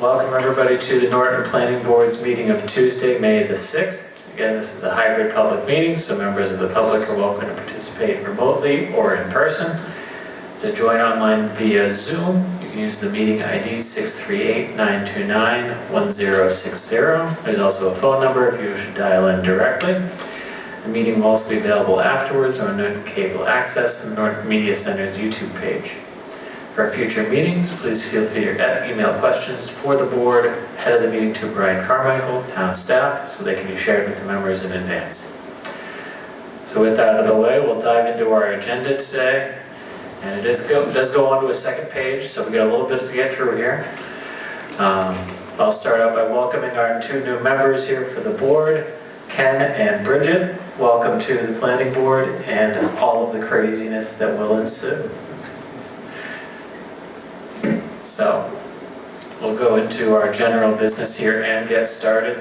Welcome everybody to the Norton Planning Board's meeting of Tuesday, May the 6th. Again, this is a hybrid public meeting, so members of the public are welcome to participate remotely or in person. To join online via Zoom, you can use the meeting ID 638-929-1060. There's also a phone number if you should dial in directly. The meeting will also be available afterwards on Norton Cable Access and the Norton Media Center's YouTube page. For future meetings, please feel free to email questions for the board ahead of the meeting to Brian Carmichael, town staff, so they can be shared with the members in advance. So with that out of the way, we'll dive into our agenda today. And it does go on to a second page, so we got a little bit to get through here. I'll start out by welcoming our two new members here for the board, Ken and Bridget. Welcome to the planning board and all of the craziness that will ensue. So we'll go into our general business here and get started.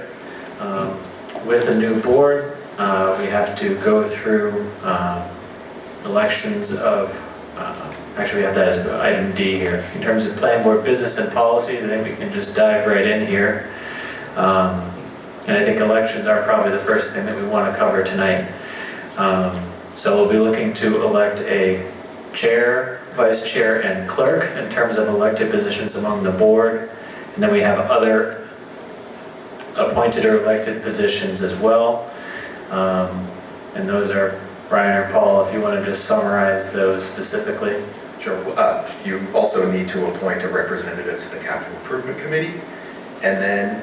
With a new board, we have to go through elections of, actually we have that as item D here. In terms of planning board business and policies, I think we can just dive right in here. And I think elections are probably the first thing that we want to cover tonight. So we'll be looking to elect a chair, vice chair, and clerk in terms of elected positions among the board. And then we have other appointed or elected positions as well. And those are, Brian or Paul, if you want to just summarize those specifically. Sure. You also need to appoint a representative to the Capital Improvement Committee, and then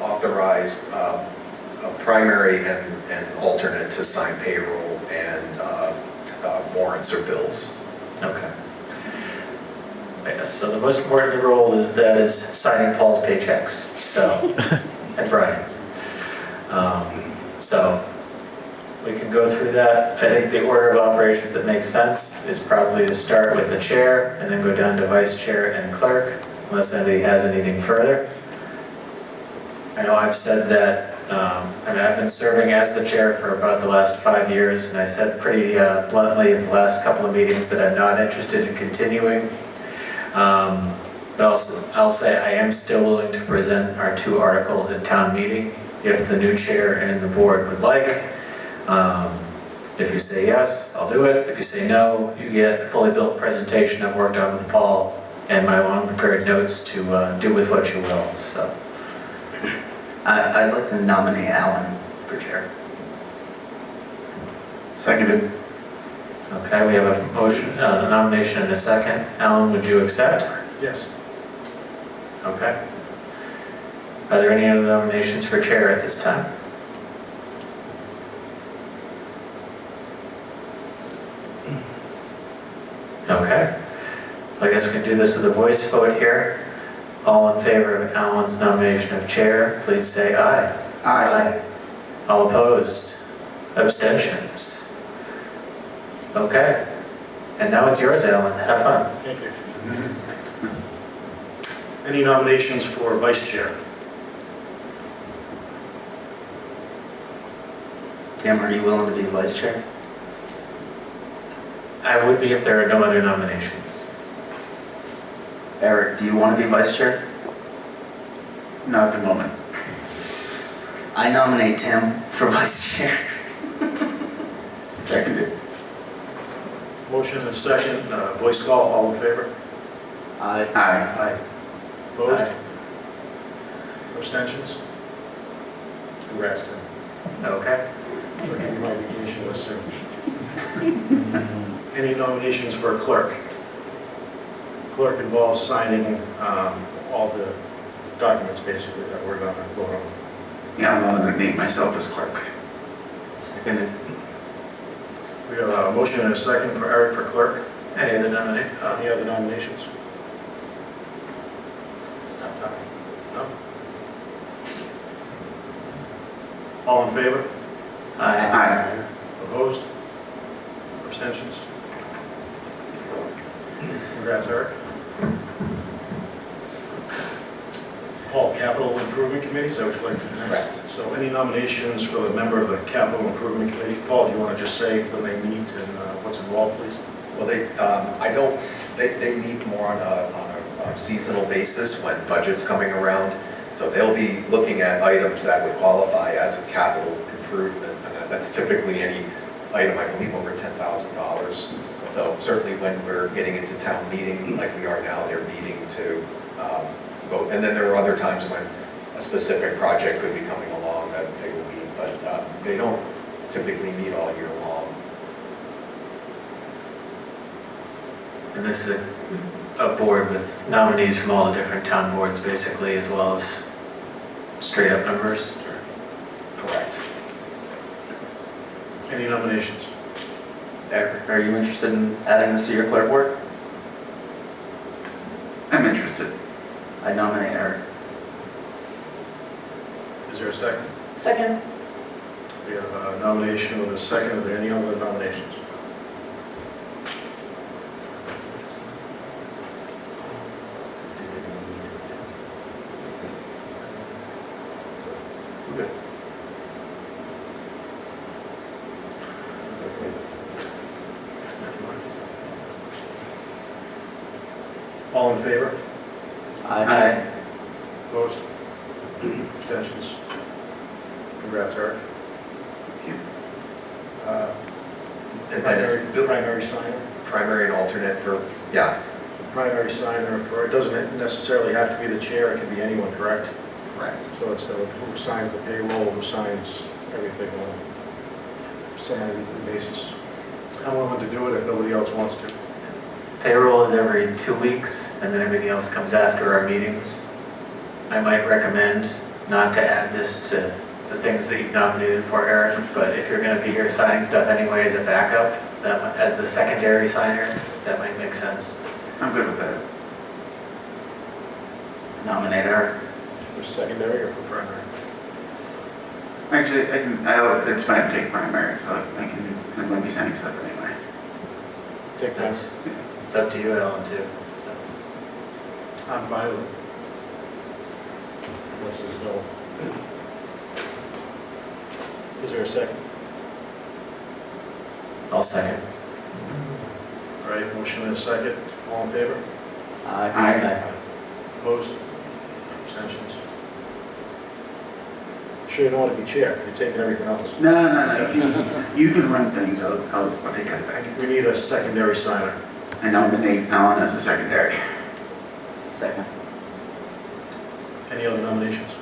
authorize a primary and alternate to sign payroll and warrants or bills. Okay. Yes, so the most important role is signing Paul's paychecks, so, and Brian's. So we can go through that. I think the order of operations that makes sense is probably to start with the chair and then go down to vice chair and clerk, unless anybody has anything further. I know I've said that, and I've been serving as the chair for about the last 5 years, and I said pretty bluntly in the last couple of meetings that I'm not interested in continuing. But I'll say I am still willing to present our 2 articles at town meeting if the new chair and the board would like. If you say yes, I'll do it. If you say no, you get a fully built presentation I've worked on with Paul and my long prepared notes to do with what you will. So. I'd like to nominate Alan for chair. Seconded. Okay, we have a motion, a nomination and a second. Alan, would you accept? Yes. Okay. Are there any other nominations for chair at this time? Okay. I guess we can do this with a voice vote here. All in favor of Alan's nomination of chair, please say aye. Aye. All opposed? Abstentions? Okay. And now it's yours, Alan. Have fun. Thank you. Any nominations for vice chair? Tim, are you willing to be vice chair? I would be if there are no other nominations. Eric, do you want to be vice chair? Not at the moment. I nominate Tim for vice chair. Seconded. Motion and a second, voice call, all in favor? Aye. Aye. Opposed? Aye. Abstentions? Congrats, Tim. Okay. I'll give you my vacation list soon. Any nominations for a clerk? Clerk involves signing all the documents, basically, that we're going to vote on. Yeah, I'll nominate myself as clerk. Seconded. We have a motion and a second for Eric for clerk. Any other nominations? Any other nominations? Stop talking. No? All in favor? Aye. Aye. Opposed? Abstentions? Congrats, Eric. Paul, Capital Improvement Committee, is that what you'd like to do next? Correct. So any nominations for the member of the Capital Improvement Committee? Paul, do you want to just say when they meet and what's involved, please? Well, they meet more on a seasonal basis when budget's coming around. So they'll be looking at items that would qualify as a capital improvement, and that's typically any item, I believe, over $10,000. So certainly when we're getting into town meeting, like we are now, they're needing to vote. And then there are other times when a specific project could be coming along that they will meet, but they don't typically meet all year long. And this is a board with nominees from all the different town boards, basically, as well as straight up numbers. Correct. Any nominations? Eric, are you interested in adding this to your clerk work? I'm interested. I nominate Eric. Is there a second? Second. We have a nomination with a second. Are there any other nominations? Good. All in favor? Aye. Opposed? Abstentions? Congrats, Eric. Thank you. And then it's Primary signer? primary and alternate for, yeah, Primary signer for, it doesn't necessarily have to be the chair, it can be anyone, correct? correct. So it's who signs the payroll, who signs everything on a semi-weekly basis. I'm willing to do it if nobody else wants to. Payroll is every 2 weeks, and then everything else comes after our meetings. I might recommend not to add this to the things that you've nominated for, Eric, but if you're gonna be here signing stuff anyway as a backup, as the secondary signer, that might make sense. I'm good with that. Nominate Eric. For secondary or for primary? Actually, it's fine to take primary, so I'm going to be sending stuff anyway. Take that. It's up to you, Alan, too. So. I'm fine with it. Unless there's no. Is there a second? I'll second. All right, motion and a second. All in favor? Aye. Opposed? Abstentions? Sure you don't want to be chair, you're taking everything else. No. You can run things. I'll take care of the back end. We need a secondary signer. I nominate Alan as a secondary. Second. Any other nominations?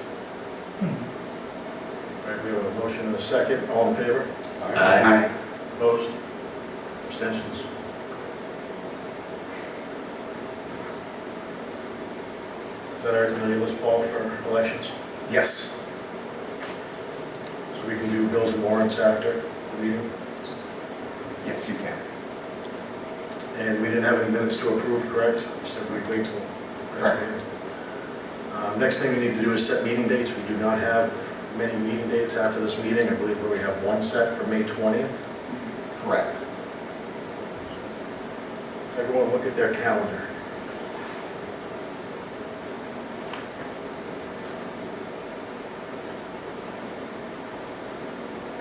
All right, we have a motion and a second. All in favor? Aye. Opposed? Abstentions? Is that everything on your list, Paul, for elections? Yes. So we can do bills and warrants after the meeting? Yes, you can. And we didn't have any minutes to approve, correct? We said we'd wait till Correct. next meeting. Next thing we need to do is set meeting dates. We do not have many meeting dates after this meeting. I believe we have one set for May 20th. Correct. Everyone look at their calendar.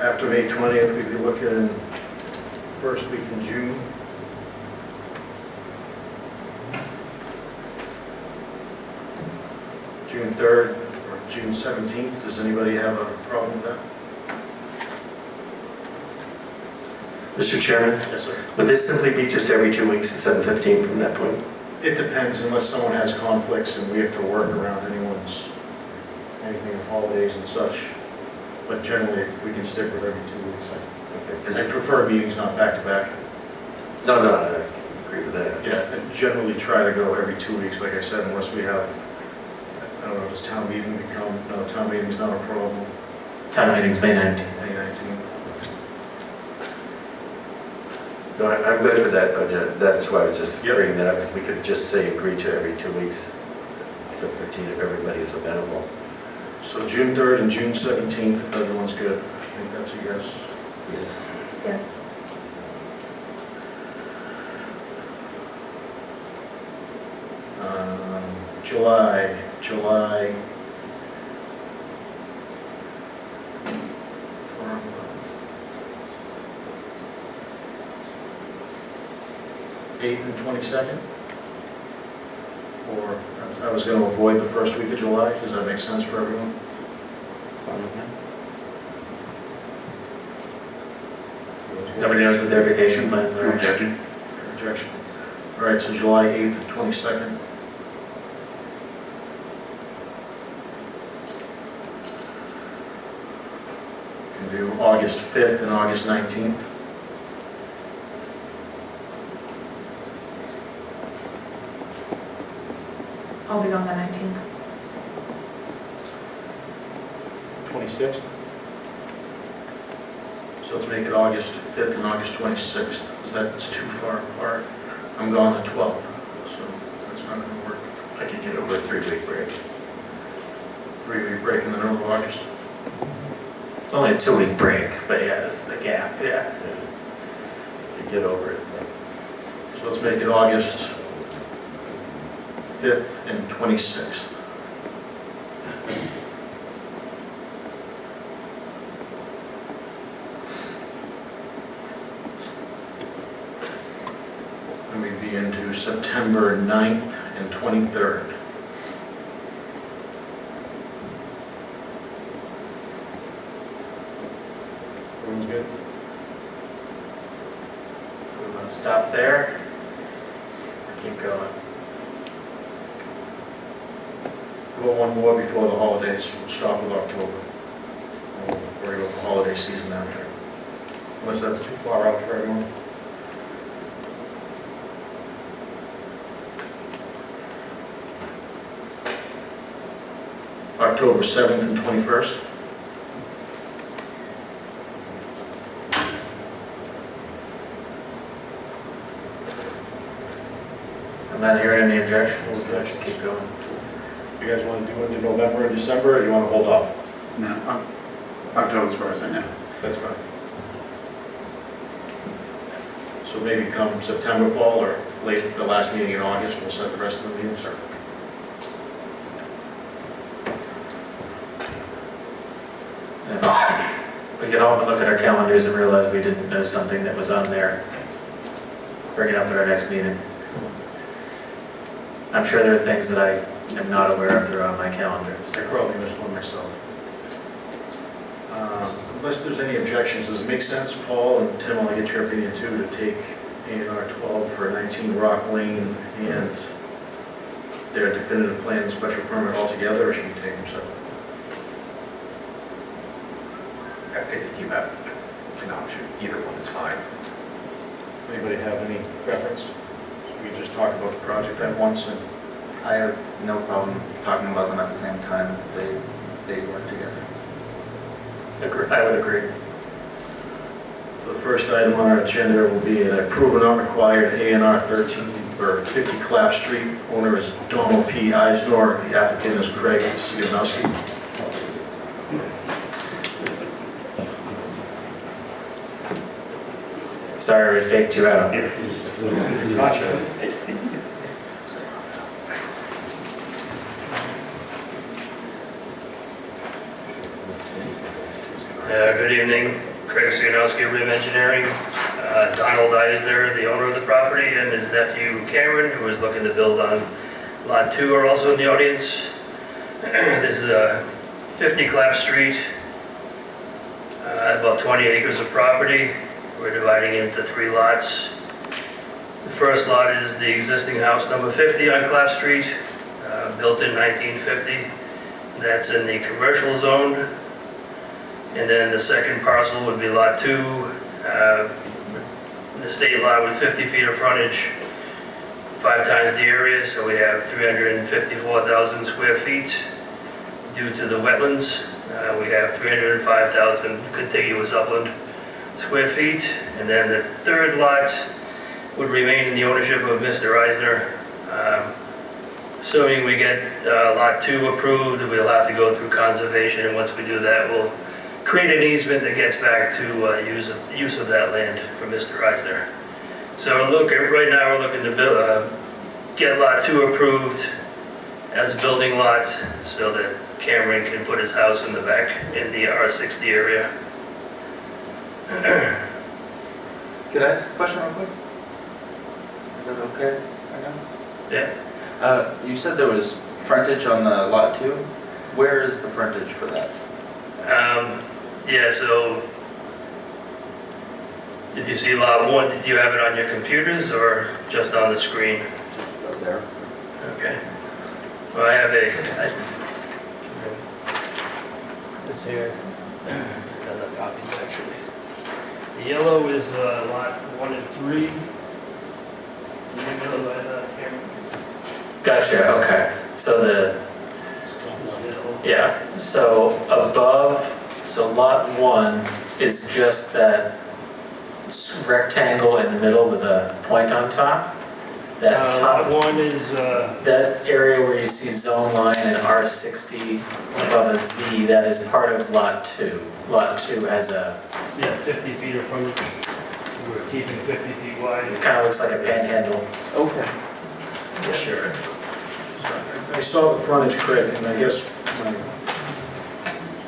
After May 20th, we'd be looking first week in June. June 3rd or June 17th. Does anybody have a problem with that? Mr. Chairman, Yes, sir. would this simply be just every 2 weeks at 7:15 from that point? It depends unless someone has conflicts and we have to work around anything with holidays and such. But generally, we can stick with every 2 weeks. I prefer meetings not back to back. No, I agree with that. Yeah, and generally try to go every 2 weeks, like I said, unless we have, I don't know, does town meeting become, no, town meeting's not a problem. Town meeting's May 19th. May 19th. No, I'm good for that, but that's why I was just Yep. bringing that up, because we could just say agree to every 2 weeks, 7:15 if everybody is amenable. So June 3rd and June 17th, if everyone's good. I think that's a yes. Yes. Yes. July. 8th and 22nd? or I was going to avoid the first week of July. Does that make sense for everyone? Nobody knows what their vacation plans are. Objection. Objection. All right, so July 8th and 22nd. Can do August 5th and August 19th. I'll be on the 19th. 26th. So let's make it August 5th and August 26th, because that's too far apart. I'm gone the 12th, so that's not gonna work. I could get over a 3-week break. 3-week break in the middle of August. It's only a 2-week break, but yeah, it's the gap, yeah. Could get over it. So let's make it August 5th and 26th. And we'd be into September 9th and 23rd. Everyone's good? We want to stop there or keep going? Go one more before the holidays. We'll stop with October. We'll worry about the holiday season after. Unless that's too far out for everyone. October 7th and 21st. I'm not hearing any objections, so just keep going. You guys want to do it in November and December, or do you want to hold off? No, October as far as I know. That's fine. So maybe come September, Paul, or late, the last meeting in August, we'll set the rest of the meetings, or? We could all look at our calendars and realize we didn't know something that was on there. Let's bring it up at our next meeting. I'm sure there are things that I am not aware of that are on my calendar. I So. probably missed one myself. Unless there's any objections, does it make sense, Paul, and Tim, I'll get your opinion too, to take A&R 12 for 19 Rock Lane and their definitive plan special permit altogether, or should we take them separately? I think you have an option, either one is fine. Anybody have any preference? We can just talk about the project at once, and I have no problem talking about them at the same time if they work together. I would agree. the first item on our agenda will be an approval not required A&R 13 or 50 Clap Street. Owner is Donald P. Eisnor, the applicant is Craig Siganowski. Sorry, we faked you out. Gotcha. Good evening, Craig Siganowski, Rim Engineering. Donald Eisner, the owner of the property, and his nephew Cameron, who is looking to build on Lot 2, are also in the audience. This is 50 Clap Street, about 20 acres of property. We're dividing it into 3 lots. The first lot is the existing house number 50 on Clap Street, built in 1950. That's in the commercial zone. And then the second parcel would be Lot 2, an estate lot with 50 feet of frontage, 5 times the area, so we have 354,000 square feet. Due to the wetlands, we have 305,000 contiguous upland square feet. And then the third lot would remain in the ownership of Mr. Eisner. Assuming we get Lot 2 approved, we'll have to go through conservation, and once we do that, we'll create an easement that gets back to use of that land for Mr. Eisner. So right now we're looking to get Lot 2 approved as a building lot so that Cameron can put his house in the back in the R60 area. Could I ask a question real quick? Is that okay right now? Yeah. You said there was frontage on the lot 2? Where is the frontage for that? Yeah, so, did you see lot 1? Did you have it on your computers or just on the screen? Just up there. Okay. Well, I have it's here. Other copies actually. The yellow is lot 1 and 3. You know, Cameron. Gotcha, okay. So yeah, so above, so lot 1 is just that rectangle in the middle with a point on top. That top, Lot 1 is, that area where you see zone line and R60 above a Z, that is part of lot 2. Lot 2 has a, yeah, 50 feet of frontage. We're keeping 50 feet wide. it kind of looks like a panhandle. Okay. Sure. I saw the frontage, Craig, and I guess my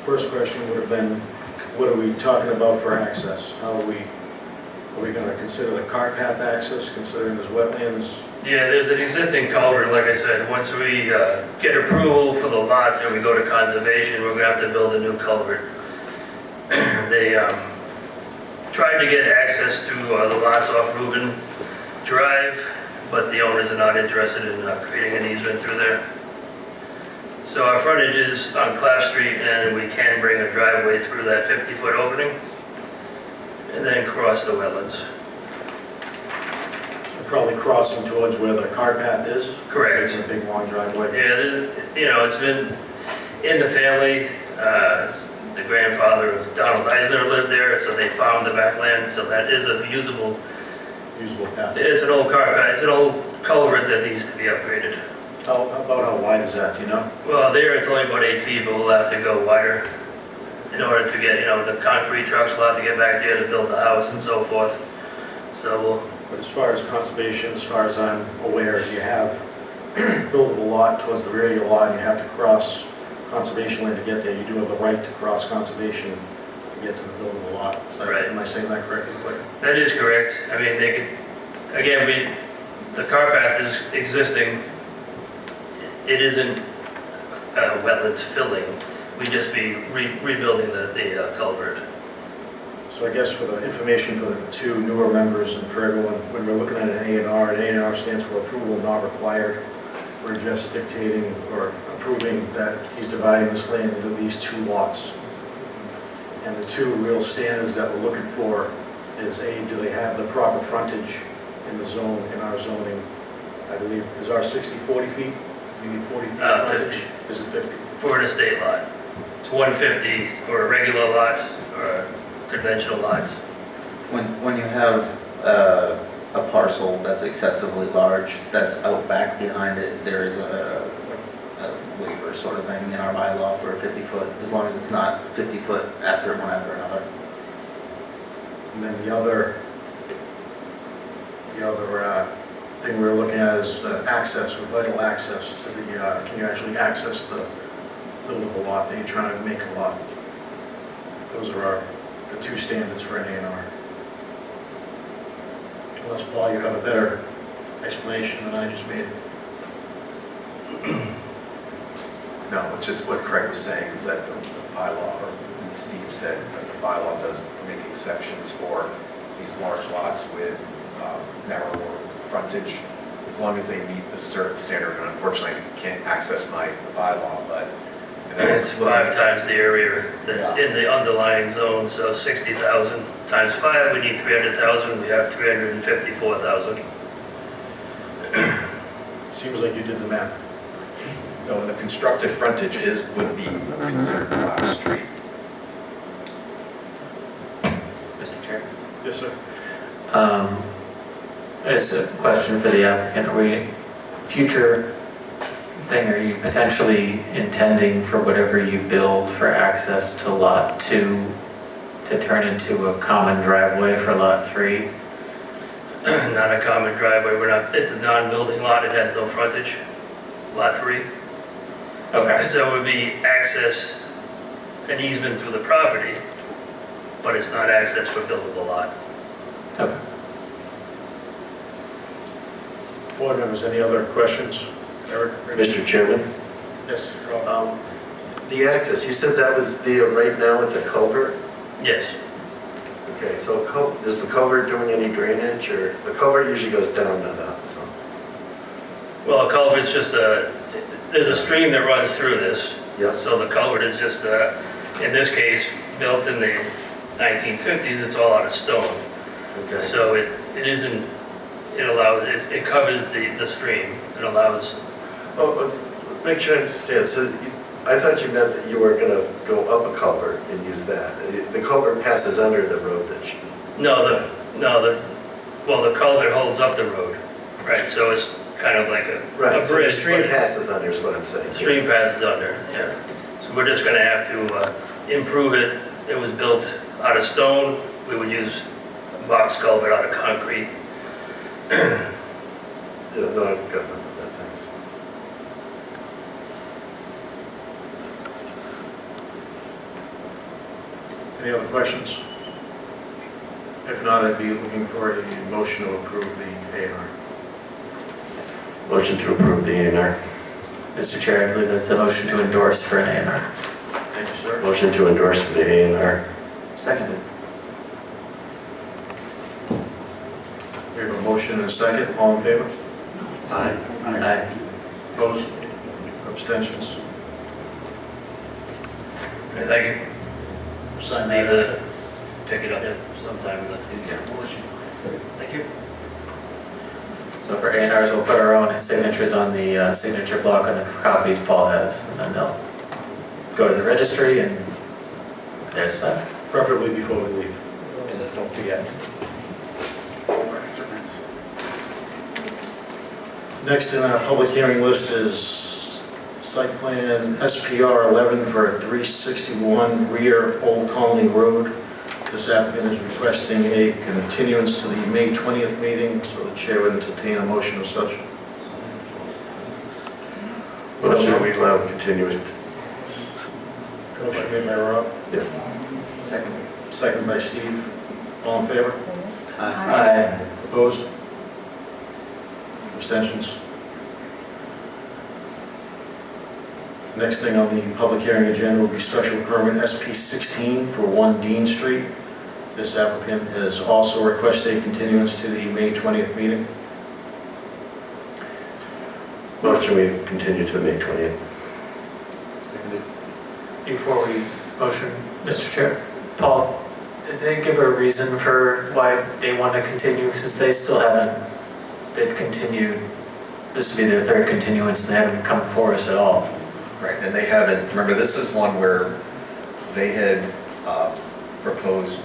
first question would have been, what are we talking about for access? How are we going to consider the cart path access, considering there's wetlands? Yeah, there's an existing culvert, like I said. Once we get approval for the lot, then we go to conservation, we're gonna have to build a new culvert. They tried to get access to the lots off Reuben Drive, but the owners are not interested in creating an easement through there. So our frontage is on Claff Street, and we can bring a driveway through that 50-foot opening, and then cross the wetlands. Probably crossing towards where the cart path is? Correct. It's a big, long driveway. Yeah, it's been in the family. The grandfather of Donald Eisner lived there, so they farmed the backland, so that is a usable Path. It's an old car path, it's an old culvert that needs to be upgraded. About how wide is that, do you know? Well, there it's only about 8 feet, but we'll have to go wider in order to get, the concrete trucks will have to get back there to build the house and so forth. So But as far as conservation, as far as I'm aware, you have buildable lot towards the rear of your lot, and you have to cross conservation land to get there. You do have the right to cross conservation to get to the buildable lot. Right. Am I saying that correctly, Claire? that is correct. I mean, they could, again, the car path is existing. It isn't wetlands filling. We'd just be rebuilding the culvert. So I guess for the information for the two newer members and for everyone, when we're looking at an A&R stands for approval not required. We're just dictating or approving that he's dividing this land into these 2 lots. And the 2 real standards that we're looking for is A, do they have the proper frontage in the zone, in our zoning? I believe, is our 60 40 feet? Do you need 40 feet of frontage? 50. Is it 50? For an estate lot. It's 150 for a regular lot or a conventional lot. When you have a parcel that's excessively large, that's out back behind it, there is a waiver sort of thing in our bylaw for a 50-foot, as long as it's not 50-foot after one after another. And then the other thing we're looking at is access, or vital access to the, can you actually access the buildable lot that you're trying to make a lot? Those are the 2 standards for an A&R. Unless, Paul, you have a better explanation than I just made. No, it's just what Craig was saying is that the bylaw, or Steve said, that the bylaw does make exceptions for these large lots with narrower frontage, as long as they meet a certain standard. And unfortunately, I can't access my bylaw, but It's 5 times the area that's in the underlying zone, so 60,000 times 5, we need 300,000, we have 354,000. Seems like you did the math. So the constructive frontage would be considered Class Street. Mr. Chair. Yes, sir. It's a question for the applicant. Are we, future thing, are you potentially intending for whatever you build for access to lot 2 to turn into a common driveway for lot 3? Not a common driveway, it's a non-building lot, it has no frontage, lot 3. Okay. So it would be access, an easement through the property, but it's not access for buildable lot. Okay. Board members, any other questions? Eric? Mr. Chairman, Yes, Rob. the access, you said that was via, right now it's a culvert? Yes. Okay, so is the culvert doing any drainage, or, the culvert usually goes down, not up, so. Well, a culvert's just there's a stream that runs through this. Yeah. So the culvert is just, in this case, built in the 1950s, it's all out of stone. Okay. So it isn't, it covers the stream. It allows, Make sure I understand, so I thought you meant that you were gonna go up a culvert and use that. The culvert passes under the road that you. well, the culvert holds up the road, right? So it's kind of like a Right, so the bridge. stream but passes under is what I'm saying. The stream passes under, yeah. So we're just gonna have to improve it. It was built out of stone. We would use a box culvert out of concrete. Yeah, no, I've got enough of that, thanks. Any other questions? If not, I'd be looking for a motion to approve the A&R. Motion to approve the A&R. Mr. Chair, I believe that's a motion to endorse for an A&R. Thank you, sir. Motion to endorse for the A&R. Seconded. We have a motion and a second. All in favor? Aye. Aye. Opposed? Abstentions? Okay, thank you. Sign Need that. to pick it up sometime in the future. Thank you. So for A&Rs, we'll put our own signatures on the signature block on the copies Paul has, and then they'll go to the registry, and there's that. Preferably before we leave. And don't forget. Next in our public hearing list is site plan SPR 11 for 361 rear Old Colony Road. This applicant is requesting a continuance to the May 20th meeting, so the chair would entertain a motion of such. Motion we allow continuance. Motion made by Rob, Seconded. second by Steve. All in favor? Aye. Opposed? Abstentions? Next thing on the public hearing agenda will be special permit SP 16 for 1 Dean Street. This applicant has also requested a continuance to the May 20th meeting. Motion we continue to the May 20th. Seconded. Before we motion, Mr. Chair, Paul, did they give a reason for why they want to continue, since they still haven't, they've continued, this would be their third continuance, and they haven't come before us at all? Right, and they haven't, remember, this is one where they had proposed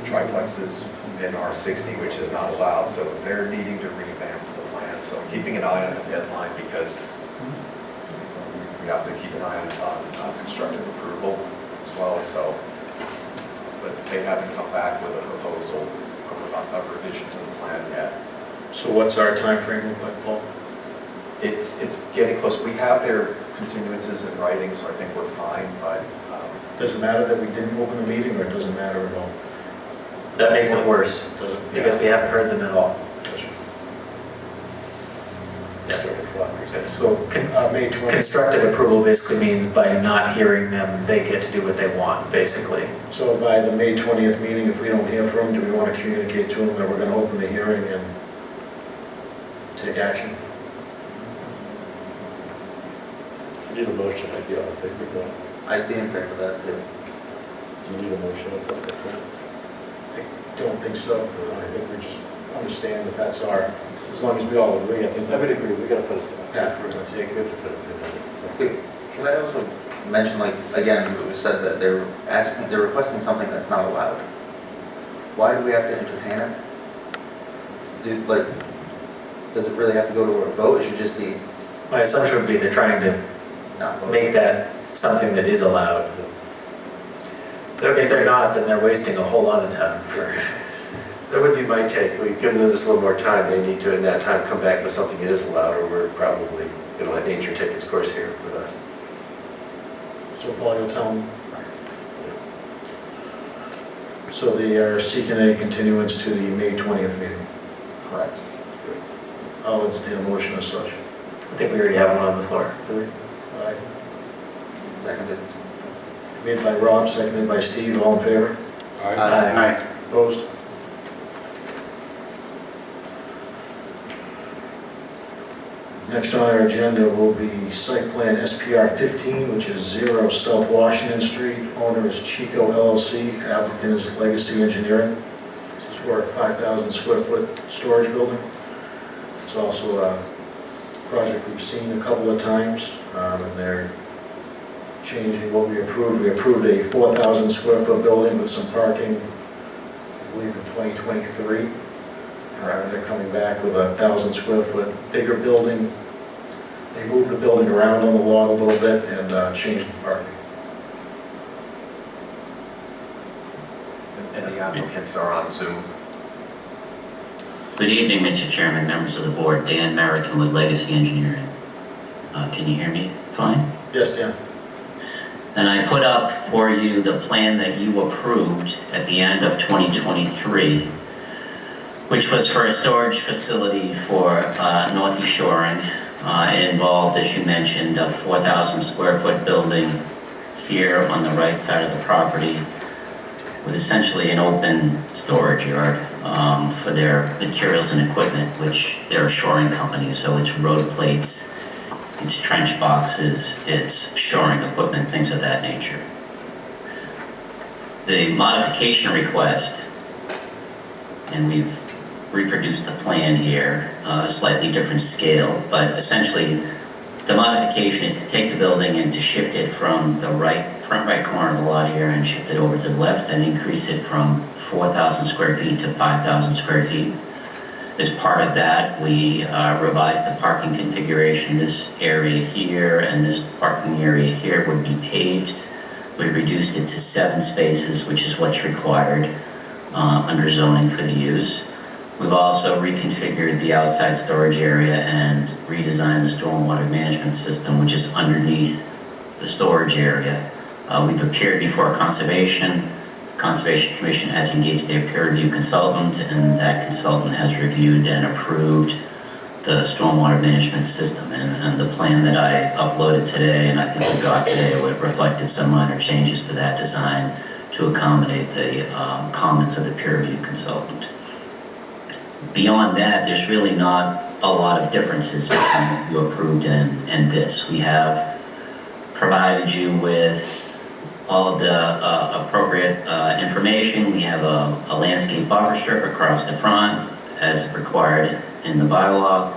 triplexes in R60, which is not allowed, so they're needing to revamp the plan. So keeping an eye on the deadline, because we have to keep an eye on constructive approval as well, so. But they haven't come back with a proposal, a revision to the plan yet. So what's our time frame look like, Paul? It's getting close. We have their continuances in writing, so I think we're fine, but Does it matter that we didn't open the meeting, or it doesn't matter at all? That makes it worse, Does it? because we haven't heard them at all. So, May 20th. Constructive approval basically means by not hearing them, they get to do what they want, basically. So by the May 20th meeting, if we don't hear from them, do we want to communicate to them that we're going to open the hearing and take action? If you need a motion, I'd be all in favor of that. I'd be in favor of that too. Do you need a motion or something like that? I don't think so. I think we just understand that that's our, as long as we all agree, I think I that's would agree, we gotta put a path we're going to take. We have to put a pin in it, so. Can I also mention, like, again, it was said that they're requesting something that's not allowed. Why do we have to entertain it? Does it really have to go to a vote? It should just be My assumption would be they're trying to not voted. make that something that is allowed. If they're not, then they're wasting a whole lot of time for... That would be my take. We've given them this a little more time. They need to, in that time, come back with something that is allowed, or we're probably gonna let nature take its course here with us. So Paul, you'll tell them? So they are seeking a continuance to the May 20th meeting. correct. I'll entertain a motion as such. I think we already have one on the floor. Do we? All right. Seconded. Made by Rob, seconded by Steve, all in favor? Aye. Opposed? Next on our agenda will be site plan SPR 15, which is 0 South Washington Street. Owner is Chico LLC, applicant is Legacy Engineering. This is for a 5,000 square foot storage building. It's also a project we've seen a couple of times, and they're changing what we approved. We approved a 4,000 square foot building with some parking, I believe in 2023. They're coming back with a 1,000 square foot bigger building. They moved the building around on the lot a little bit and changed the parking. And the applicants are on Zoom. Good evening, Mr. Chairman, members of the board. Dan Merricken with Legacy Engineering. Can you hear me fine? Yes, Dan. And I put up for you the plan that you approved at the end of 2023, which was for a storage facility for Northeast Shoring. It involved, as you mentioned, a 4,000 square foot building here on the right side of the property with essentially an open storage yard for their materials and equipment, which they're a shoring company, so it's road plates, it's trench boxes, it's shoring equipment, things of that nature. The modification request, and we've reproduced the plan here, slightly different scale, but essentially the modification is to take the building and to shift it from the front right corner of the lot here and shift it over to the left and increase it from 4,000 square feet to 5,000 square feet. As part of that, we revised the parking configuration. This area here and this parking area here would be paved. We reduced it to 7 spaces, which is what's required under zoning for the use. We've also reconfigured the outside storage area and redesigned the stormwater management system, which is underneath the storage area. We've appeared before Conservation. The Conservation Commission has engaged their peer review consultant, and that consultant has reviewed and approved the stormwater management system. And the plan that I uploaded today, and I think we got today, reflected some minor changes to that design to accommodate the comments of the peer review consultant. Beyond that, there's really not a lot of differences between what you approved and this. We have provided you with all of the appropriate information. We have a landscape buffer strip across the front as required in the bylaw.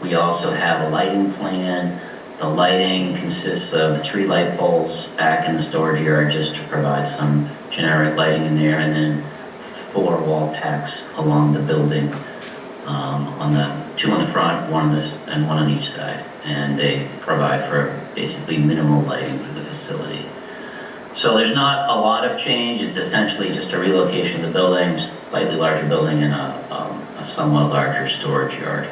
We also have a lighting plan. The lighting consists of 3 light poles back in the storage yard just to provide some generic lighting in there, and then 4 wall packs along the building, on the 2 on the front, 1 on this, and 1 on each side. And they provide for basically minimal lighting for the facility. So there's not a lot of change. It's essentially just a relocation of the building, slightly larger building and a somewhat larger storage yard.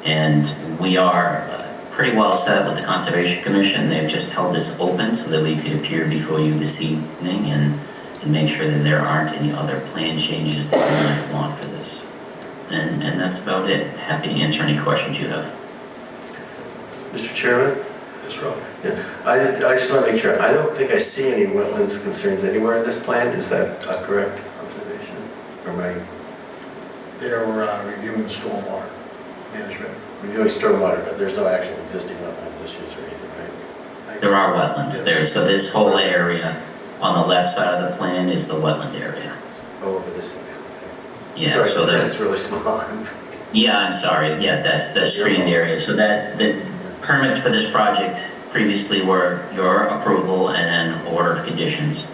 And we are pretty well set with the Conservation Commission. They've just held this open so that we could appear before you this evening and make sure that there aren't any other plan changes that you might want for this. And that's about it. Happy to answer any questions you have. Mr. Chairman? Yes, Rob. Yeah, I just want to make sure, I don't think I see any wetlands concerns anywhere in this plan. Is that a correct observation? Or am I They're reviewing the stormwater management. reviewing stormwater, but there's no actual existing wetlands issues or anything, right? There are wetlands there. So this whole area on the left side of the plan is the wetland area. Oh, over this way. Yeah, Sorry, so that's there's, really small. yeah, I'm sorry. Yeah, that's the screened area. So that the permits for this project previously were your approval and then order of conditions.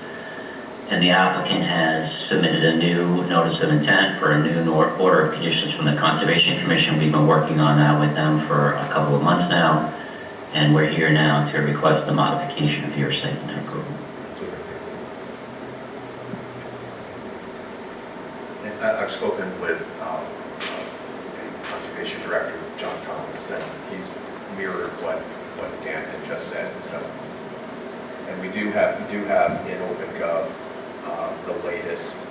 And the applicant has submitted a new notice of intent for a new order of conditions from the Conservation Commission. We've been working on that with them for a couple of months now. And we're here now to request the modification of your site plan approval. And I've spoken with the Conservation Director, John Thomas, and he's mirrored what Dan had just said. So, and we do have in OpenGov the latest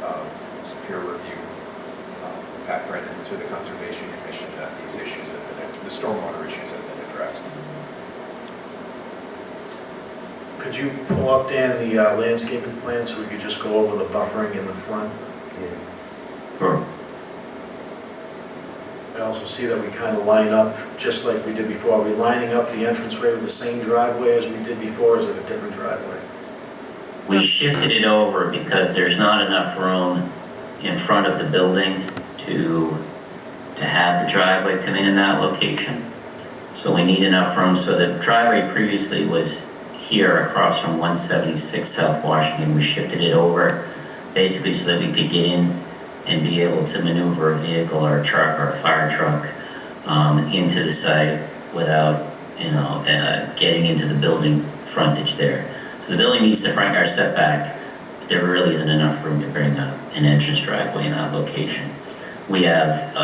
peer review Pat Brennan to the Conservation Commission that these issues have been, the stormwater issues have been addressed. Could you pull up, Dan, the landscaping plan so we could just go over the buffering in the front? Sure. I also see that we kind of line up, just like we did before. Are we lining up the entranceway with the same driveway as we did before, or is it a different driveway? We shifted it over because there's not enough room in front of the building to have the driveway come in that location. So we need enough room. So the driveway previously was here across from 176 South Washington. We shifted it over basically so that we could get in and be able to maneuver a vehicle or a truck or a fire truck into the site without, getting into the building frontage there. So the building meets the front yard setback, but there really isn't enough room to bring an entrance driveway in that location. We have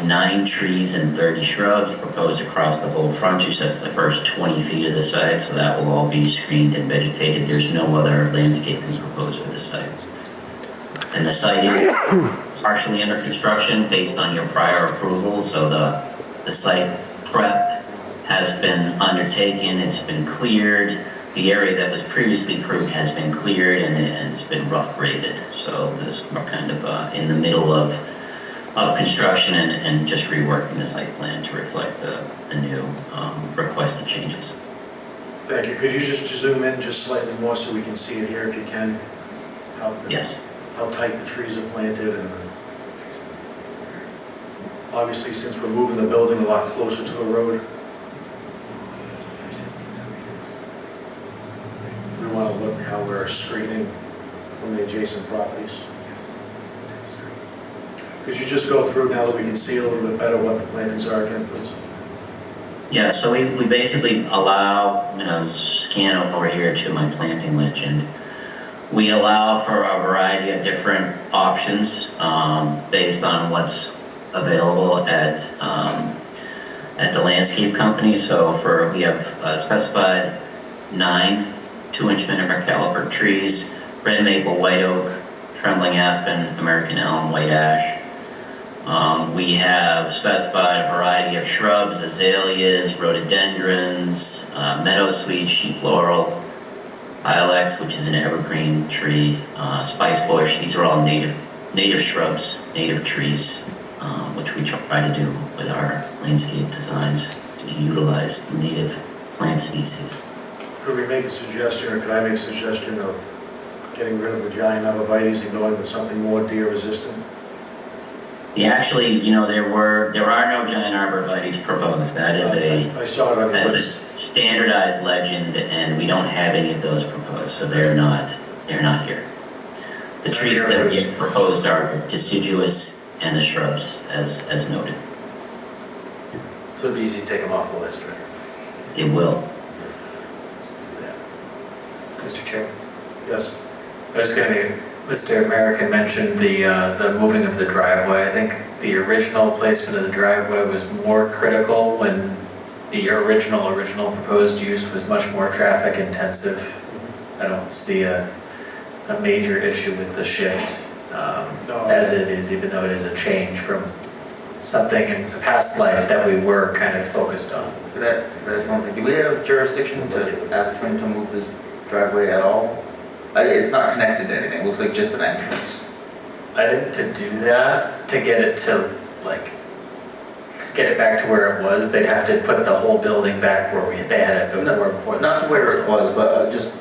9 trees and 30 shrubs proposed across the whole frontage. That's the first 20 feet of the site, so that will all be screened and vegetated. There's no other landscaping proposed for the site. And the site is partially under construction based on your prior approval, so the site prep has been undertaken, it's been cleared. The area that was previously approved has been cleared and it's been rough graded. So we're kind of in the middle of construction and just reworking the site plan to reflect the new requested changes. Thank you. Could you just zoom in just slightly more so we can see it here if you can? Yes. How tight the trees are planted, and obviously since we're moving the building a lot closer to the road, we want to look how we're screening from the adjacent properties. Could you just go through now that we can see a little bit better what the plantings are again, please? Yeah, so we basically allow, scan over here to my planting legend. We allow for a variety of different options based on what's available at the landscape company. So we have specified 9 2-inch minimum caliber trees: red maple, white oak, trembling aspen, American elm, white ash. We have specified a variety of shrubs: azaleas, rhododendrons, meadowsweet, sheep laurel, ilex, which is an evergreen tree, spice bush. These are all native shrubs, native trees, which we try to do with our landscape designs to utilize native plant species. Could we make a suggestion, or could I make a suggestion of getting rid of the giant arborvitaes and going with something more deer resistant? Yeah, actually, there are no giant arborvitaes proposed. That is I saw it on your that's a list. standardized legend, and we don't have any of those proposed, so they're not here. The trees that we have proposed are deciduous and the shrubs, as noted. So it'd be easy to take them off the list, right? It will. Just do that. Mr. Chair. Yes. I was going to, Mr. American mentioned the moving of the driveway. I think the original placement of the driveway was more critical when the original proposed use was much more traffic intensive. I don't see a major issue with the shift as it is, even though it is a change from something in the past life that we were kind of focused on. That's one thing. Do we have jurisdiction to ask him to move this driveway at all? It's not connected to anything. It looks like just an entrance. I think to do that, to get it back to where it was, they'd have to put the whole building back where they had it before. Not to where it was, but just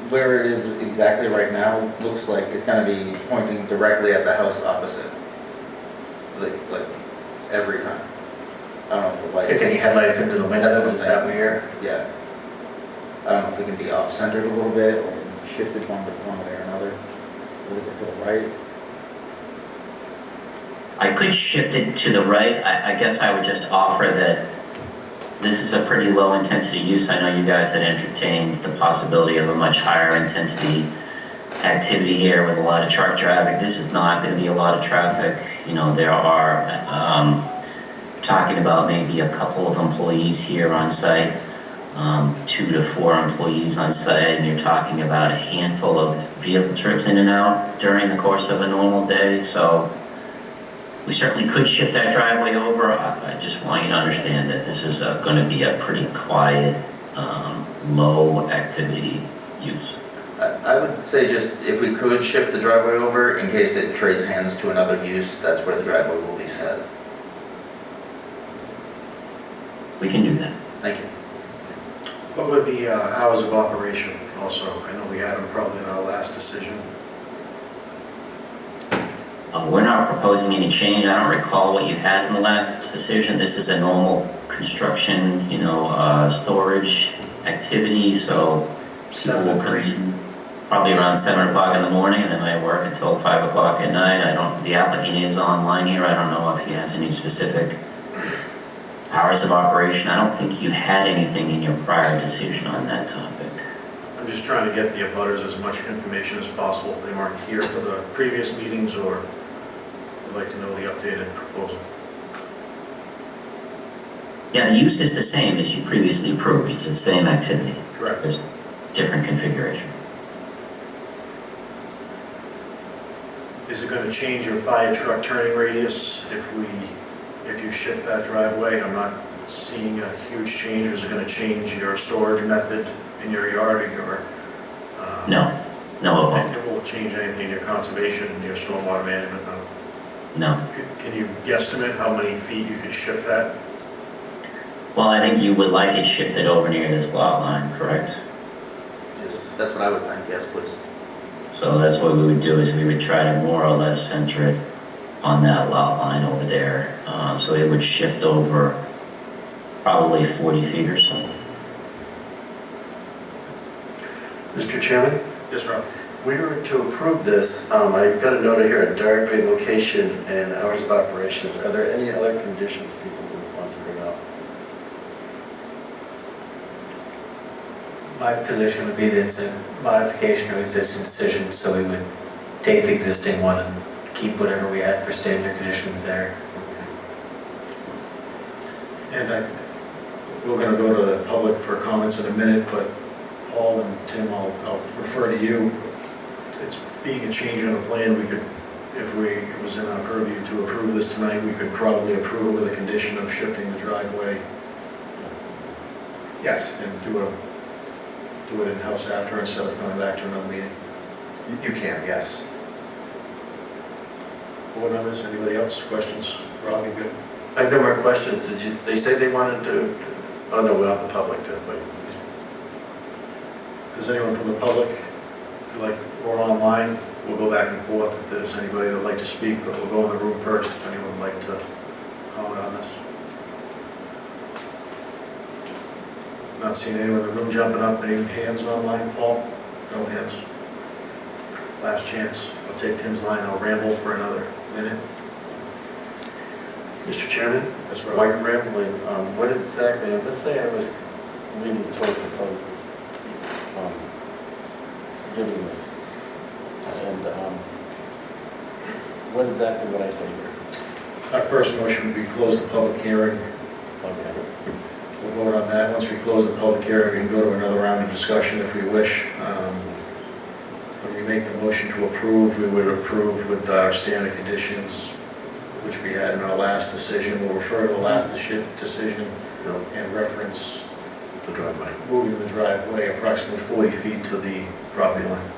where it is exactly right now. Looks like it's going to be pointing directly at the house opposite. Like every time. I don't know if the lights. Like any headlights into the windows, That's is what I'm that what you're? Yeah. I don't know if they can be off-centered a little bit or shifted one way or another. A little bit to the right. I could shift it to the right. I guess I would just offer that this is a pretty low intensity use. I know you guys had entertained the possibility of a much higher intensity activity here with a lot of truck traffic. This is not going to be a lot of traffic. There are talking about maybe a couple of employees here on site, 2 to 4 employees on site, and you're talking about a handful of vehicle trips in and out during the course of a normal day. So We certainly could shift that driveway over. I just want you to understand that this is going to be a pretty quiet, low activity use. I would say just if we could shift the driveway over in case it trades hands to another use, that's where the driveway will be set. We can do that. Thank you. What were the hours of operation also? I know we had them probably in our last decision. We're not proposing any change. I don't recall what you had in the last decision. This is a normal construction, storage activity, so people will come in probably around 7 o'clock in the morning, and they might work until 5 o'clock at night. The applicant is online here. I don't know if he has any specific hours of operation. I don't think you had anything in your prior decision on that topic. I'm just trying to get the abutters as much information as possible if they weren't here for the previous meetings or would like to know the updated proposal. Yeah, the use is the same as you previously approved. It's the same activity. Correct. Just different configuration. Is it going to change your fire truck turning radius if you shift that driveway? I'm not seeing a huge change. Or is it going to change your storage method in your yard or your... No, it won't. It won't change anything in your conservation and your stormwater management, no? No. Can you guesstimate how many feet you could shift that? Well, I think you would like it shifted over near this lot line, correct? Yes, that's what I would think. Yes, please. So that's what we would do, is we would try to more or less center it on that lot line over there. So it would shift over probably 40 feet or so. Mr. Chairman, Yes, Rob? if we were to approve this, I've got a note here, a driveway location and hours of operations. Are there any other conditions people would want to bring up? My position would be that it's a modification of existing decision, so we would take the existing one and keep whatever we had for standard conditions there. And we're going to go to the public for comments in a minute, but Paul and Tim, I'll refer to you. It's being a change on the plan, we could, if it was in our purview to approve this tonight, we could probably approve it with a condition of shifting the driveway. Yes, And do it in-house after instead of coming back to another meeting. you can, yes. Board members, anybody else, questions? Rob, you good? I have no more questions. They say they wanted to, oh no, we'll have the public to, wait. Does anyone from the public feel like, or online, we'll go back and forth if there's anybody that'd like to speak, but we'll go in the room first if anyone would like to comment on this. Not seeing anyone in the room jumping up. Any hands online, Paul? No hands. Last chance. I'll take Tim's line. I'll ramble for another minute. Mr. Chairman? That's right. While you're rambling, what exactly, let's say I was leaning toward giving this. And what exactly would I say here? Our first motion would be close the public hearing. Okay. We'll vote on that. Once we close the public hearing, we can go to another round of discussion if we wish. When we make the motion to approve, we would approve with our standard conditions, which we had in our last decision. We'll refer to the last decision and reference The driveway. moving the driveway approximately 40 feet to the property line.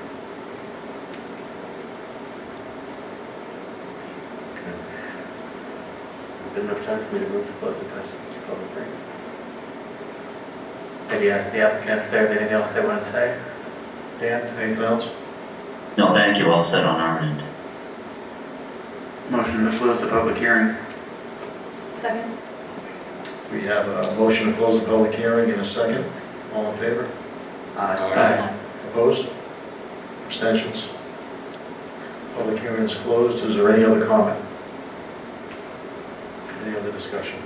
Good enough time for me to move to close the public hearing? Maybe ask the applicant if they have anything else they want to say. Dan, anything else? No, thank you. All set on our end. Motion to close the public hearing. Second? We have a motion to close the public hearing in a second. All in favor? Aye. Opposed? Abstentions? Public hearing is closed. Is there any other comment? Any other discussion?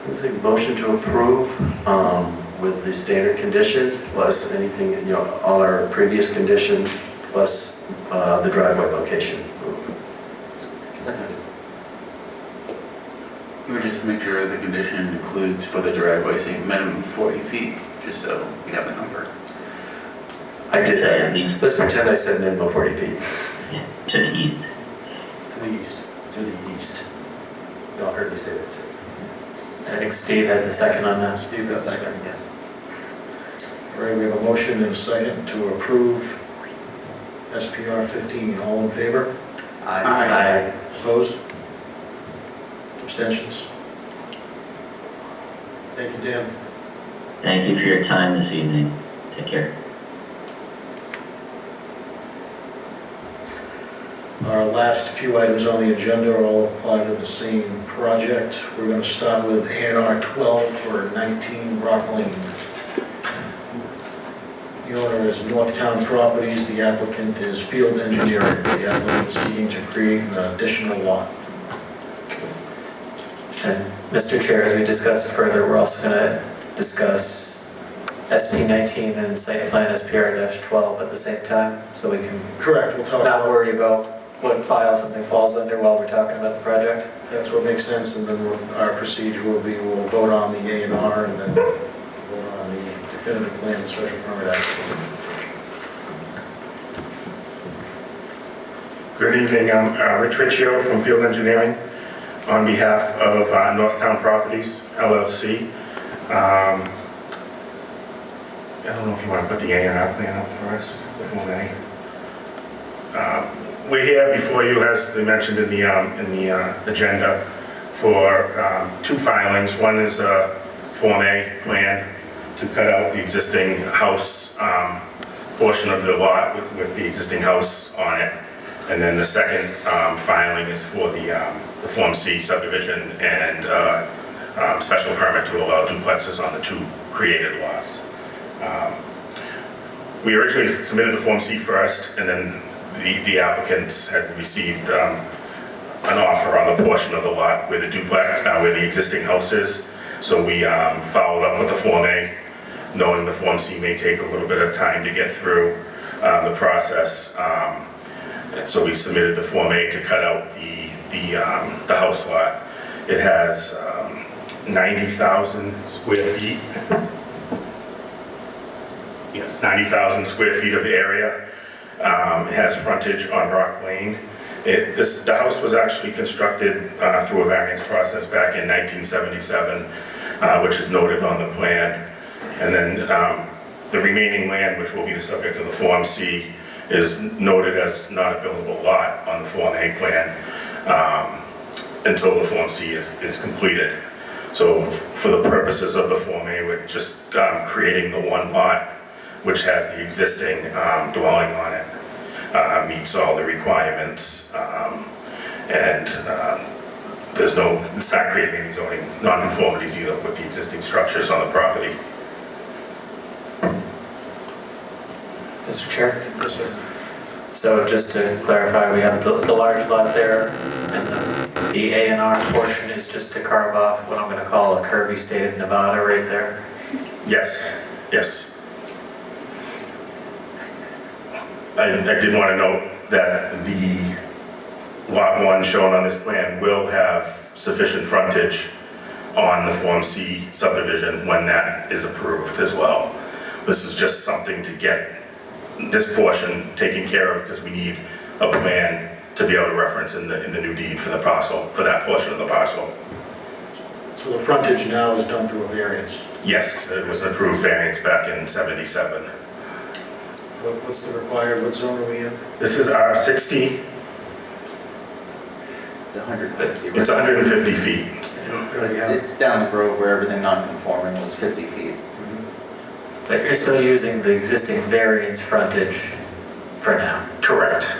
I would say motion to approve with the standard conditions plus anything, all our previous conditions plus the driveway location. Second. We would just make sure the condition includes for the driveway, say minimum 40 feet, just so we have a number. I did Say at that. least Let's pretend I said minimum 40 feet. to the east. To the east. to the east. Y'all heard me say that too. I think Steve had the second on that. Steve, that's Second, yes. All right, we have a motion and a second to approve SPR 15. All in favor? Aye. Opposed? Abstentions? Thank you, Dan. Thank you for your time this evening. Take care. Our last few items on the agenda all apply to the same project. We're going to start with A&R 12 for 19 Rock Lane. The owner is Northtown Properties, the applicant is Field Engineering. The applicant is seeking to create an additional lot. And Mr. Chair, as we discussed further, we're also going to discuss SP 19 and site plan SPR-12 at the same time, so we can Correct, we'll talk not about, worry about what file something falls under while we're talking about the project. that's what makes sense, and then our procedure will be, we'll vote on the A&R and then vote on the definitive plan and special permit application. Good evening, I'm Rich Riccio from Field Engineering on behalf of Northtown Properties, LLC. I don't know if you want to put the A&R plan up for us, if we may. We're here before you, as they mentioned in the agenda, for two filings. One is a Form A plan to cut out the existing house portion of the lot with the existing house on it. And then the second filing is for the Form C subdivision and special permit to allow duplexes on the two created lots. We originally submitted the Form C first, and then the applicants had received an offer on the portion of the lot where the duplex, where the existing house is. So we followed up with the Form A, knowing the Form C may take a little bit of time to get through the process. And so we submitted the Form A to cut out the house lot. It has 90,000 square feet. Yes, 90,000 square feet of area. It has frontage on Rock Lane. The house was actually constructed through a variance process back in 1977, which is noted on the plan. And then the remaining land, which will be the subject of the Form C, is noted as not a buildable lot on the Form A plan until the Form C is completed. So for the purposes of the Form A, we're just creating the one lot which has the existing dwelling on it, meets all the requirements, and it's not creating any zoning non-conformities either with the existing structures on the property. Mr. Chair? Yes, sir. So just to clarify, we have the large lot there, and the A&R portion is just to carve off what I'm going to call a curvy state of Nevada right there. Yes, yes. I did want to note that the Lot 1 shown on this plan will have sufficient frontage on the Form C subdivision when that is approved as well. This is just something to get this portion taken care of because we need a plan to be able to reference in the new deed for the parcel, for that portion of the parcel. So the frontage now is done through a variance. Yes, it was an approved variance back in '77. What's the required, what zone are we in? This is R60. It's 150. It's 150 feet. We already have- It's down the road where everything non-conforming was 50 feet. But you're still using the existing variance frontage for now. Correct.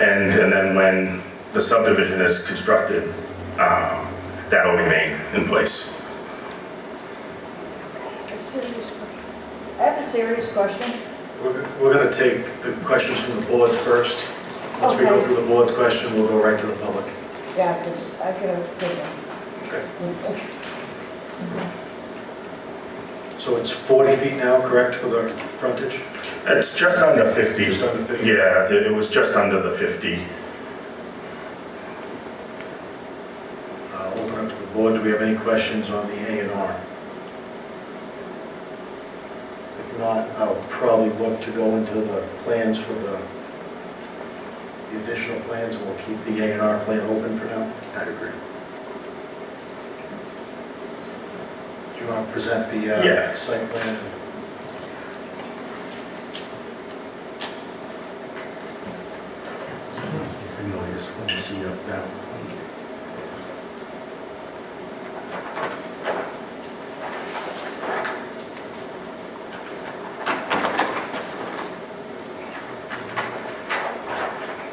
And then when the subdivision is constructed, that'll remain in place. I have a serious question. We're going to take the questions from the boards first. Once we go Okay. through the board's question, we'll go right to the public. Yeah, because I could have taken. Okay. So it's 40 feet now, correct, for the frontage? It's just under 50. Just under 50? Yeah, it was just under the 50. I'll open up to the board. Do we have any questions on the A&R? If not, I'll probably look to go into the plans for the the additional plans, and we'll keep the A&R plan open for now. I'd agree. Do you want to present the Yeah. site plan? I just want to see up now.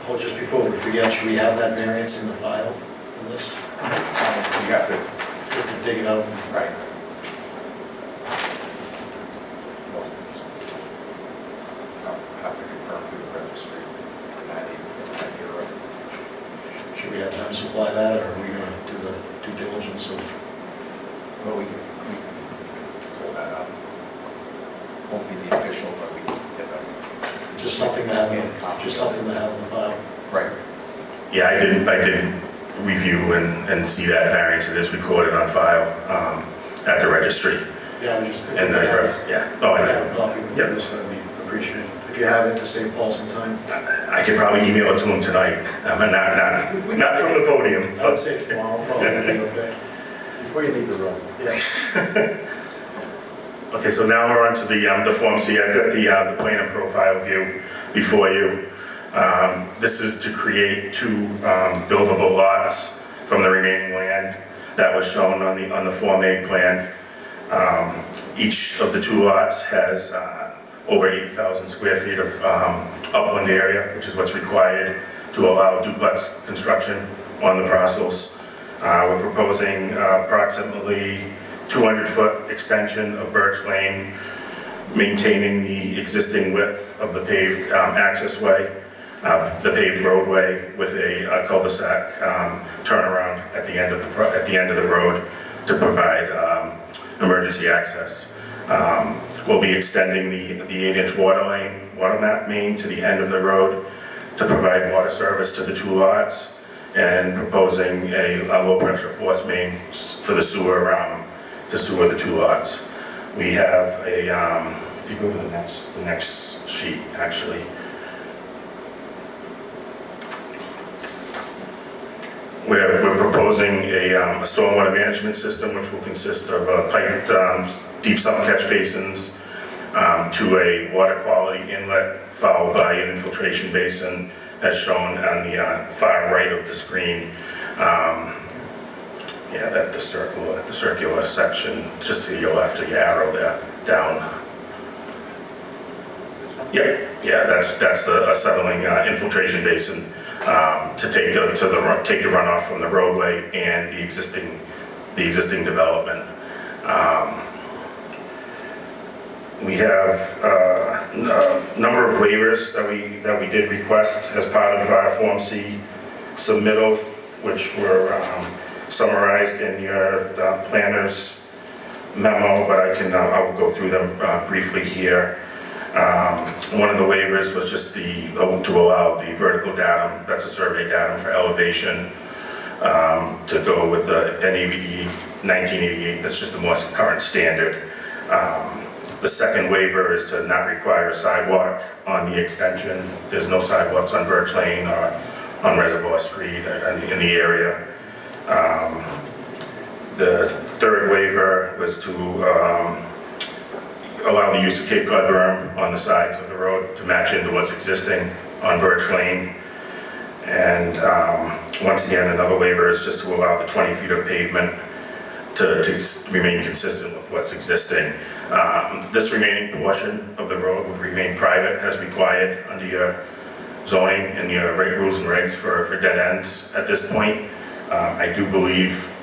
Oh, just before we forget, should we have that variance in the file for this? You have to, We have to dig it out. right. I'll have to confirm through the registry for that even. Should we have them supply that, or are we going to do the due diligence of? Well, we can pull that up. Won't be the official, but we can get that. Just something to have, Scanned copy just of it. something to have in the file. Right. Yeah, I didn't review and see that variance. It is recorded on file at the registry. Yeah, we just. And yeah. Oh, I I have a copy of Yep. this, that'd be appreciated. If you have it, to save Paul some time. I could probably email it to him tonight. Not from the podium. I would say tomorrow, probably, okay? Before you leave the room. Yeah. Okay, so now we're on to the Form C. I've got the plan and profile view before you. This is to create two buildable lots from the remaining land that was shown on the Form A plan. Each of the two lots has over 80,000 square feet of upland area, which is what's required to allow duplex construction on the parcels. We're proposing approximately 200-foot extension of Birch Lane, maintaining the existing width of the paved access way, the paved roadway with a cul-de-sac turnaround at the end of the road to provide emergency access. We'll be extending the 8-inch water main to the end of the road to provide water service to the two lots, and proposing a low-pressure force main for the sewer to sewer the two lots. We have a, if you go to the next sheet, actually. We're proposing a stormwater management system, which will consist of piped deep sump catch basins to a water quality inlet, followed by an infiltration basin, as shown on the far right of the screen. Yeah, the circular section, just to your left of your arrow there, down. Yeah, that's a settling infiltration basin to take the runoff from the roadway and the existing development. We have a number of waivers that we did request as part of our Form C submittal, which were summarized in your planner's memo, but I'll go through them briefly here. One of the waivers was just to allow the vertical datum, that's a survey datum for elevation, to go with the NAVD 1988, that's just the most current standard. The second waiver is to not require a sidewalk on the extension. There's no sidewalks on Birch Lane or on Reservoir Street or in the area. The third waiver was to allow the use of Cape Cod berm on the sides of the road to match into what's existing on Birch Lane. And once again, another waiver is just to allow the 20 feet of pavement to remain consistent with what's existing. This remaining portion of the road would remain private as required under your zoning and your rules and regs for dead ends at this point. I do believe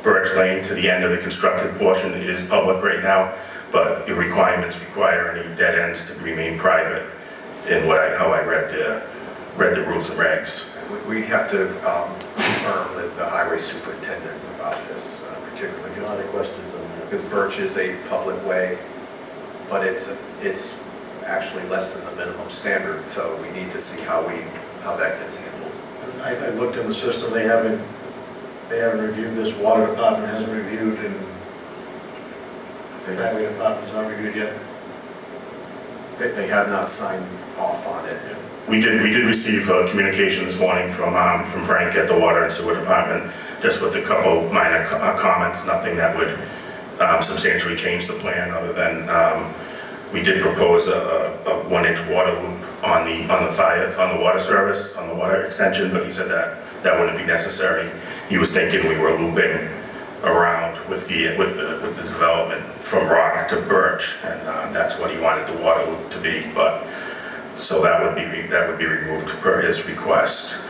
Birch Lane to the end of the constructed portion is public right now, but your requirements require any dead ends to remain private in how I read the rules and regs. We have to confirm with the highway superintendent about this particularly, A lot of questions on that. because Birch is a public way, but it's actually less than the minimum standard, so we need to see how that gets handled. I looked in the system, they haven't reviewed this, water department hasn't reviewed, and the highway department's not reviewed yet. They have not signed off on it, we did receive a communication this morning from Frank at the Water and Sewer Department, just with a couple minor comments, nothing that would substantially change the plan, other than we did propose a 1-inch water loop on the water service, on the water extension, but he said that wouldn't be necessary. He was thinking we were looping around with the development from Rock to Birch, and that's what he wanted the water loop to be. But so that would be removed per his request.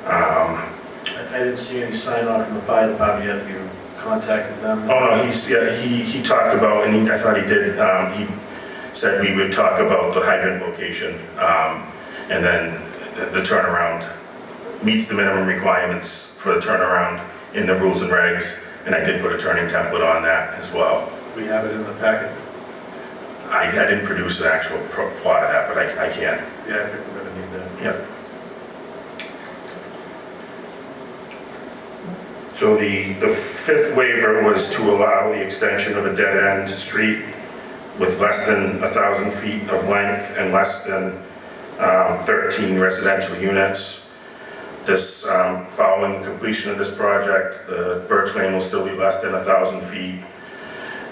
I didn't see any sign off from the fire department yet. Have you contacted them? Oh no, he talked about, and I thought he did. He said we would talk about the hydrant location, and then the turnaround meets the minimum requirements for the turnaround in the rules and regs, and I did put a turning template on that as well. We have it in the packet. I didn't produce an actual plot of that, but I can. Yeah, I think we're gonna need that. Yep. So the fifth waiver was to allow the extension of a dead-end street with less than 1,000 feet of length and less than 13 residential units. This, following the completion of this project, the Birch Lane will still be less than 1,000 feet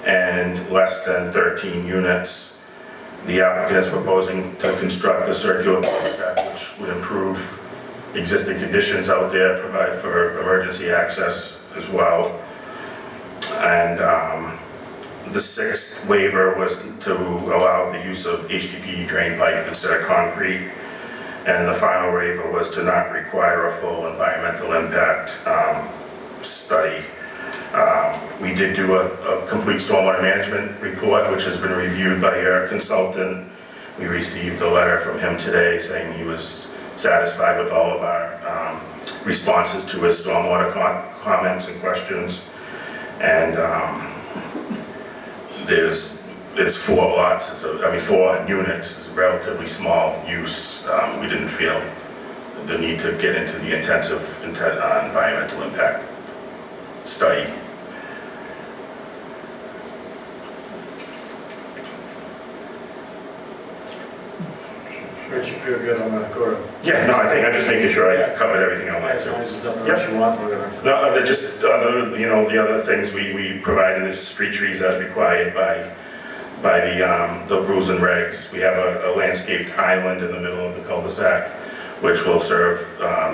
and less than 13 units. The applicant is proposing to construct a circular cul-de-sac, which would improve existing conditions out there, provide for emergency access as well. And the sixth waiver was to allow the use of HDPE drain pipe instead of concrete. And the final waiver was to not require a full environmental impact study. We did do a complete stormwater management report, which has been reviewed by your consultant. We received a letter from him today saying he was satisfied with all of our responses to his stormwater comments and questions. And there's 4 lots, 4 units. It's a relatively small use. We didn't feel the need to get into the intensive environmental impact study. Rich, you feel good on that, Cora? Yeah, no, I think I'm just making sure I covered everything I wanted As long to. as there's nothing else you want, we're gonna. No, they're just other, the other things we provide in the street trees as required by the rules and regs. We have a landscaped island in the middle of the cul-de-sac, which will serve,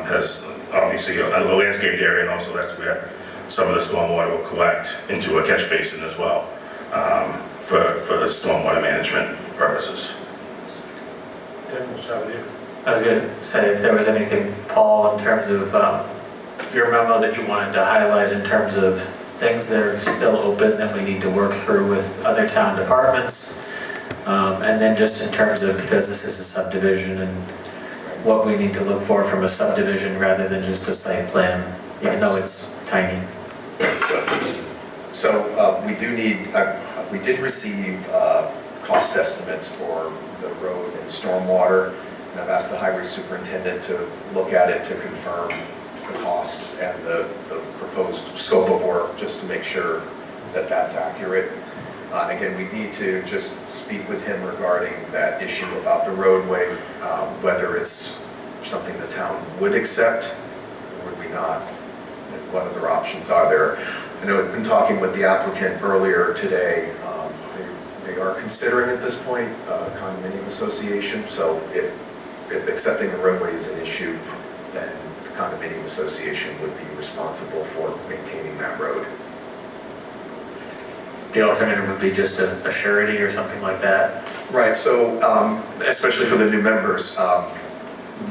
has obviously a landscaped area, and also that's where some of the stormwater will collect into a catch basin as well, for stormwater management purposes. Tim, we'll start with you. I was going to say, if there was anything, Paul, in terms of your memo that you wanted to highlight in terms of things that are still open that we need to work through with other town departments, and then just in terms of, because this is a subdivision, and what we need to look for from a subdivision rather than just a site plan, even though it's tiny. So we do need, we did receive cost estimates for the road and stormwater, and I've asked the highway superintendent to look at it to confirm the costs and the proposed scope of work, just to make sure that that's accurate. And again, we need to just speak with him regarding that issue about the roadway, whether it's something the town would accept, or would we not, and what other options are there. I know I've been talking with the applicant earlier today. They are considering at this point a condominium association, so if accepting the roadway is an issue, then the condominium association would be responsible for maintaining that road. The alternative would be just a surety or something like that. Right, so especially for the new members,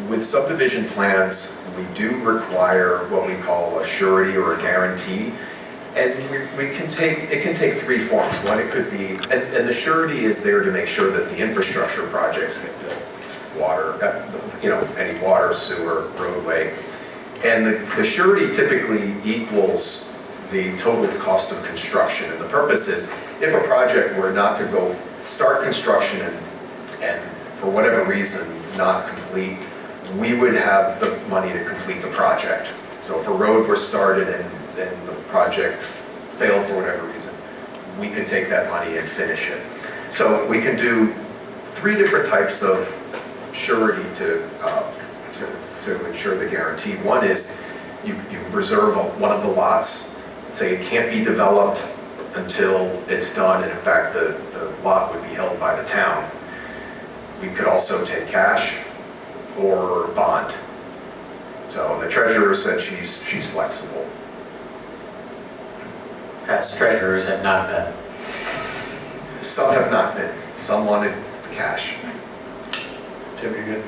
with subdivision plans, we do require what we call a surety or a guarantee. And it can take 3 forms. One, it could be, and the surety is there to make sure that the infrastructure projects get built. Water, any water, sewer, roadway. And the surety typically equals the total cost of construction. And the purpose is, if a project were not to go start construction and for whatever reason not complete, we would have the money to complete the project. So if a road were started and the project failed for whatever reason, we could take that money and finish it. So we can do 3 different types of surety to ensure the guarantee. One is you reserve one of the lots, say it can't be developed until it's done, and in fact, the lot would be held by the town. We could also take cash or bond. So the treasurer said she's flexible. Past treasurers have not been. Some have not been. Some wanted the cash. Tim, you good?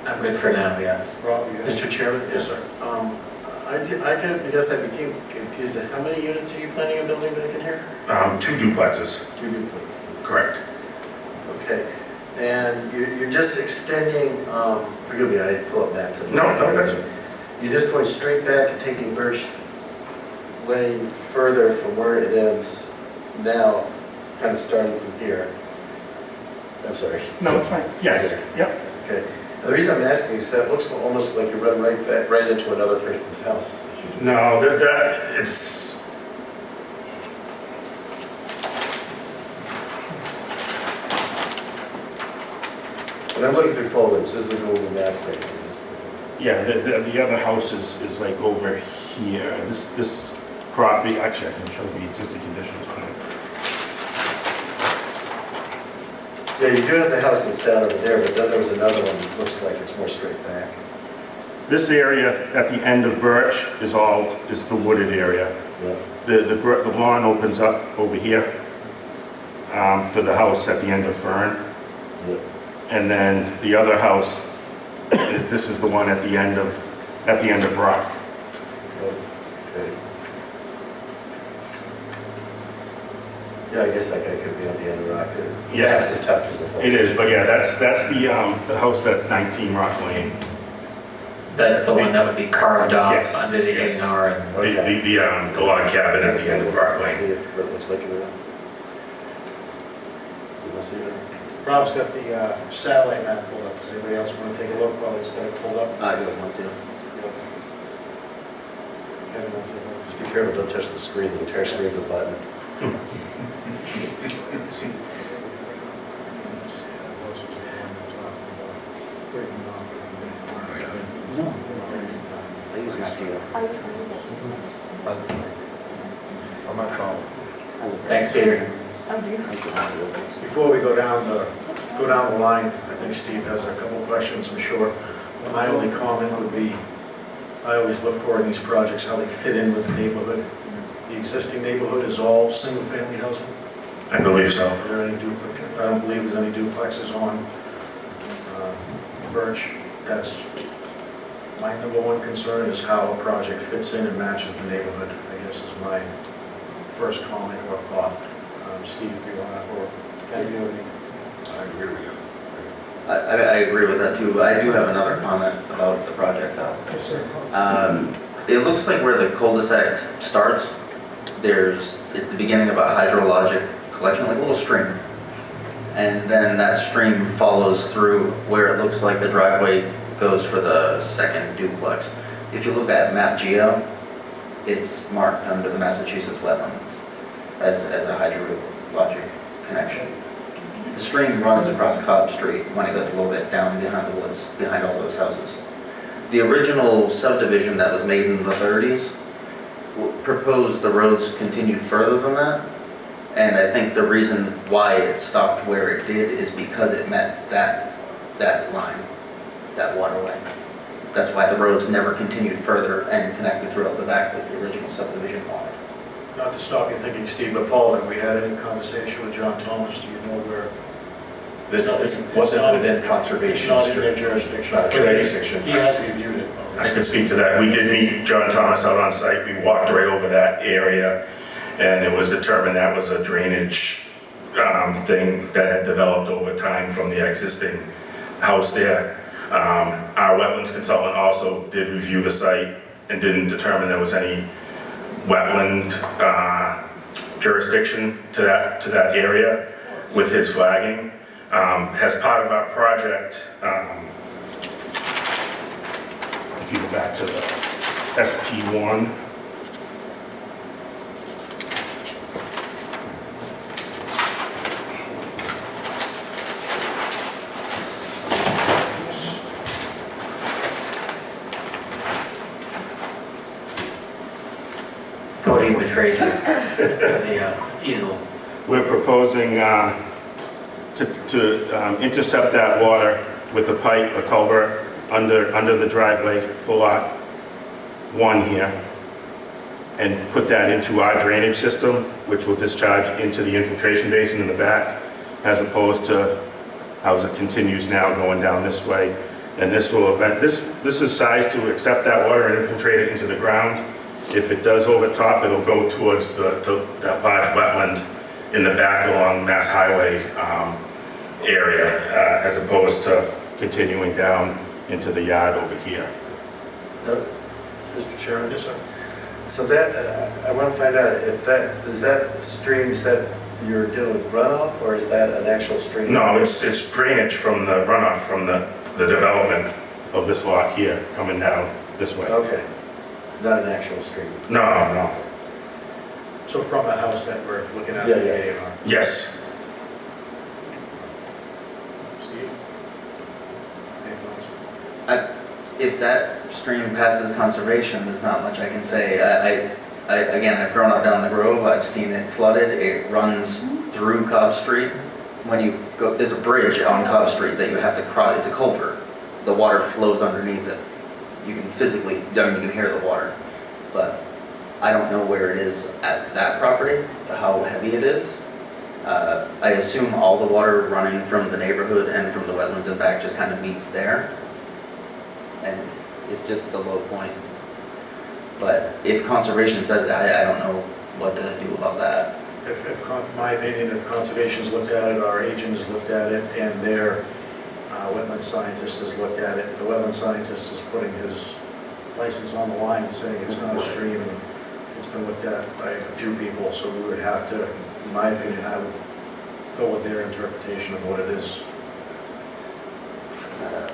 I'm good for now, yes. Rob, you good? Mr. Chairman? Yes, sir. I guess I became confused. How many units are you planning on building back in here? 2 duplexes, 2 duplexes. correct. Okay. And you're just extending, forgive me, I didn't pull up maps. No, that's. You're just going straight back and taking Birch Lane further from where it ends now, kind of starting from here. I'm sorry. No, it's fine. Yes, yep. Okay. And the reason I'm asking is that looks almost like you run right into another person's house. if you do No, it's, And I'm looking through photos. This is the Google Maps thing. yeah, the other house is like over here. This property, actually, I can show the existing conditions on it. Yeah, you do have the house that's down over there, but then there was another one that looks like it's more straight back. This area at the end of Birch is the wooded area. Yeah. The lawn opens up over here for the house at the end of Fern. Yeah. And then the other house, this is the one at the end of Rock. Okay. Yeah, I guess that guy could be on the end of Rock. Yeah. Perhaps it's tough because of the. It is, but yeah, that's the house that's 19 Rock Lane. That's the one that would be carved off Yes, under the yes. A&R and. The log cabin at the end of Rock See Lane. what it looks like in there. You want to see it? Rob's got the satellite map pulled up. Does anybody else want to take a look while he's got it pulled up? I don't want to. Kevin, want to take a look? Just be careful, don't touch the screen. The entire screen's a button. On my phone. Thanks, Peter. Before we go down the line, I think Steve has a couple of questions, I'm sure. My only comment would be, I always look for in these projects how they fit in with the neighborhood. The existing neighborhood is all single-family housing. I believe so. Are there any duplexes? I don't believe there's any duplexes on Birch. That's my number one concern, is how a project fits in and matches the neighborhood, I guess is my first comment or thought. Steve, you want to, or Ken, you have any? I agree with you. I agree with that too. I do have another comment about the project though. Yes, sir. It looks like where the cul-de-sac starts, is the beginning of a hydrologic collection, like a little stream. And then that stream follows through where it looks like the driveway goes for the second duplex. If you look at Map Geo, it's marked under the Massachusetts wetlands as a hydrologic connection. The stream runs across Cobb Street when it gets a little bit down behind the woods, behind all those houses. The original subdivision that was made in the 30s proposed the roads continued further than that. And I think the reason why it stopped where it did is because it met that line, that waterway. That's why the roads never continued further and connected throughout the back like the original subdivision wanted. Not to stop you thinking, Steve, but Paul, have we had any conversation with John Thomas? Do you know where? This wasn't within It's conservation. not in their jurisdiction. Not jurisdiction. He has reviewed it. I can speak to that. We did meet John Thomas out on site. We walked right over that area, and it was determined that was a drainage thing that had developed over time from the existing house there. Our wetlands consultant also did review the site and didn't determine there was any wetland jurisdiction to that area with his flagging. As part of our project, if you go back to the SP1, trade you the easel. We're proposing to intercept that water with a pipe, a culvert, under the driveway for lot 1 here, and put that into our drainage system, which will discharge into the infiltration basin in the back, as opposed to how it continues now going down this way. And this is sized to accept that water and infiltrate it into the ground. If it does overtop, it'll go towards that large wetland in the back along Mass Highway area, as opposed to continuing down into the yard over here. Mr. Chairman? Yes, sir. So that, I want to find out if is that stream, is that you're dealing with runoff, or is that an actual stream? No, it's drainage from the runoff from the development of this lot here, coming down this way. Okay, not an actual stream. No. So from the house that we're looking at, Yeah, the yeah. A&R. Yes. Steve? Any thoughts? If that stream passes conservation, there's not much I can say. Again, I've grown up down the Grove, I've seen it flooded, it runs through Cobb Street. When you go, there's a bridge on Cobb Street that you have to cross, it's a culvert. The water flows underneath it. You can physically, you can hear the water. But I don't know where it is at that property, how heavy it is. I assume all the water running from the neighborhood and from the wetlands and back just kind of meets there. And it's just the low point. But if conservation says that, I don't know what to do about that. My opinion, if conservation's looked at it, our agent has looked at it, and their wetland scientist has looked at it, the wetland scientist is putting his license on the line, saying it's not a stream, and it's been looked at by a few people, so we would have to, in my opinion, I would go with their interpretation of what it is.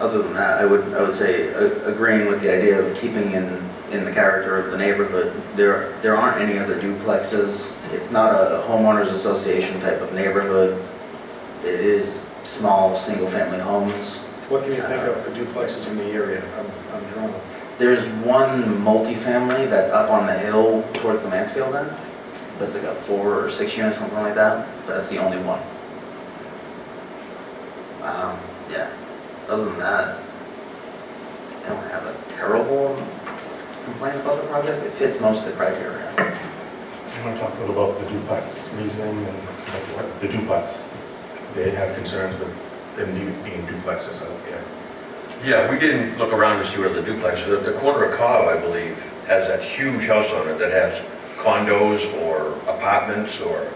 Other than that, I would say agreeing with the idea of keeping in the character of the neighborhood. There aren't any other duplexes. It's not a homeowners association type of neighborhood. It is small single-family homes. What can you think of for duplexes in the area? I'm drawn. There's one multifamily that's up on the hill towards the Mansfield end. That's like a 4 or 6 unit, something like that. That's the only one. Yeah. Other than that, I don't have a terrible complaint about the project. It fits most of the criteria. You want to talk a little about the duplex reasoning and what the duplex, they have concerns with them being duplexes out there. Yeah, we didn't look around to see where the duplex is. The corner of Cobb, I believe, has that huge house on it that has condos or apartments or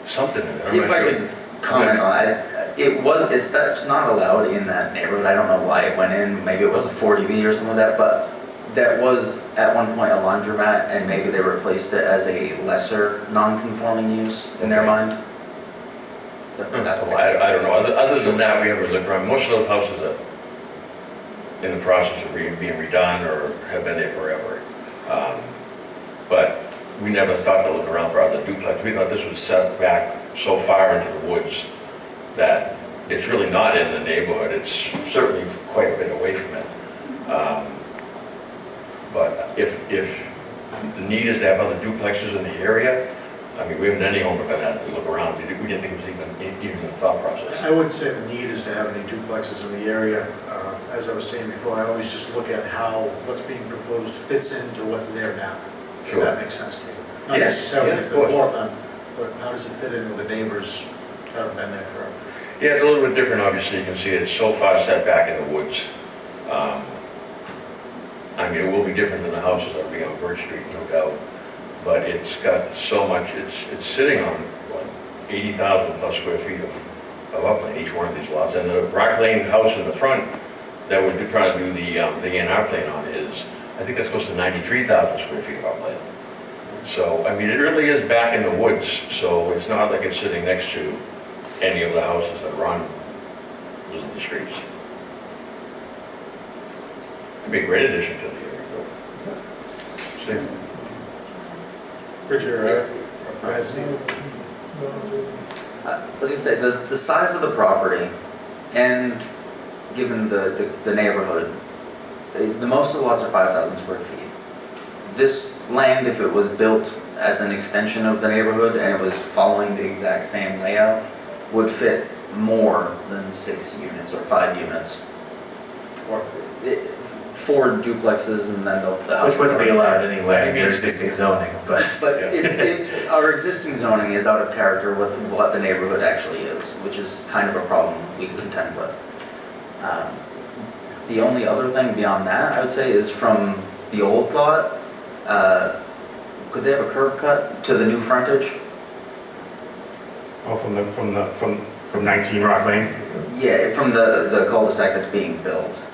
something in it. I'm If not I sure. could comment on it, that's not allowed in that neighborhood. I don't know why it went in. Maybe it was a 40B or something like that, but that was at one point a laundromat, and maybe they replaced it as a lesser non-conforming use in their mind. That's why. I don't know. Other than that, we haven't looked around. Most of those houses are in the process of being redone or have been there forever. But we never thought to look around for other duplex. We thought this was set back so far into the woods that it's really not in the neighborhood. It's certainly quite a bit away from it. But if the need is to have other duplexes in the area, I mean, we haven't done any homework on that to look around. We didn't think it was even in the thought process. I wouldn't say the need is to have any duplexes in the area. As I was saying before, I always just look at how what's being proposed fits into what's there now. Sure. If that makes sense to you. Not Yes, necessarily yeah, as of the course. bought them, but how does it fit in with the neighbors that have been there forever? Yeah, it's a little bit different, obviously. You can see it's so far set back in the woods. I mean, it will be different than the houses that will be on Birch Street, no doubt. But it's got so much, it's sitting on, what, 80,000 plus square feet of upland, each one of these lots. And the Rock Lane house in the front that we're trying to do the A&R plan on is, I think that's close to 93,000 square feet of upland. So, I mean, it really is back in the woods, so it's not like it's sitting next to any of the houses that run the streets. It'd be a great addition to the area. See? Richard, go ahead, Steve. I was gonna say, the size of the property, and given the neighborhood, the most of the lots are 5,000 square feet. This land, if it was built as an extension of the neighborhood and it was following the exact same layout, would fit more than 6 units or 5 units. Or 4 duplexes and then the house. Which wouldn't be allowed anyway in your existing zoning, but. But our existing zoning is out of character with what the neighborhood actually is, which is kind of a problem we contend with. The only other thing beyond that, I would say, is from the old lot, could they have a curb cut to the new frontage? Oh, from 19 Rock Lane? Yeah, from the cul-de-sac that's being built.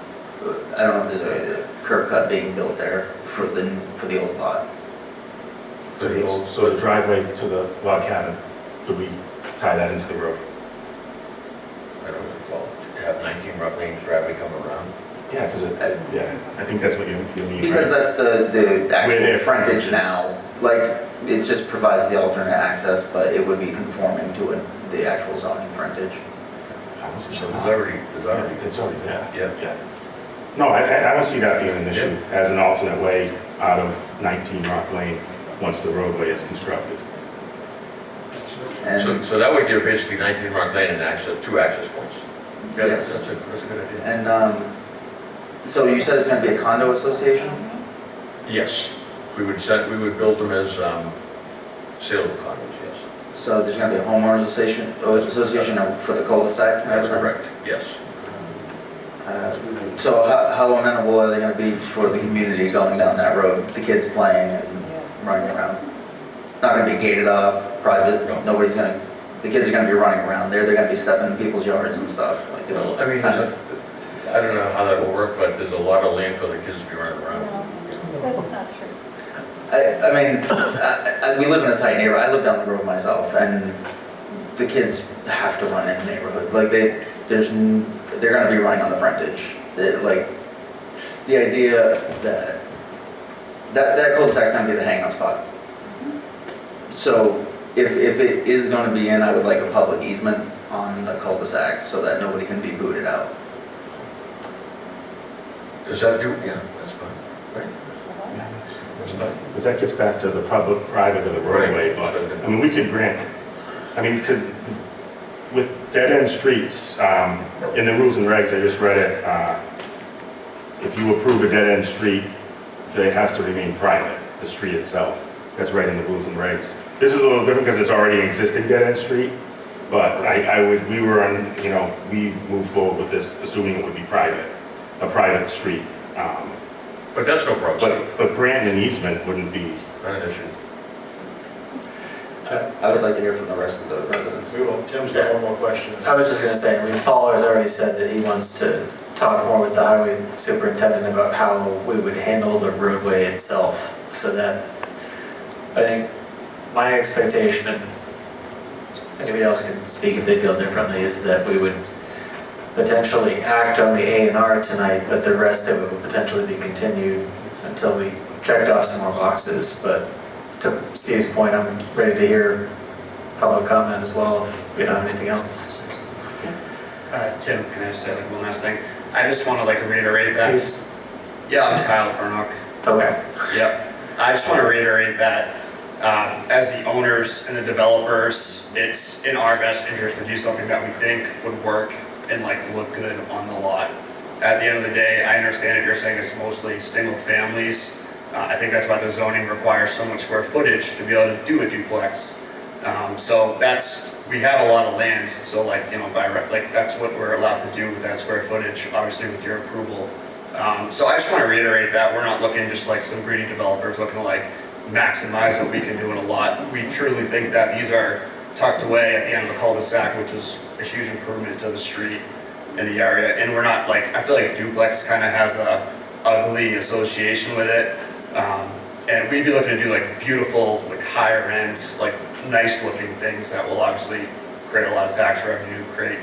I don't know if there's a curb cut being built there for the old lot. So the driveway to the log cabin, could we tie that into the road? I don't know, follow. Have 19 Rock Lane driveway come around. Yeah, because I think that's what you mean. Because right? that's the Where actual their frontage frontage is. now. Like, it just provides the alternate access, but it would be conforming to the actual zoning frontage. So there's already, It's already there. Yeah. No, I don't see that being an issue as an alternate way out of 19 Rock Lane once the roadway is constructed. And So that would give basically 19 Rock Lane and 2 access points. Yes. That's a good idea. And so you said it's going to be a condo association? Yes, we would build them as saleable condos, yes. So there's going to be a homeowners association for the cul-de-sac and That's everything? correct, yes. So how amenable are they going to be for the community going down that road? The kids playing and running around? Not going to be gated off, private? No. Nobody's going to, the kids are going to be running around there, they're going to be stepping in people's yards and stuff. Like it's Well, I mean, kind of, I don't know how that will work, but there's a lot of land for the kids to be running around. No, that's not true. I mean, we live in a tight neighborhood. I live down the road myself, and the kids have to run in the neighborhood. Like they're going to be running on the frontage. Like the idea that cul-de-sac is going to be the hangout spot. So if it is going to be in, I would like a public easement on the cul-de-sac so that nobody can be booted out. Does that do, yeah, that's fine, right? That's fine. But that gets back to the public-private of the roadway, but, I mean, we could grant, with dead-end streets, in the rules and regs, I just read it, if you approve a dead-end street, it has to remain private, the street itself. That's right in the rules and regs. This is a little different because it's already an existing dead-end street, but we moved forward with this assuming it would be private, a private street. But that's no problem. But granting an easement wouldn't be. Not an issue. I would like to hear from the rest of the residents. We will. Tim's got one more question. I was just gonna say, Paul has already said that he wants to talk more with the highway superintendent about how we would handle the roadway itself, so that, I think, my expectation, and anybody else can speak if they feel differently, is that we would potentially act on the A&R tonight, but the rest of it would potentially be continued until we checked off some more boxes. But to Steve's point, I'm ready to hear public comment as well if we don't have anything else. Tim, can I just say one last thing? I just want to reiterate that. Please. Yeah, I'm Kyle Pernock. Okay. Yep. I just want to reiterate that as the owners and the developers, it's in our best interest to do something that we think would work and look good on the lot. At the end of the day, I understand if you're saying it's mostly single families. I think that's why the zoning requires so much square footage to be able to do a duplex. So we have a lot of land. So that's what we're allowed to do with that square footage, obviously with your approval. So I just want to reiterate that we're not looking just like some greedy developers looking to maximize what we can do in a lot. We truly think that these are tucked away at the end of the cul-de-sac, which is a huge improvement to the street in the area. And we're not I feel like duplex kind of has a ugly association with it. And we'd be looking to do beautiful, higher end, nice looking things that will obviously create a lot of tax revenue, create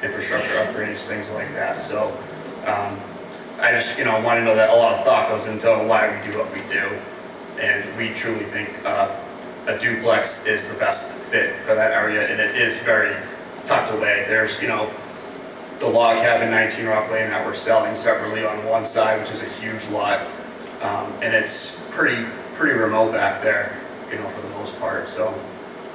infrastructure upgrades, things like that. So I just, want to know that a lot of thought goes into why we do what we do. And we truly think a duplex is the best fit for that area, and it is very tucked away. There's, the log cabin 19 Rock Lane that we're selling separately on one side, which is a huge lot, and it's pretty remote back there. for the most part. So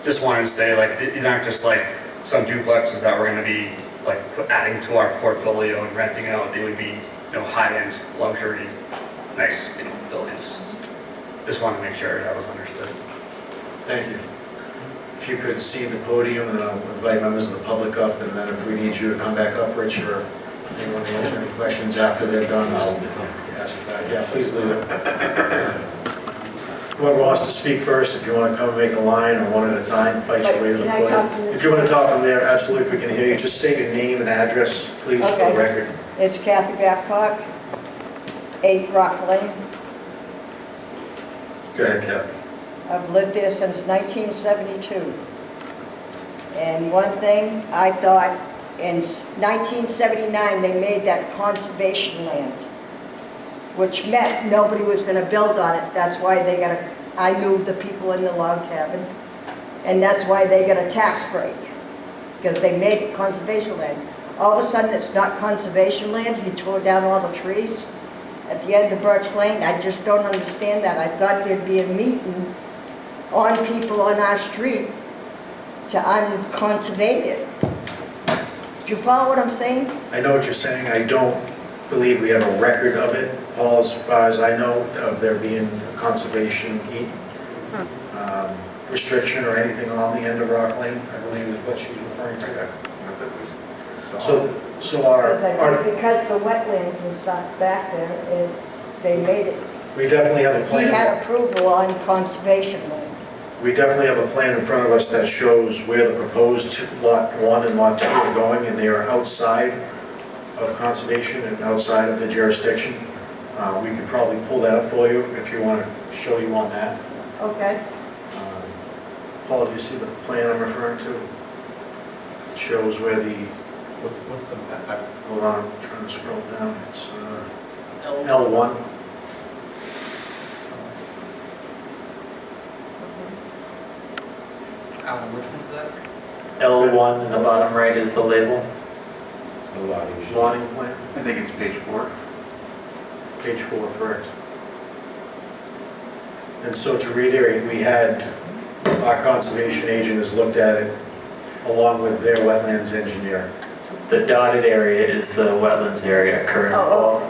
just wanted to say, like, these aren't just like some duplexes that we're going to be like adding to our portfolio and renting out. They would be, high-end luxury, nice, buildings. Just wanted to make sure that was understood. Thank you. If you could see the podium, and I'll invite members of the public up, and then if we need you to come back up, Rich, or anyone to answer any questions after they're done, I'll ask for that. Yeah, please leave it. Whoever wants to speak first, if you want to come and make a line, or one at a time, fight your way to the Can I talk from podium. this- If you want to talk from there, absolutely, if we can hear you, just state your name and address, please, for the Okay. record. It's Kathy Babcock, 8 Rock Lane. Go ahead, Kathy. I've lived there since 1972. And one thing, I thought in 1979, they made that conservation land, which meant nobody was going to build on it. That's why I moved the people in the log cabin, and that's why they got a tax break, because they made it conservation land. All of a sudden, it's not conservation land. He tore down all the trees at the end of Birch Lane. I just don't understand that. I thought there'd be a meeting on people on our street to unconservate it. Do you follow what I'm saying? I know what you're saying. I don't believe we have a record of it, Paul, as far as I know, of there being a conservation restriction or anything on the end of Rock Lane, I believe is what she was referring to. Not that we saw. So our, Because the wetlands and stuff back there, they made it. we definitely have a He had plan. approval on conservation land. We definitely have a plan in front of us that shows where the proposed Lot 1 and Lot 2 are going, and they are outside of conservation and outside of the jurisdiction. We could probably pull that up for you if you want to show you on that. Okay. Paul, do you see the plan I'm referring to? It shows where the, What's the map? hold on, I'm trying to scroll down, it's L1. Alan, which one's that? L1 in the bottom right is the label. Lotting plan, I think it's page 4. page 4, correct. And so to reiterate, we had, our conservation agent has looked at it along with their wetlands engineer. The dotted area is the wetlands area current. Oh,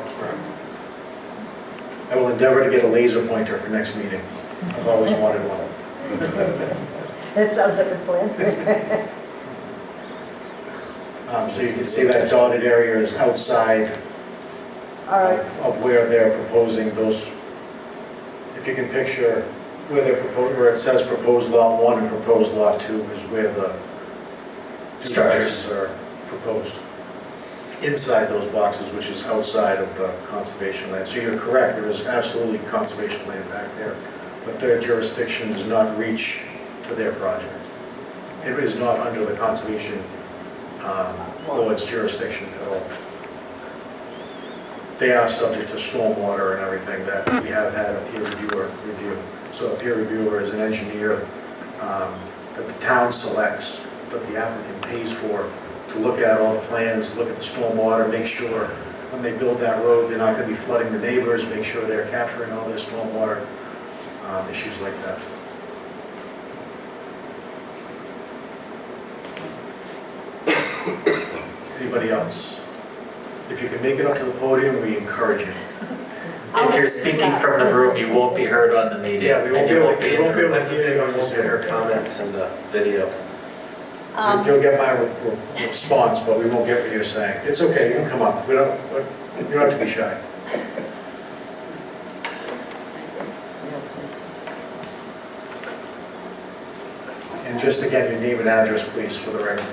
I will endeavor to get a laser pointer for next meeting. I've always wanted one. That sounds like a plan. So you can see that dotted area is outside All right. of where they're proposing those. If you can picture where it says proposed Lot 1 and proposed Lot 2 is where the structures are proposed. Inside those boxes, which is outside of the conservation land. So you're correct, there is absolutely conservation land back there, but their jurisdiction does not reach to their project. It is not under the conservation board's jurisdiction at all. They are subject to stormwater and everything that we have had a peer reviewer review. So a peer reviewer is an engineer that the town selects, that the applicant pays for, to look at all the plans, look at the stormwater, make sure when they build that road, they're not going to be flooding the neighbors, make sure they're capturing all their stormwater issues like that. Anybody else? If you can make it up to the podium, we encourage you. If you're speaking from the room, you won't be heard on the meeting. Yeah, we won't and be you able won't to, be we won't be able to interrupted. hear you on the Zoom. Her comments in the video. You'll get my response, but we won't get what you're saying. It's okay, you can come up. You don't have to be shy. And just again, your name and address, please, for the record.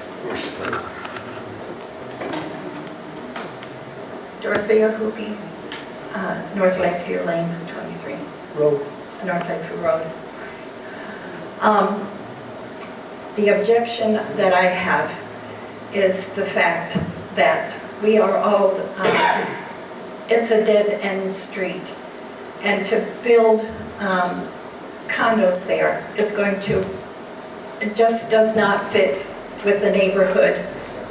Dorothea Hoopy, North Lakeview Lane, 23. Road. North Lakeview Road. The objection that I have is the fact that we are all, it's a dead-end street, and to build condos there is going to, it just does not fit with the neighborhood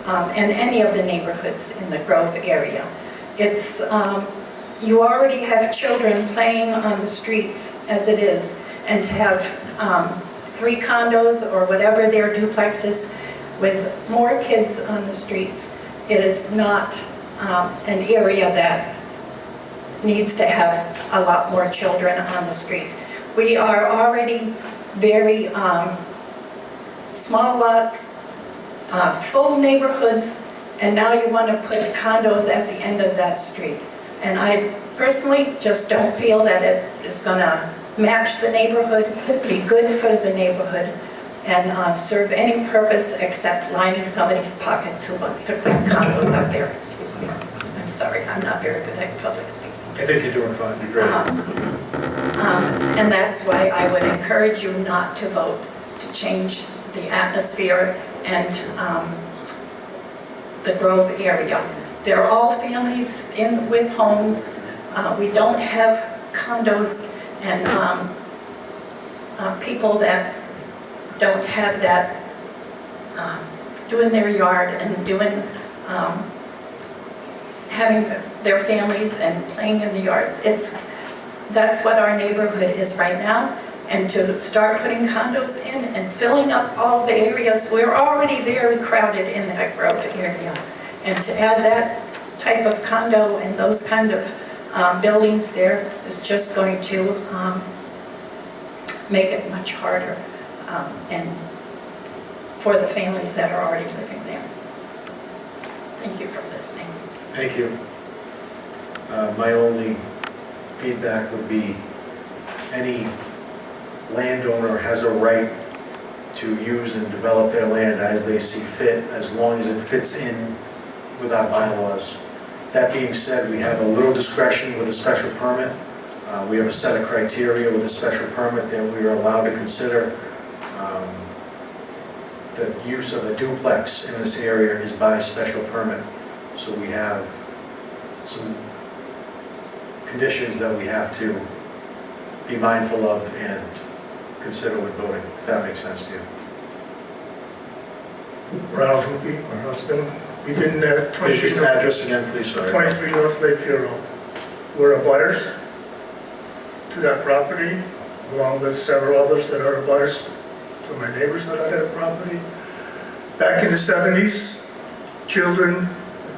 and any of the neighborhoods in the Grove area. It's, you already have children playing on the streets as it is, and to have 3 condos or whatever their duplexes with more kids on the streets, it is not an area that needs to have a lot more children on the street. We are already very small lots, full neighborhoods, and now you want to put condos at the end of that street. And I personally just don't feel that it is going to match the neighborhood, be good for the neighborhood, and serve any purpose except lining somebody's pockets who wants to put condos out there. Excuse me. I'm sorry, I'm not very good at public speaking. I think you're doing fine, you're great. And that's why I would encourage you not to vote to change the atmosphere and the Grove area. They're all families with homes. We don't have condos and people that don't have that doing their yard and doing having their families and playing in the yards. That's what our neighborhood is right now. And to start putting condos in and filling up all the areas, we're already very crowded in that Grove area. And to add that type of condo and those kind of buildings there is just going to make it much harder and for the families that are already living there. Thank you for listening. Thank you. My only feedback would be any landowner has a right to use and develop their land as they see fit, as long as it fits in with our bylaws. That being said, we have a little discretion with a special permit. We have a set of criteria with a special permit that we are allowed to consider. The use of a duplex in this area is by special permit. So we have some conditions that we have to be mindful of and consider with voting, if that makes sense to you. Ronald Hoopie, my husband. We've been there Please just address again, please, sorry. 23 North Lakefield Road. We're abutters to that property, along with several others that are abutters to my neighbors that are that property. Back in the 70s, children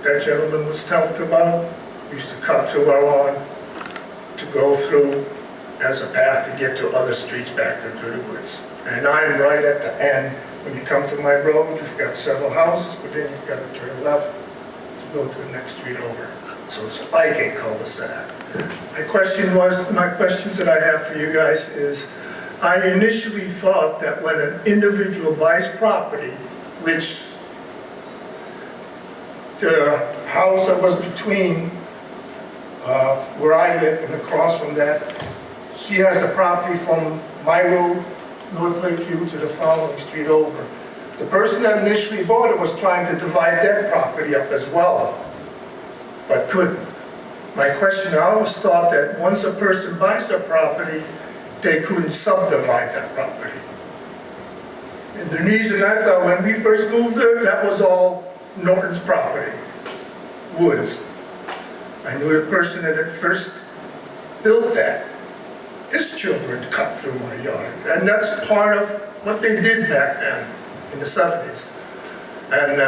that gentleman was talked about used to come to our lawn to go through as a path to get to other streets back to through the woods. And I'm right at the end. When you come to my road, you've got several houses, but then you've got to turn left to go to the next street over. So it's like a cul-de-sac. My questions that I have for you guys is, I initially thought that when an individual buys property, which the house that was between where I live and across from that, she has the property from my road, North Lakeview, to the following street over. The person that initially bought it was trying to divide that property up as well, but couldn't. My question, I always thought that once a person buys a property, they couldn't subdivide that property. And the reason I thought when we first moved there, that was all Norton's property, woods. I knew the person that had first built that. His children cut through my yard. And that's part of what they did back then in the 70s. And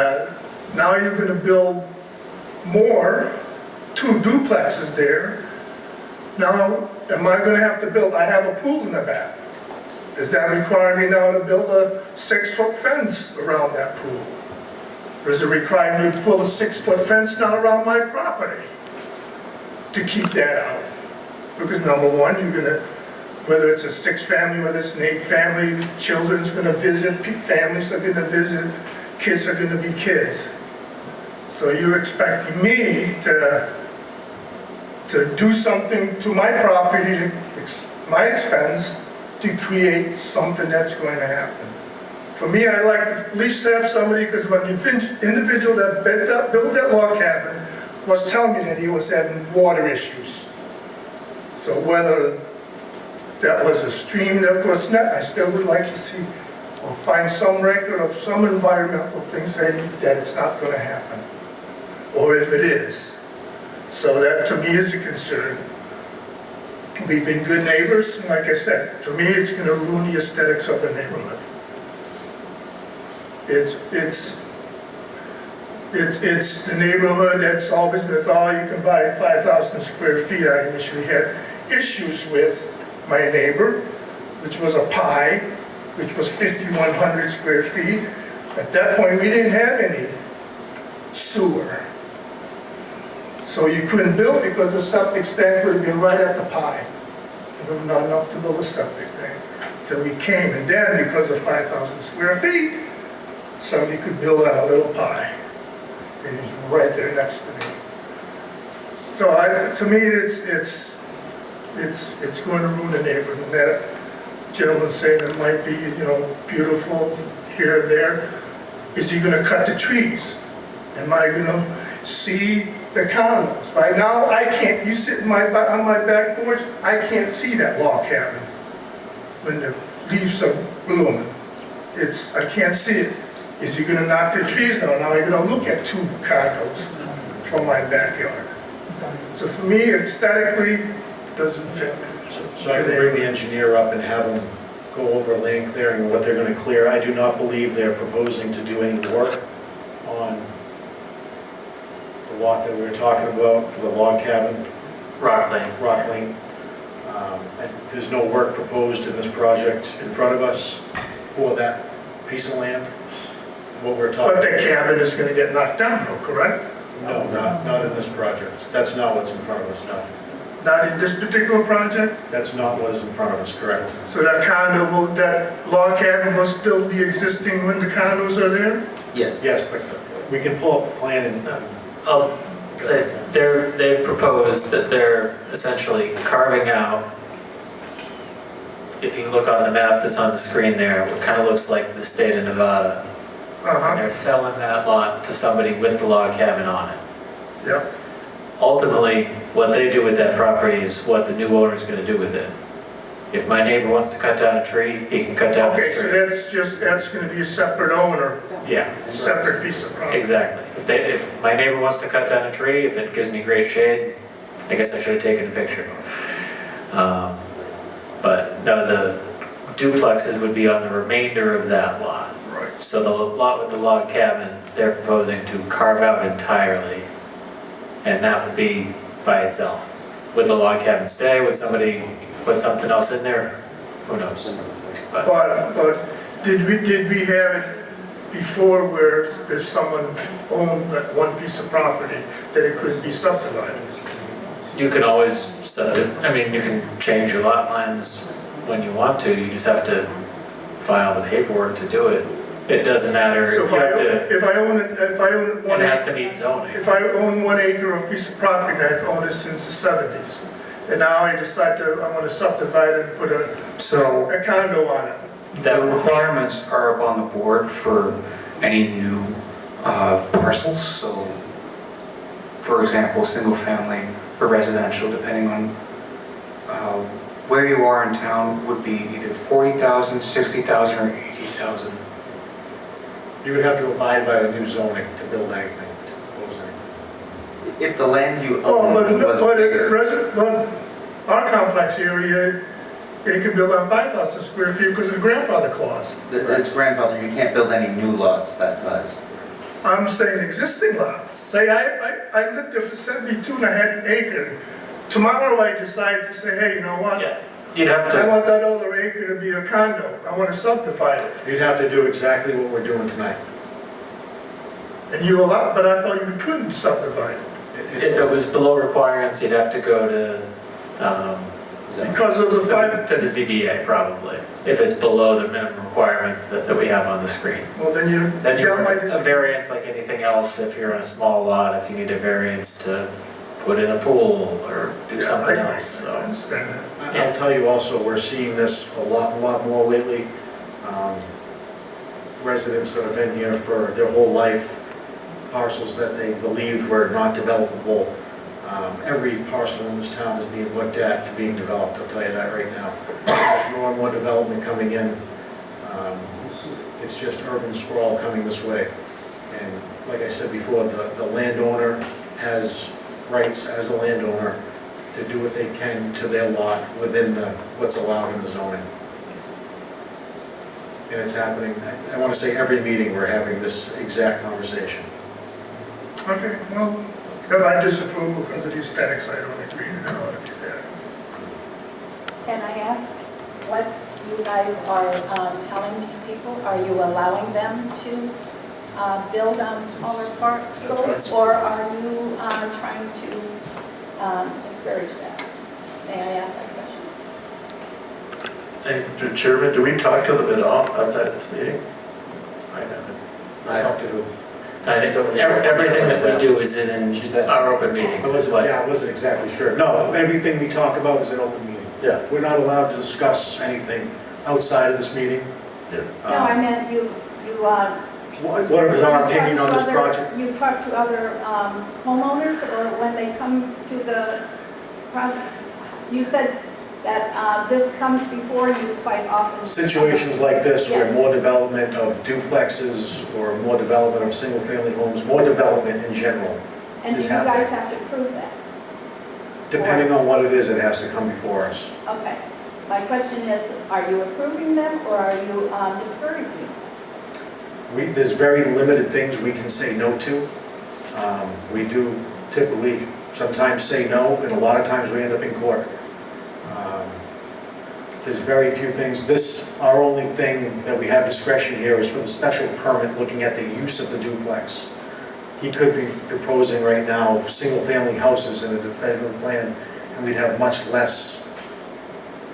now you're going to build more, 2 duplexes there. Now, am I going to have to build, I have a pool in the back. Does that require me now to build a 6-foot fence around that pool? Or does it require me to pull a 6-foot fence down around my property to keep that out? Because number one, you're going to, whether it's a 6-family, whether it's an 8-family, children's going to visit, families are going to visit, kids are going to be kids. So you're expecting me to do something to my property, my expense, to create something that's going to happen. For me, I like to at least have somebody, because when the individual that built that log cabin was telling me that he was having water issues. So whether that was a stream that was not, I still would like to see or find some record of some environmental thing saying that it's not going to happen. Or if it is, So that to me is a concern. We've been good neighbors, and like I said, to me, it's gonna ruin the aesthetics of the neighborhood. It's the neighborhood that's always been thought, you can buy 5,000 square feet. I initially had issues with my neighbor, which was a pie, which was 5,100 square feet. At that point, we didn't have any sewer. So you couldn't build because the septic tank would have been right at the pie. And there was not enough to build a septic tank till we came. And then because of 5,000 square feet, somebody could build on a little pie. And it's right there next to me. So to me, it's going to ruin the neighborhood. And that gentleman saying it might be, beautiful here and there. Is he going to cut the trees? Am I going to see the condos? Right now, I can't. You sit on my back porch, I can't see that log cabin when the leaves are blooming. I can't see it. Is he going to knock the trees down? Now I'm going to look at 2 condos from my backyard. So for me, aesthetically, it doesn't fit. So I can bring the engineer up and have him go over land clearing and what they're going to clear. I do not believe they're proposing to do any work on the lot that we were talking about for the log cabin. Rock Lane. Rock Lane. There's no work proposed in this project in front of us for that piece of land. What we're talking. But the cabin is going to get knocked down, though, correct? No, not in this project. That's not what's in front of us, no. Not in this particular project? That's not what is in front of us, correct. So that that log cabin will still be existing when the condos are there? Yes. Yes, we can pull up the plan and. I'll say, they've proposed that they're essentially carving out, if you look on the map that's on the screen there, what kind of looks like the state of Nevada. And they're selling that lot to somebody with the log cabin on it. Yep. Ultimately, what they do with that property is what the new owner is going to do with it. If my neighbor wants to cut down a tree, he can cut down a tree. Okay, so that's going to be a separate owner. Yeah. Separate piece of property. Exactly. If my neighbor wants to cut down a tree, if it gives me great shade, I guess I should have taken a picture. But no, the duplexes would be on the remainder of that lot. Right. So the lot with the log cabin, they're proposing to carve out entirely, and that would be by itself. Would the log cabin stay? Would somebody put something else in there? Who knows? But did we have it before where if someone owned that one piece of property, that it couldn't be subdivided? You can always you can change your lot lines when you want to. You just have to file the paperwork to do it. It doesn't matter. So if I own it has to meet zoning. If I own 1 acre of piece of property, and I've owned it since the 70s, and now I decide I want to subdivide it and put a condo on it. The requirements are up on the board for any new parcels. So, for example, single family or residential, depending on where you are in town, would be either 40,000, 60,000, or 80,000. You would have to abide by the new zoning to build anything, to propose anything. If the land you own was bigger. But our complex area, they can build on 5,000 square feet because of the grandfather clause. It's grandfather, you can't build any new lots that size. I'm saying existing lots. Say I lived there for 72 and I had an acre. Tomorrow I decide to say, hey, you know what? Yeah. You'd have to. I want that other acre to be a condo. I want to subdivide it. You'd have to do exactly what we're doing tonight. And you allow, but I thought you couldn't subdivide it. If it was below requirements, you'd have to go to because of the to the ZBA probably. If it's below the minimum requirements that we have on the screen. Well, then you a variance like anything else. If you're in a small lot, if you need a variance to put in a pool or do something else. So. I understand that. I'll tell you also, we're seeing this a lot more lately. Residents that have been here for their whole life, parcels that they believed were not developable. Every parcel in this town is being looked at to being developed, I'll tell you that right now. There's more and more development coming in. It's just urban sprawl coming this way. And like I said before, the landowner has rights as a landowner to do what they can to their lot within what's allowed in the zoning. And it's happening, I want to say every meeting we're having this exact conversation. Okay, well, if I disapprove because of the aesthetics, I don't agree that it ought to be there. Can I ask what you guys are telling these people? Are you allowing them to build on smaller parcels, or are you trying to discourage that? May I ask that question? Hey, Chairman, do we talk to them at all outside of this meeting? I haven't. I talked to I think everything that we do is in our open meetings, is what. Yeah, I wasn't exactly sure. No, everything we talk about is an open meeting. Yeah. We're not allowed to discuss anything outside of this meeting. Yeah. No, I meant you. What is our opinion on this project? You talk to other homeowners, or when they come to the project? You said that this comes before you quite often. Situations like this where Yes. more development of duplexes or more development of single-family homes, more development in general And do is you happening. guys have to prove that? Depending on what it is, it has to come before us. Okay. My question is, are you approving them, or are you discouraging them? There's very limited things we can say no to. We do typically sometimes say no, and a lot of times we end up in court. There's very few things. Our only thing that we have discretion here is for the special permit looking at the use of the duplex. He could be proposing right now single-family houses in a federal plan, and we'd have much less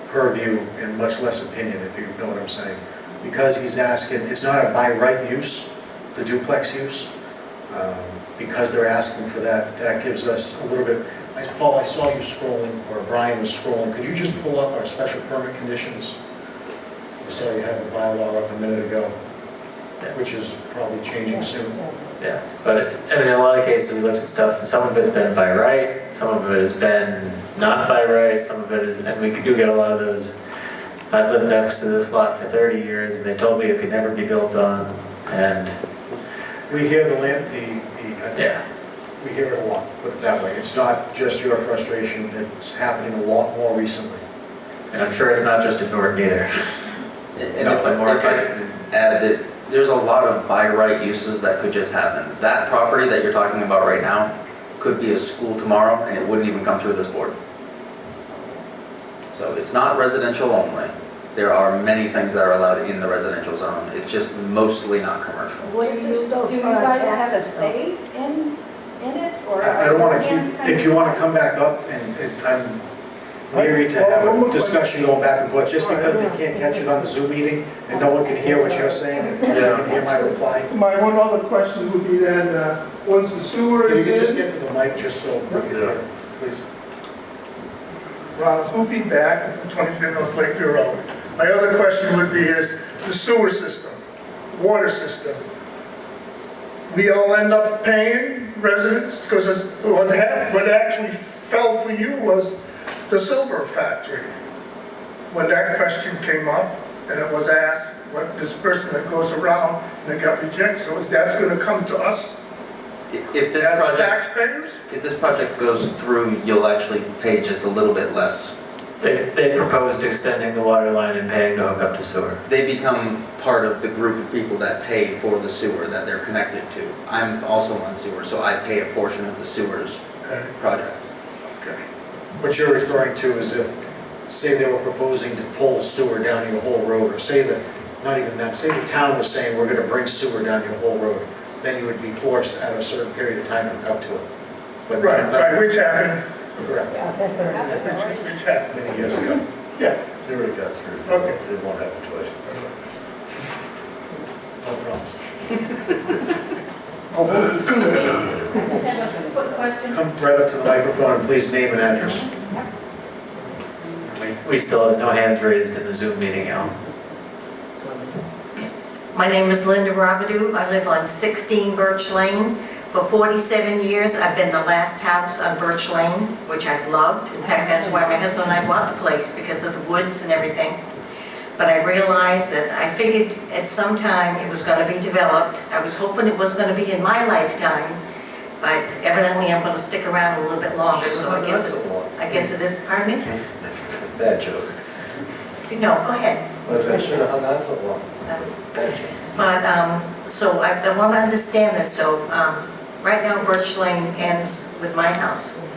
purview and much less opinion, if you know what I'm saying. Because he's asking, it's not a by right use, the duplex use, because they're asking for that, that gives us a little bit. Paul, I saw you scrolling, or Brian was scrolling. Could you just pull up our special permit conditions? I saw you had the bylaw up a minute ago, which is probably changing soon. Yeah, but I mean, in a lot of cases, we looked at stuff, and some of it's been by right, some of it has been not by right, some of it is, and we do get a lot of those. I've lived next to this lot for 30 years, and they told me it could never be built on, and... We hear yeah. We hear it a lot, put it that way. It's not just your frustration, it's happening a lot more recently. And I'm sure it's not just in Norton either. And if I could add that there's a lot of by right uses that could just happen. That property that you're talking about right now could be a school tomorrow, and it wouldn't even come through this board. So it's not residential only. There are many things that are allowed in the residential zone. It's just mostly not commercial. What is this though Do you for guys have a taxes though? say in it, or? I don't want to keep, Hands kind if of- you want to come back up, and I'm weary to have a discussion going back and forth, just because they can't catch it on the Zoom meeting, and no one can hear what you're saying, and no one can hear my reply. My one other question would be then, once the sewer Can you is just in, get to the mic, just so we can hear, please? Ron Hoopy back from 25 North Lakeview Road. My other question would be is the sewer system, water system. We all end up paying residents, because what actually fell for you was the silver factory. When that question came up, and it was asked, what disbursement that goes around, and it got rejected, so that's gonna come to us If this as project, taxpayers? if this project goes through, you'll actually pay just a little bit less. They've proposed extending the water line and paying to hook up to sewer. They become part of the group of people that pay for the sewer that they're connected to. I'm also on sewer, so I pay a portion of the sewer's projects. Okay. What you're referring to is if, say they were proposing to pull sewer down your whole road, or say that, not even them, say the town was saying, we're gonna bring sewer down your whole road, then you would be forced at a certain period of time to hook up to it. But Right, which happened. Correct. Which happened. Many years ago. Yeah. It's already got through. Okay. They won't have a choice. No problems. I just have a quick question. Come right up to the microphone and please name and address. We still have no hands raised in the Zoom meeting, Al. My name is Linda Robidoux. I live on 16 Birch Lane. For 47 years, I've been the last house on Birch Lane, which I've loved. In fact, that's why my husband and I bought the place, because of the woods and everything. But I realized that I figured at some time it was going to be developed. I was hoping it was going to be in my lifetime, but evidently I'm gonna stick around a little bit longer, so I guess That's a lot. I guess it is, pardon me? Bad joke. No, go ahead. I should have hung on so long. Bad joke. But, so I want to understand this, so, right now Birch Lane ends with my house.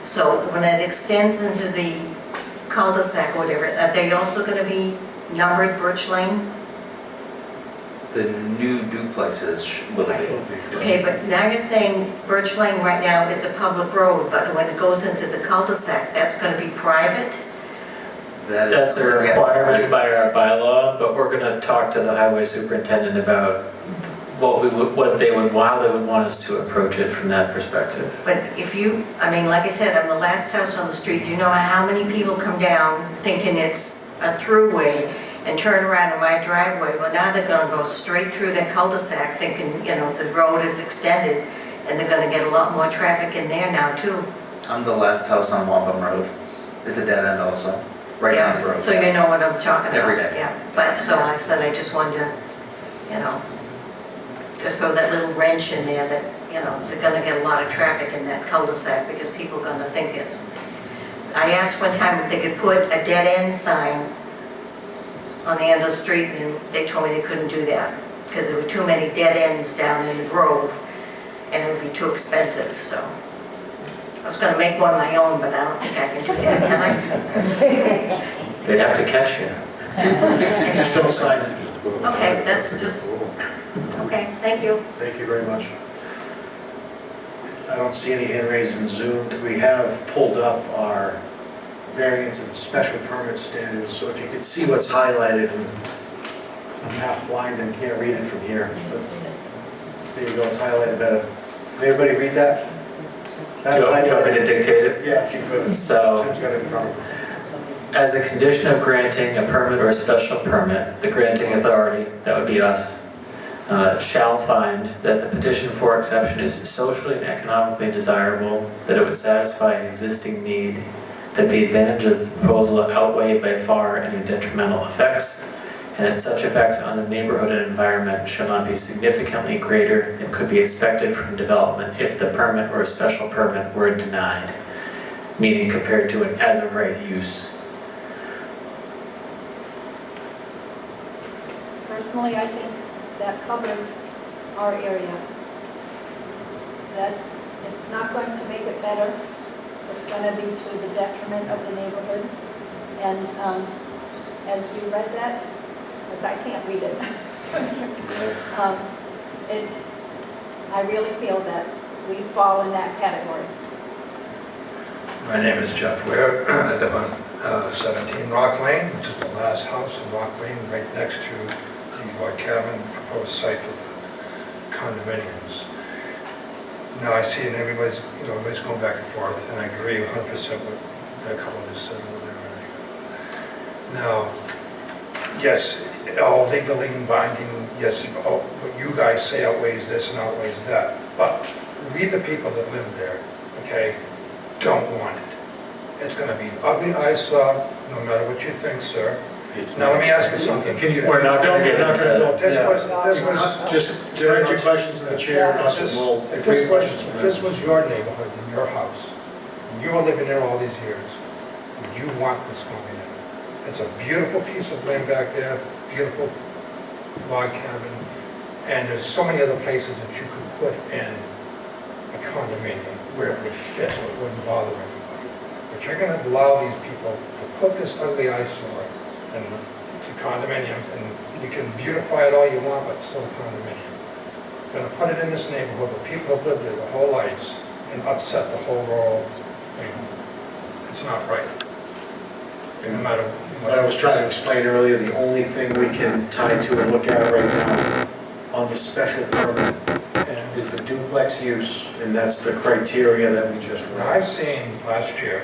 So when it extends into the cul-de-sac or whatever, are they also gonna be numbered Birch Lane? The new duplexes will be. Okay, but now you're saying Birch Lane right now is a public road, but when it goes into the cul-de-sac, that's gonna be private? That's a requirement by our bylaw, but we're gonna talk to the highway superintendent about what they would, how they would want us to approach it from that perspective. But if you, I mean, like I said, I'm the last house on the street, you know how many people come down thinking it's a throughway and turn around in my driveway? Well, now they're gonna go straight through that cul-de-sac thinking, you know, the road is extended, and they're gonna get a lot more traffic in there now too. I'm the last house on Wampum Road. It's a dead end also, right down the road. So you know what I'm talking about? Every day. Yeah, but so I said, I just wanted to, you know, just throw that little wrench in there that, you know, they're gonna get a lot of traffic in that cul-de-sac because people are gonna think it's, I asked one time if they could put a dead end sign on the end of the street, and they told me they couldn't do that because there were too many dead ends down in the Grove and it would be too expensive, so. I was gonna make one of my own, but I don't think I can do that, can I? They'd have to catch you. Just don't sign it. Okay, that's just, okay, thank you. Thank you very much. I don't see any hand raises in Zoom. We have pulled up our variance and special permit standards, so if you could see what's highlighted, and I'm half blind and can't read it from here, but there you go, it's highlighted better. Can everybody read that? Do you want me to dictate it? Yeah, if you could. So, Tim's got it in front of him. as a condition of granting a permit or a special permit, the granting authority, that would be us, shall find that the petition for exception is socially and economically desirable, that it would satisfy an existing need, that the advantages of the proposal outweigh by far any detrimental effects, and that such effects on the neighborhood and environment shall not be significantly greater than could be expected from development if the permit or a special permit were denied, meaning compared to an as-of-right use. Personally, I think that covers our area. It's not going to make it better. It's going to be to the detriment of the neighborhood. And as you read that, because I can't read it, I really feel that we fall in that category. My name is Jeff Ware. I live on 17 Rock Lane, which is the last house in Rock Lane, right next to the log cabin, proposed site for the condominiums. Now I see, and everybody's going back and forth, and I agree 100% with that couple just said over there. Now, yes, all legally binding, yes, what you guys say outweighs this and outweighs that, but we, the people that live there, okay, don't want it. It's going to be an ugly eyesore, no matter what you think, sir. Now, let me ask you something. We're not going to get into If this was, Just direct your questions to the chair and us, and we'll if bring questions from this was your neighborhood and your house, and you were living there all these years, would you want this going in? It's a beautiful piece of land back there, beautiful log cabin, and there's so many other places that you could put in a condominium where it would fit, where it wouldn't bother anybody. But you're going to allow these people to put this ugly eyesore to condominiums, and you can beautify it all you want, but it's still a condominium. Going to put it in this neighborhood where people have lived there their whole lives and upset the whole rural thing. It's not right. No matter what I was trying to explain earlier, the only thing we can tie to and look at right now on the special permit is the duplex use, and that's the criteria that we just read. I've seen last year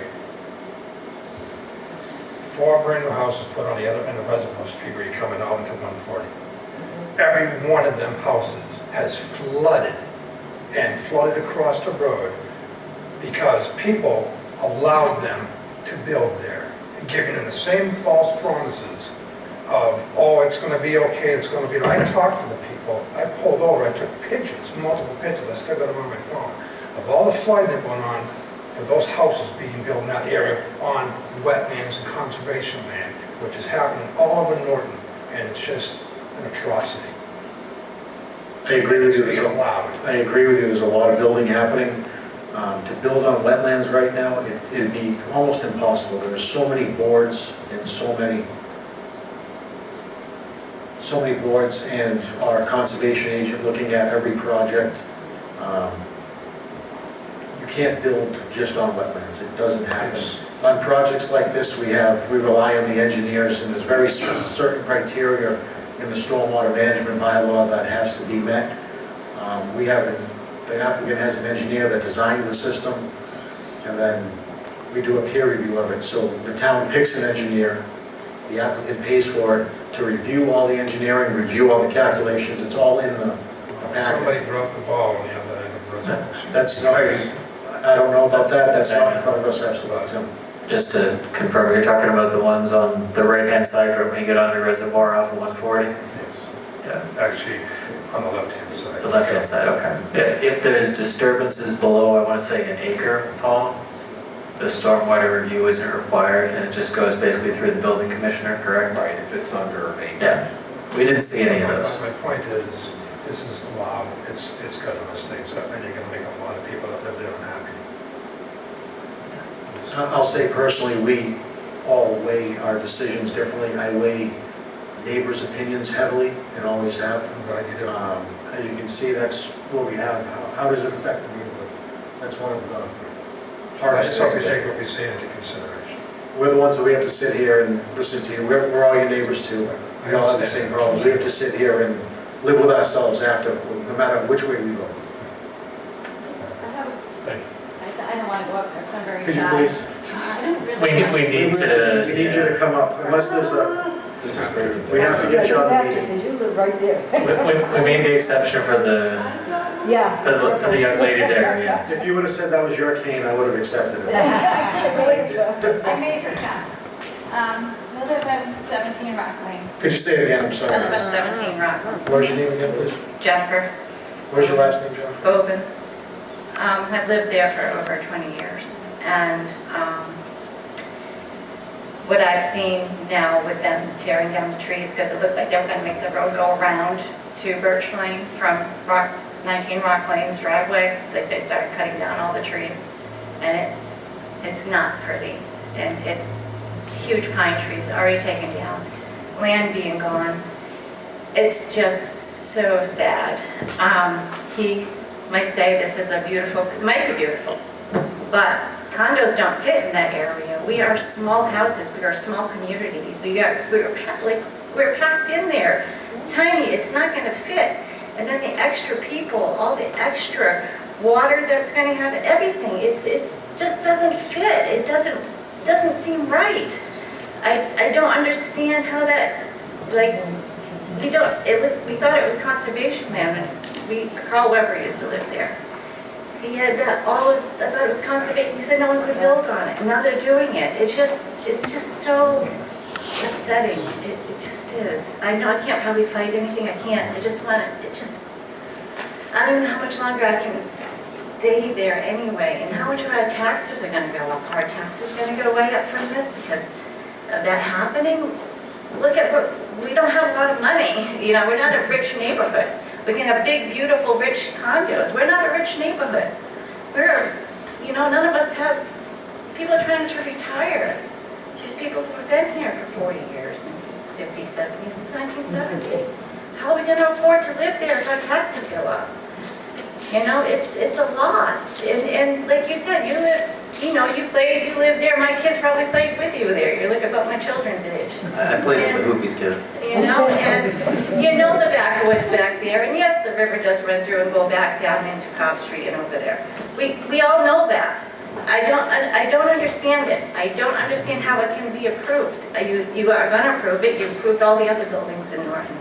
4 brand new houses put on the other end of Reservoir Street where you're coming out into 140. Every one of them houses has flooded and flooded across the road because people allowed them to build there, giving them the same false promises of, oh, it's going to be okay, it's going to be. I talked to the people. I pulled over. I took pictures, multiple pictures. I still got them on my phone. of all the flooding that went on for those houses being built in that area on wetlands and conservation land, which is happening all over Norton, and it's just an atrocity. I agree with you. It's allowed. I agree with you, there's a lot of building happening. To build on wetlands right now, it'd be almost impossible. There are so many boards and so many boards, and our conservation agent looking at every project. You can't build just on wetlands, it doesn't happen. On projects like this, we rely on the engineers, and there's very certain criteria in the stormwater management bylaw that has to be met. The applicant has an engineer that designs the system, and then we do a peer review of it. So the town picks an engineer, the applicant pays for it, to review all the engineering, review all the calculations, it's all in the packet. Somebody dropped the ball on the other end of the resolution. That's not, I don't know about that, that's not in front of us, absolutely, Tim. Just to confirm, you're talking about the ones on the right-hand side right when you get onto Reservoir off of 140? Yeah. Actually, on the left-hand side. The left-hand side, okay. If there's disturbances below, I want to say an acre, Paul, the stormwater review isn't required, and it just goes basically through the building commissioner, correct? Right, if it's under an acre. Yeah, we didn't see any of those. My point is, this is allowed, it's gonna mess things up, and you're gonna make a lot of people that live there unhappy. I'll say personally, we all weigh our decisions differently. I weigh neighbors' opinions heavily, and always have. I'm glad you do. As you can see, that's what we have. How does it affect the neighborhood? That's one of the I hardest just hope you things. take what we say into consideration. We're the ones that we have to sit here and listen to you. We're all your neighbors too. We all have the same problems. We have to sit here and live with ourselves after, no matter which way we go. I don't want to go up there, because I'm very shy. Could you please? We need We need you to come up, unless there's this is great. We have to get you on the meeting. Because you live right there. We made the exception for the Yeah. for the young lady there, yes. If you would have said that was your cane, I would have accepted it. I made her come. We live at 17 Rock Lane. Could you say it again? I'm sorry. I live at 17 Rock Lane. What's your name again, please? Jennifer What's your last name, Jeff? Boven. I've lived there for over 20 years. And what I've seen now with them tearing down the trees, because it looked like they were going to make the road go around to Birch Lane from 19 Rock Lane's driveway. Like they started cutting down all the trees. And it's not pretty. And it's huge pine trees already taken down, land being gone. It's just so sad. He might say this is a beautiful, it might be beautiful, but condos don't fit in that area. We are small houses, we are a small community. We're packed in there, tiny, it's not gonna fit. And then the extra people, all the extra water that's gonna have, everything, it just doesn't fit. It doesn't seem right. I don't understand how that, like, we thought it was conservation land, and Carl Weber used to live there. He had that I thought it was conservation, he said no one could build on it, and now they're doing it. It's just so upsetting, it just is. I know I can't probably fight anything, I can't, I don't even know how much longer I can stay there anyway, and how much of our taxes are gonna go up? Are our taxes gonna go way up from this because of that happening? Look at we don't have a lot of money, we're not a rich neighborhood. We can have big, beautiful, rich condos. We're not a rich neighborhood. None of us have, people are trying to retire. These people who have been here for 40 years, 50, 70, since 1970. How are we gonna afford to live there if our taxes go up? It's a lot. And like you said, you lived there, my kids probably played with you there. You're like about my children's age. I played with the Hoopies kid. And the backwoods back there, and yes, the river does run through and go back down into Cobb Street and over there. We all know that. I don't understand it. I don't understand how it can be approved. You are gonna approve it, you approved all the other buildings in Norton.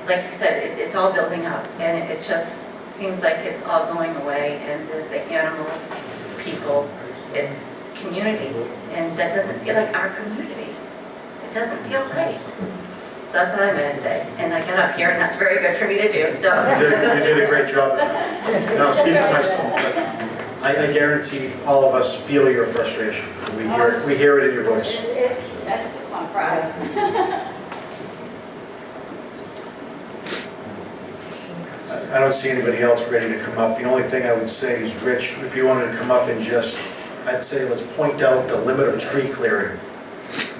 Like you said, it's all building up, and it just seems like it's all going away, and there's the animals, it's the people, it's community, and that doesn't feel like our community. It doesn't feel right. So that's what I'm gonna say. And I got up here and that's very good for me to do, so. You did a great job. And I'll speak for myself, but I guarantee all of us feel your frustration. We hear it in your voice. That's just my pride. I don't see anybody else ready to come up. The only thing I would say is, Rich, if you wanted to come up and just, I'd say let's point out the limit of tree clearing.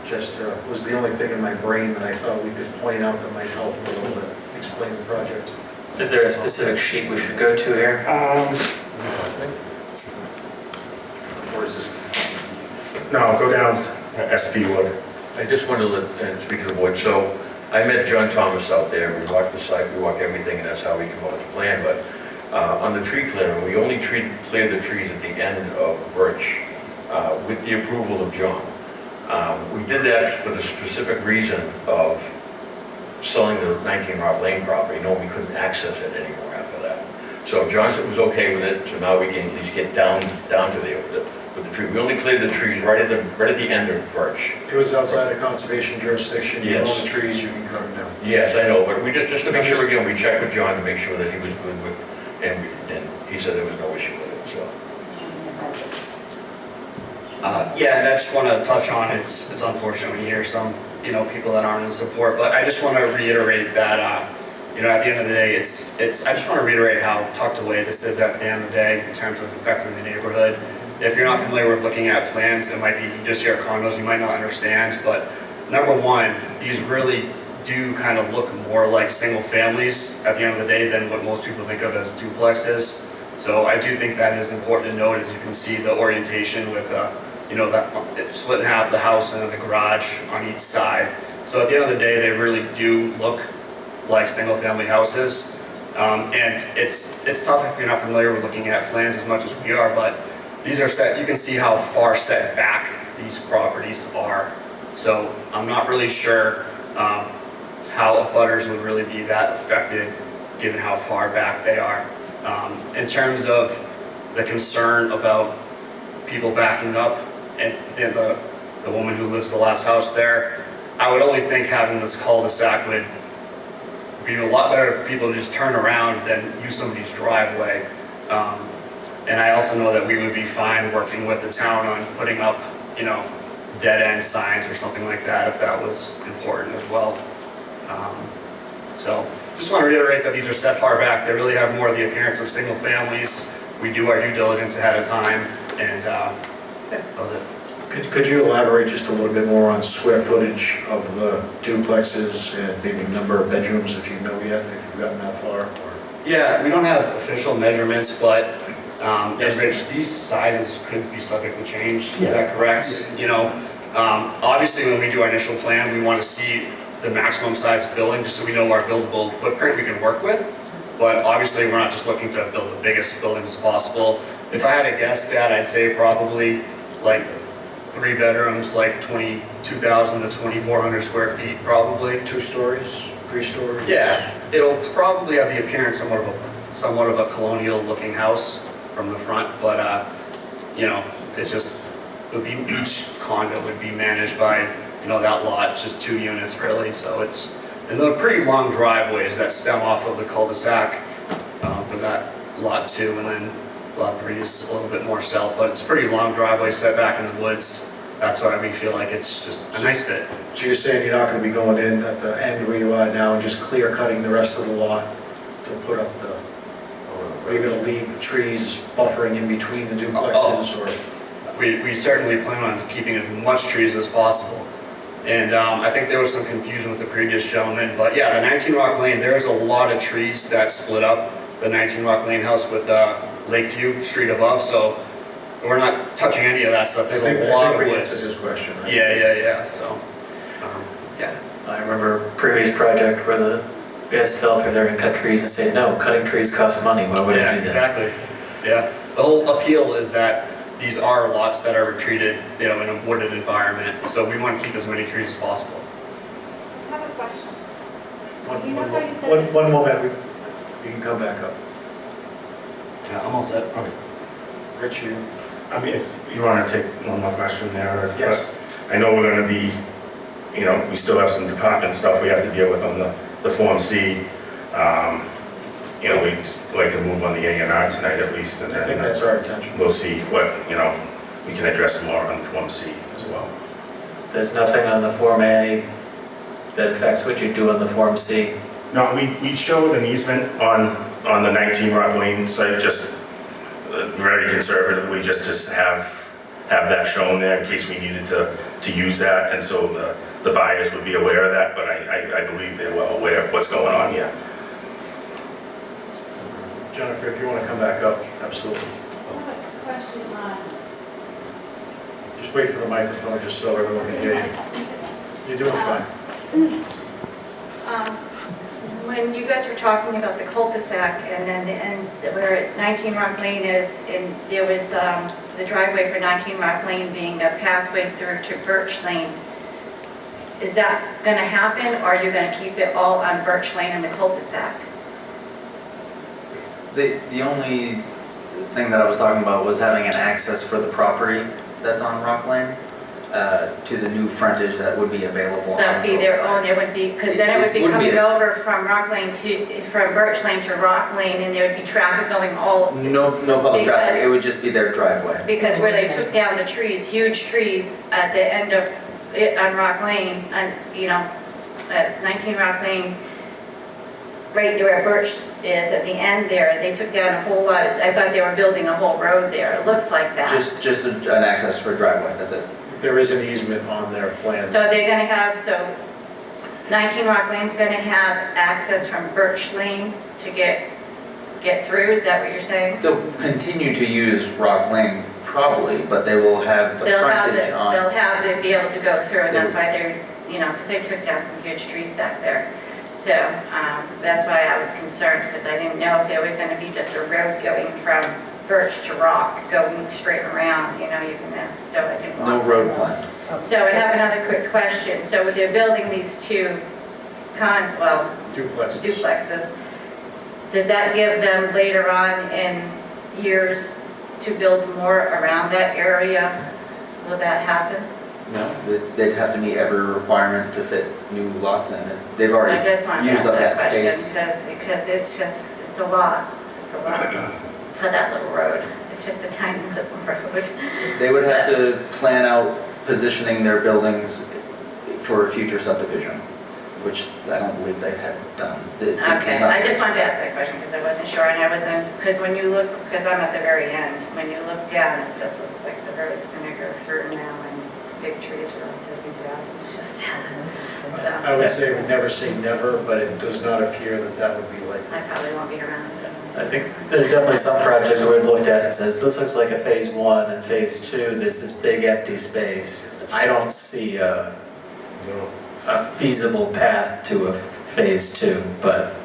Just was the only thing in my brain that I thought we could point out that might help a little bit explain the project. Is there a specific sheet we should go to here? Or is this? No, go down SP Wood. I just want to speak to the board. So I met John Thomas out there. We walked the site, we walked everything, and that's how we come up with the plan. But on the tree clearing, we only cleared the trees at the end of Birch with the approval of John. We did that for the specific reason of selling the 19 Rock Lane property, knowing we couldn't access it anymore after that. So John said was okay with it, so now we can at least get down to with the tree. We only cleared the trees right at the end of Birch. It was outside of conservation jurisdiction. You Yes. own the trees, you can cut them down. Yes, I know, but we just to make sure, again, we checked with John to make sure that he was good with, and he said there was no issue with it, so. Yeah, and I just want to touch on, it's unfortunate when you hear some, people that aren't in support, but I just want to reiterate that, at the end of the day, I just want to reiterate how tucked away this is at the end of the day in terms of affecting the neighborhood. If you're not familiar with looking at plans, it might be just your condos, you might not understand, but number one, these really do kind of look more like single families at the end of the day than what most people think of as duplexes. So I do think that is important to note. As you can see, the orientation with, that it's split in half, the house and then the garage on each side. So at the end of the day, they really do look like single-family houses. And it's tough if you're not familiar with looking at plans as much as we are, but these are set, you can see how far set back these properties are. So I'm not really sure how abutters would really be that affected given how far back they are. In terms of the concern about people backing up and the woman who lives the last house there, I would only think having this cul-de-sac would be a lot better if people just turn around than use somebody's driveway. And I also know that we would be fine working with the town on putting up, dead-end signs or something like that if that was important as well. So just want to reiterate that these are set far back. They really have more of the appearance of single families. We do our due diligence ahead of time, and that was it. Could you elaborate just a little bit more on square footage of the duplexes and maybe number of bedrooms, if you know yet, if you've gotten that far? Or? Yeah, we don't have official measurements, but Rich, these sizes could be subject to change. Is that correct? Obviously when we do our initial plan, we want to see the maximum size building just so we know our buildable footprint we can work with. But obviously we're not just looking to build the biggest buildings possible. If I had to guess, Dad, I'd say probably like 3 bedrooms, like 22,000 to 2,400 square feet, probably. 2 stories, 3 stories? Yeah, it'll probably have the appearance somewhat of a colonial looking house from the front, but it's just, each condo would be managed by, that lot, it's just 2 units really, so and they're pretty long driveways that stem off of the cul-de-sac for that lot 2, and then lot 3 is a little bit more south, but it's pretty long driveway set back in the woods. That's why we feel like it's just a nice fit. So you're saying you're not going to be going in at the end where you are now and just clear cutting the rest of the lot to put up the, or are you going to leave trees buffering in between the duplexes? Or? We certainly plan on keeping as much trees as possible. And I think there was some confusion with the previous gentleman, but yeah, the 19 Rock Lane, there's a lot of trees that split up the 19 Rock Lane house with Lakeview Street above, so we're not touching any of that stuff. There's a lot of woods. I think we answered his question, right? Yeah, so, yeah. I remember a previous project where the developer, they're gonna cut trees and say, no, cutting trees costs money, why would I do that? Exactly, yeah. The whole appeal is that these are lots that are treated, in a wooded environment, so we want to keep as many trees as possible. I have a question. You know how you said One moment, you can come back up. Yeah, I'm all set. Okay. Rich, you? I mean, if you want to take one more question there. Yes. But I know we're going to be you know, we still have some department stuff we have to deal with on the Form C. You know, we'd like to move on the A&R tonight at least, and I think then that's our intention. we'll see what, you know, we can address more on the Form C as well. There's nothing on the Form A that affects what you do on the Form C? No, we showed an easement on the 19 Rock Lane site, just very conservatively, just to have that shown there in case we needed to use that, and so the buyers would be aware of that, but I believe they're well aware of what's going on here. Jennifer, if you want to come back up, absolutely. Question on. Just wait for the microphone, just so everyone can hear you. You're doing fine. When you guys were talking about the cul-de-sac and then the end where 19 Rock Lane is, and there was the driveway for 19 Rock Lane being a pathway through to Birch Lane, is that going to happen, or are you going to keep it all on Birch Lane and the cul-de-sac? The only thing that I was talking about was having an access for the property that's on Rock Lane to the new frontage that would be available. So that would be their own, it would be, because then it would be coming over from Rock Lane from Birch Lane to Rock Lane, and there would be traffic going all. No public traffic, it would just be their driveway. Because where they took down the trees, huge trees at the end of it on Rock Lane, and you know, at 19 Rock Lane, right where Birch is at the end there, they took down a whole lot. I thought they were building a whole road there. It looks like that. Just an access for a driveway, that's it. There is an easement on their plan. So they're going to have, 19 Rock Lane's going to have access from Birch Lane to get through, is that what you're saying? They'll continue to use Rock Lane probably, but they will have the frontage on. They'll have to be able to go through, and that's why they're, you know, because they took down some huge trees back there. So that's why I was concerned, because I didn't know if it was going to be just a road going from Birch to Rock, going straight around, you know, so I didn't want. No road plan. So I have another quick question. So they're building these two duplexes. Does that give them later on in years to build more around that area? Will that happen? No, they'd have to meet every requirement to fit new lots in. They've already I just wanted to used ask up that that question space. because it's a lot for that little road. It's just a tiny little road. They would have to plan out positioning their buildings for a future subdivision, which I don't believe they had done. Okay, I just wanted to ask that question because I wasn't sure, and I wasn't, because when you look, because I'm at the very end, when you look down, it just looks like the road's going to go through now, and big trees are all taken down. It's just, so. I would say, we never say never, but it does not appear that would be likely. I probably won't be around. I think there's definitely some projects where we've looked at and says, this looks like a phase 1 and phase 2, this is big empty space. I don't see a feasible path to a phase 2, but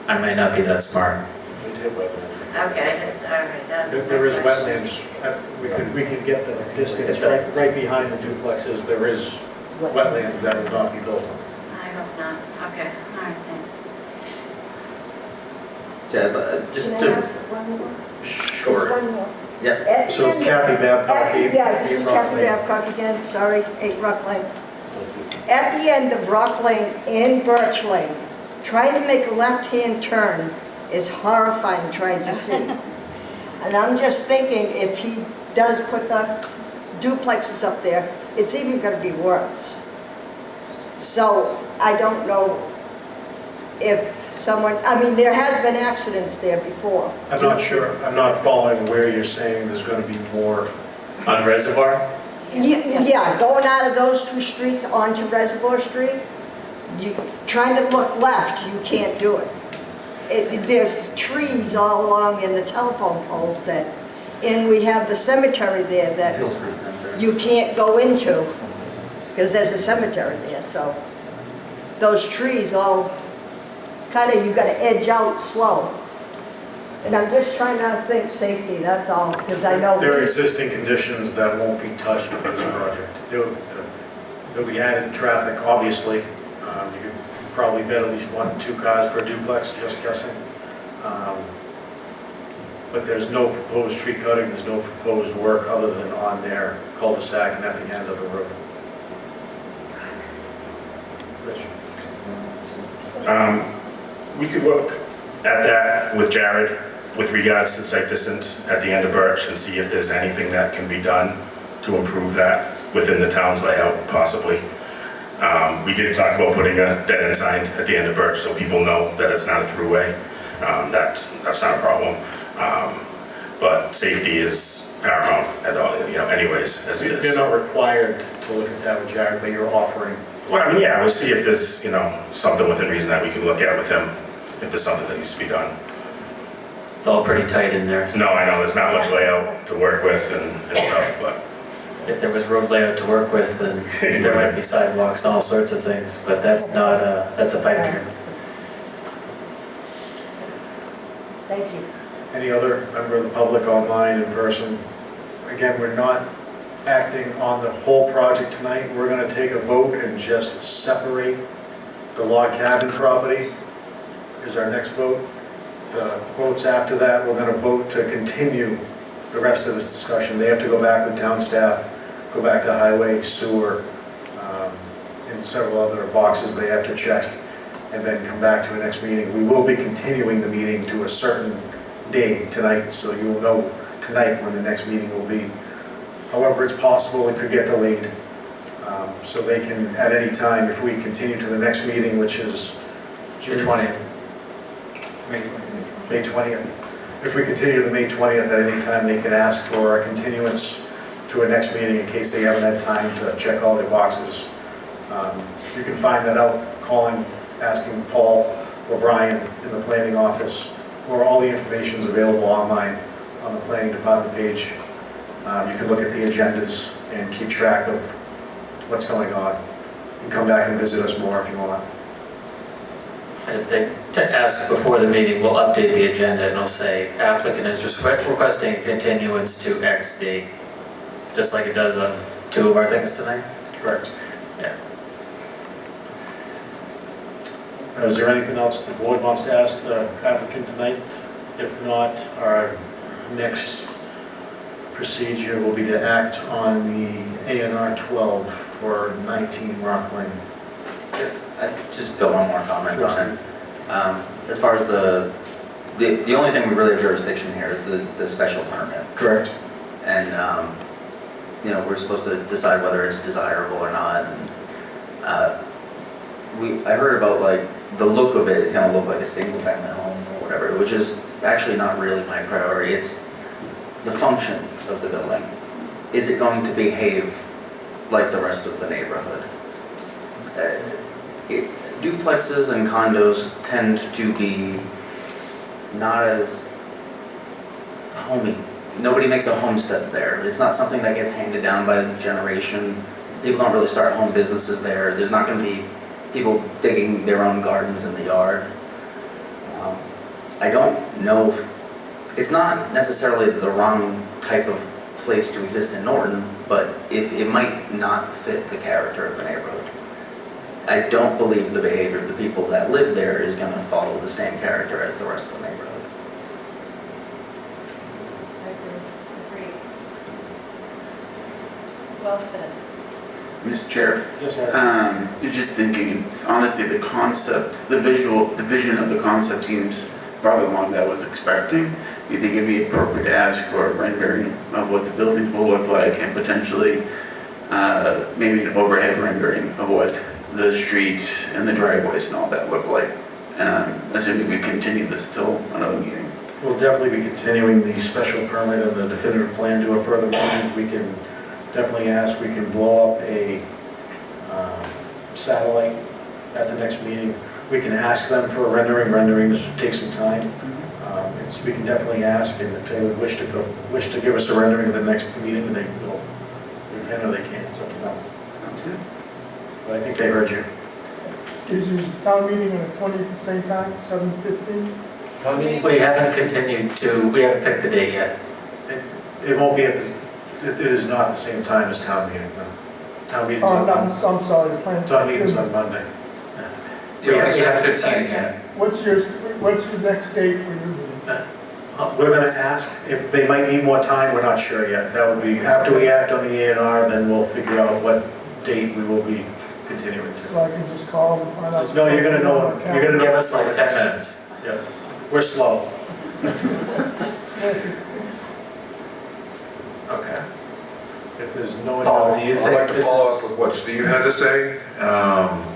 I might not be that smart. We did wetlands. Okay, all right, that's If there is my question. wetlands, we could get the distance right behind the duplexes. There is wetlands that will not be built on. I hope not. Okay, all right, thanks. Yeah, just Can I to, ask one more? sure. Just one more. Yep. At the So it's end- Kathy Babcock, Yeah, this is 8 Rock Kathy Lane. Babcock again, sorry, it's 8 Rock Lane. At the end of Rock Lane and Birch Lane, trying to make a left-hand turn is horrifying trying to see. And I'm just thinking, if he does put the duplexes up there, it's even gonna be worse. So I don't know if someone, I mean, there has been accidents there before. I'm not sure, I'm not following where you're saying there's going to be more. On Reservoir? Yeah, going out of those two streets onto Reservoir Street, trying to look left, you can't do it. There's trees all along in the telephone poles and we have the cemetery there that you can't go into, because there's a cemetery there, so those trees all you gotta edge out slow. And I'm just trying to think safety, that's all, because I know. There are existing conditions that won't be touched with this project. There'll be added traffic, obviously. You could probably bet at least 1-2 cars per duplex, just guessing. But there's no proposed tree cutting, there's no proposed work other than on their cul-de-sac and at the end of the road. Rich? We could look at that with Jared with regards to site distance at the end of Birch and see if there's anything that can be done to improve that within the town's layout, possibly. We did talk about putting a dead end sign at the end of Birch so people know that it's not a throughway. That's not a problem. But safety is paramount at all, anyways, as it is. You're not required to look at that with Jared, but you're offering. Well, I mean, yeah, we'll see if there's, something within reason that we can look at with him, if there's something that needs to be done. It's all pretty tight in there. No, I know, there's not much layout to work with and stuff, but If there was road layout to work with, then there might be sidewalks and all sorts of things, but that's not that's a pipe dream. Thank you. Any other member of the public online, in person? Again, we're not acting on the whole project tonight. We're going to take a vote and just separate the log cabin property is our next vote. The votes after that, we're going to vote to continue the rest of this discussion. They have to go back with town staff, go back to highway, sewer, and several other boxes they have to check, and then come back to a next meeting. We will be continuing the meeting to a certain day tonight, so you will know tonight when the next meeting will be. However, it's possible it could get delayed. So they can, at any time, if we continue to the next meeting, which is June 20th. May 20th. If we continue to the May 20th, at any time, they can ask for a continuance to a next meeting in case they haven't had time to check all their boxes. You can find that out calling, asking Paul or Brian in the planning office, or all the information is available online on the planning department page. You can look at the agendas and keep track of what's going on. You can come back and visit us more if you want. And if they ask before the meeting, we'll update the agenda and it'll say applicant is requesting a continuance to X date, just like it does on two of our things tonight. Correct. Yeah. Is there anything else the board wants to ask the applicant tonight? If not, our next procedure will be to act on the A&R 12 for 19 Rock Lane. I just got one more comment on it. As far as the only thing we really have jurisdiction here is the special permit. Correct. And, we're supposed to decide whether it's desirable or not. And, I heard about like, the look of it is gonna look like a single family home or whatever, which is actually not really my priority. It's the function of the building. Is it going to behave like the rest of the neighborhood? Duplexes and condos tend to be not as homey. Nobody makes a homestead there. It's not something that gets handed down by generation. People don't really start home businesses there. There's not going to be people digging their own gardens in the yard. I don't know if, it's not necessarily the wrong type of place to exist in Norton, but if it might not fit the character of the neighborhood. I don't believe the behavior of the people that live there is going to follow the same character as the rest of the neighborhood. Agreed. Well said. Mr. Chair? Yes, sir. You're just thinking, it's honestly the concept, the vision of the concept seems farther along than I was expecting. You think it'd be appropriate to ask for a rendering of what the buildings will look like and potentially maybe an overhead rendering of what the streets and the driveways and all that look like, assuming we continue this till another meeting. We'll definitely be continuing the special permit and the definitive plan to a further meeting. We can definitely ask, we can blow up a satellite at the next meeting. We can ask them for a rendering. Renderings take some time. We can definitely ask, and if they would wish to give us a rendering of the next meeting, they will. They can or they can't. It's up to them. Sounds good. But I think they heard you. Is the town meeting on the 20th at the same time, 7:15? We haven't continued to, we haven't picked the date yet. It won't be at this, it is not the same time as town meeting, no. Town meeting's Oh, on no, Monday. I'm sorry, the plan. Town meeting's on Monday. We haven't decided yet. What's your next date for your meeting? We're gonna ask if they might need more time, we're not sure yet. That would be, after we act on the A&R, then we'll figure out what date we will be continue it So to. I can just call and find out? No, you're gonna know, you're gonna know. Give us like 10 minutes. Yeah, we're slow. Okay. If there's no. Paul, do you I'd think like to this follow is- up with what Steve had to say.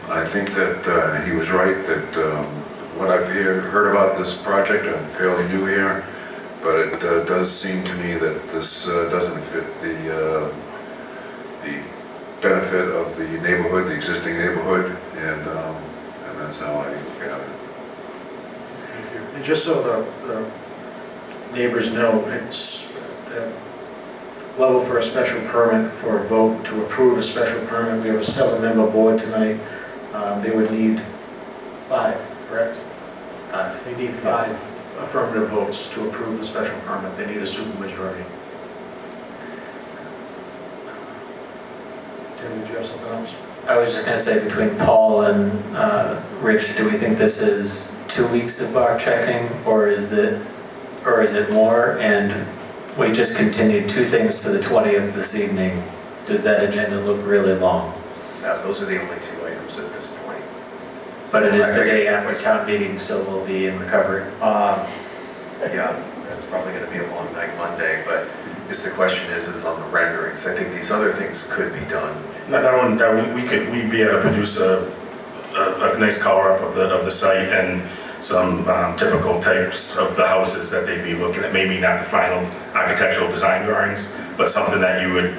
I think that he was right, that what I've heard about this project, I'm fairly new here, but it does seem to me that this doesn't fit the benefit of the neighborhood, the existing neighborhood, and that's how I look at it. And just so the neighbors know, it's the level for a special permit, for a vote to approve a special permit. We have a 7-member board tonight. They would need 5, correct? They need 5 affirmative votes to approve the special permit. They need a supermajority. Tim, did you have something else? I was just gonna say, between Paul and Rich, do we think this is 2 weeks of box checking, or is it more? And we just continued 2 things to the 20th this evening. Does that agenda look really long? Those are the only 2 items at this point. But it is the I guess day after town meeting, so we'll be in recovery. Yeah, that's probably gonna be a long night Monday, but the question is on the renderings. I think these other things could be done. We'd be able to produce a nice color up of the site and some typical types of the houses that they'd be looking at. Maybe not the final architectural design drawings, but something that you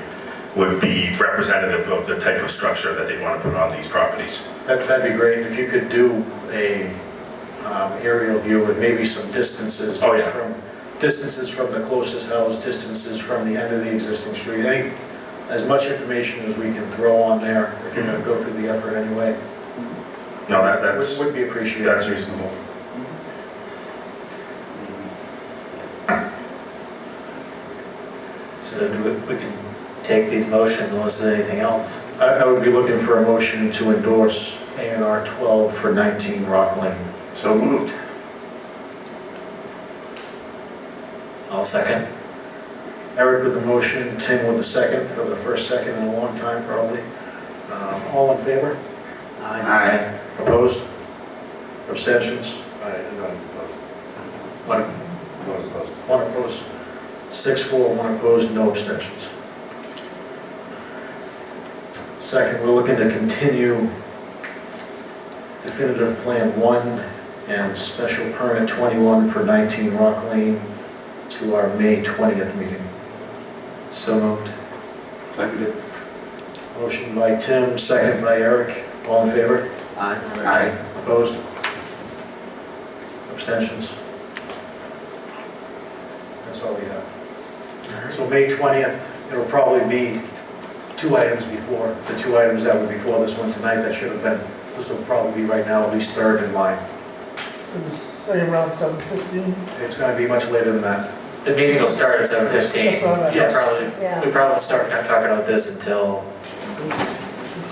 would be representative of the type of structure that they'd want to put on these properties. That'd be great. If you could do a aerial view with maybe some distances. Oh, yeah. Distances from the closest house, distances from the end of the existing street. As much information as we can throw on there, if you're gonna go through the effort anyway. No, that's... Would be appreciated. That's reasonable. So we can take these motions unless there's anything else. I would be looking for a motion to endorse A&R 12 for 19 Rock Lane. So moved. I'll second. Eric with the motion, Tim with the second, for the first second in a long time probably. All in favor? Aye. Opposed? Abstentions? I do not oppose. One, Not opposed. 1 opposed. 6-4, 1 opposed, no abstentions. Second, we're looking to continue definitive plan 1 and special permit 21 for 19 Rock Lane to our May 20th meeting. so moved. Seconded. Motion by Tim, second by Eric. All in favor? Aye. Opposed? Abstentions? That's all we have. So May 20th, it'll probably be 2 items before, the 2 items that were before this one tonight that should have been, this will probably be right now at least third in line. So you say around 7:15? It's going to be much later than that. The meeting will start at 7:15. That's what I meant. Yes. We probably won't start talking about this until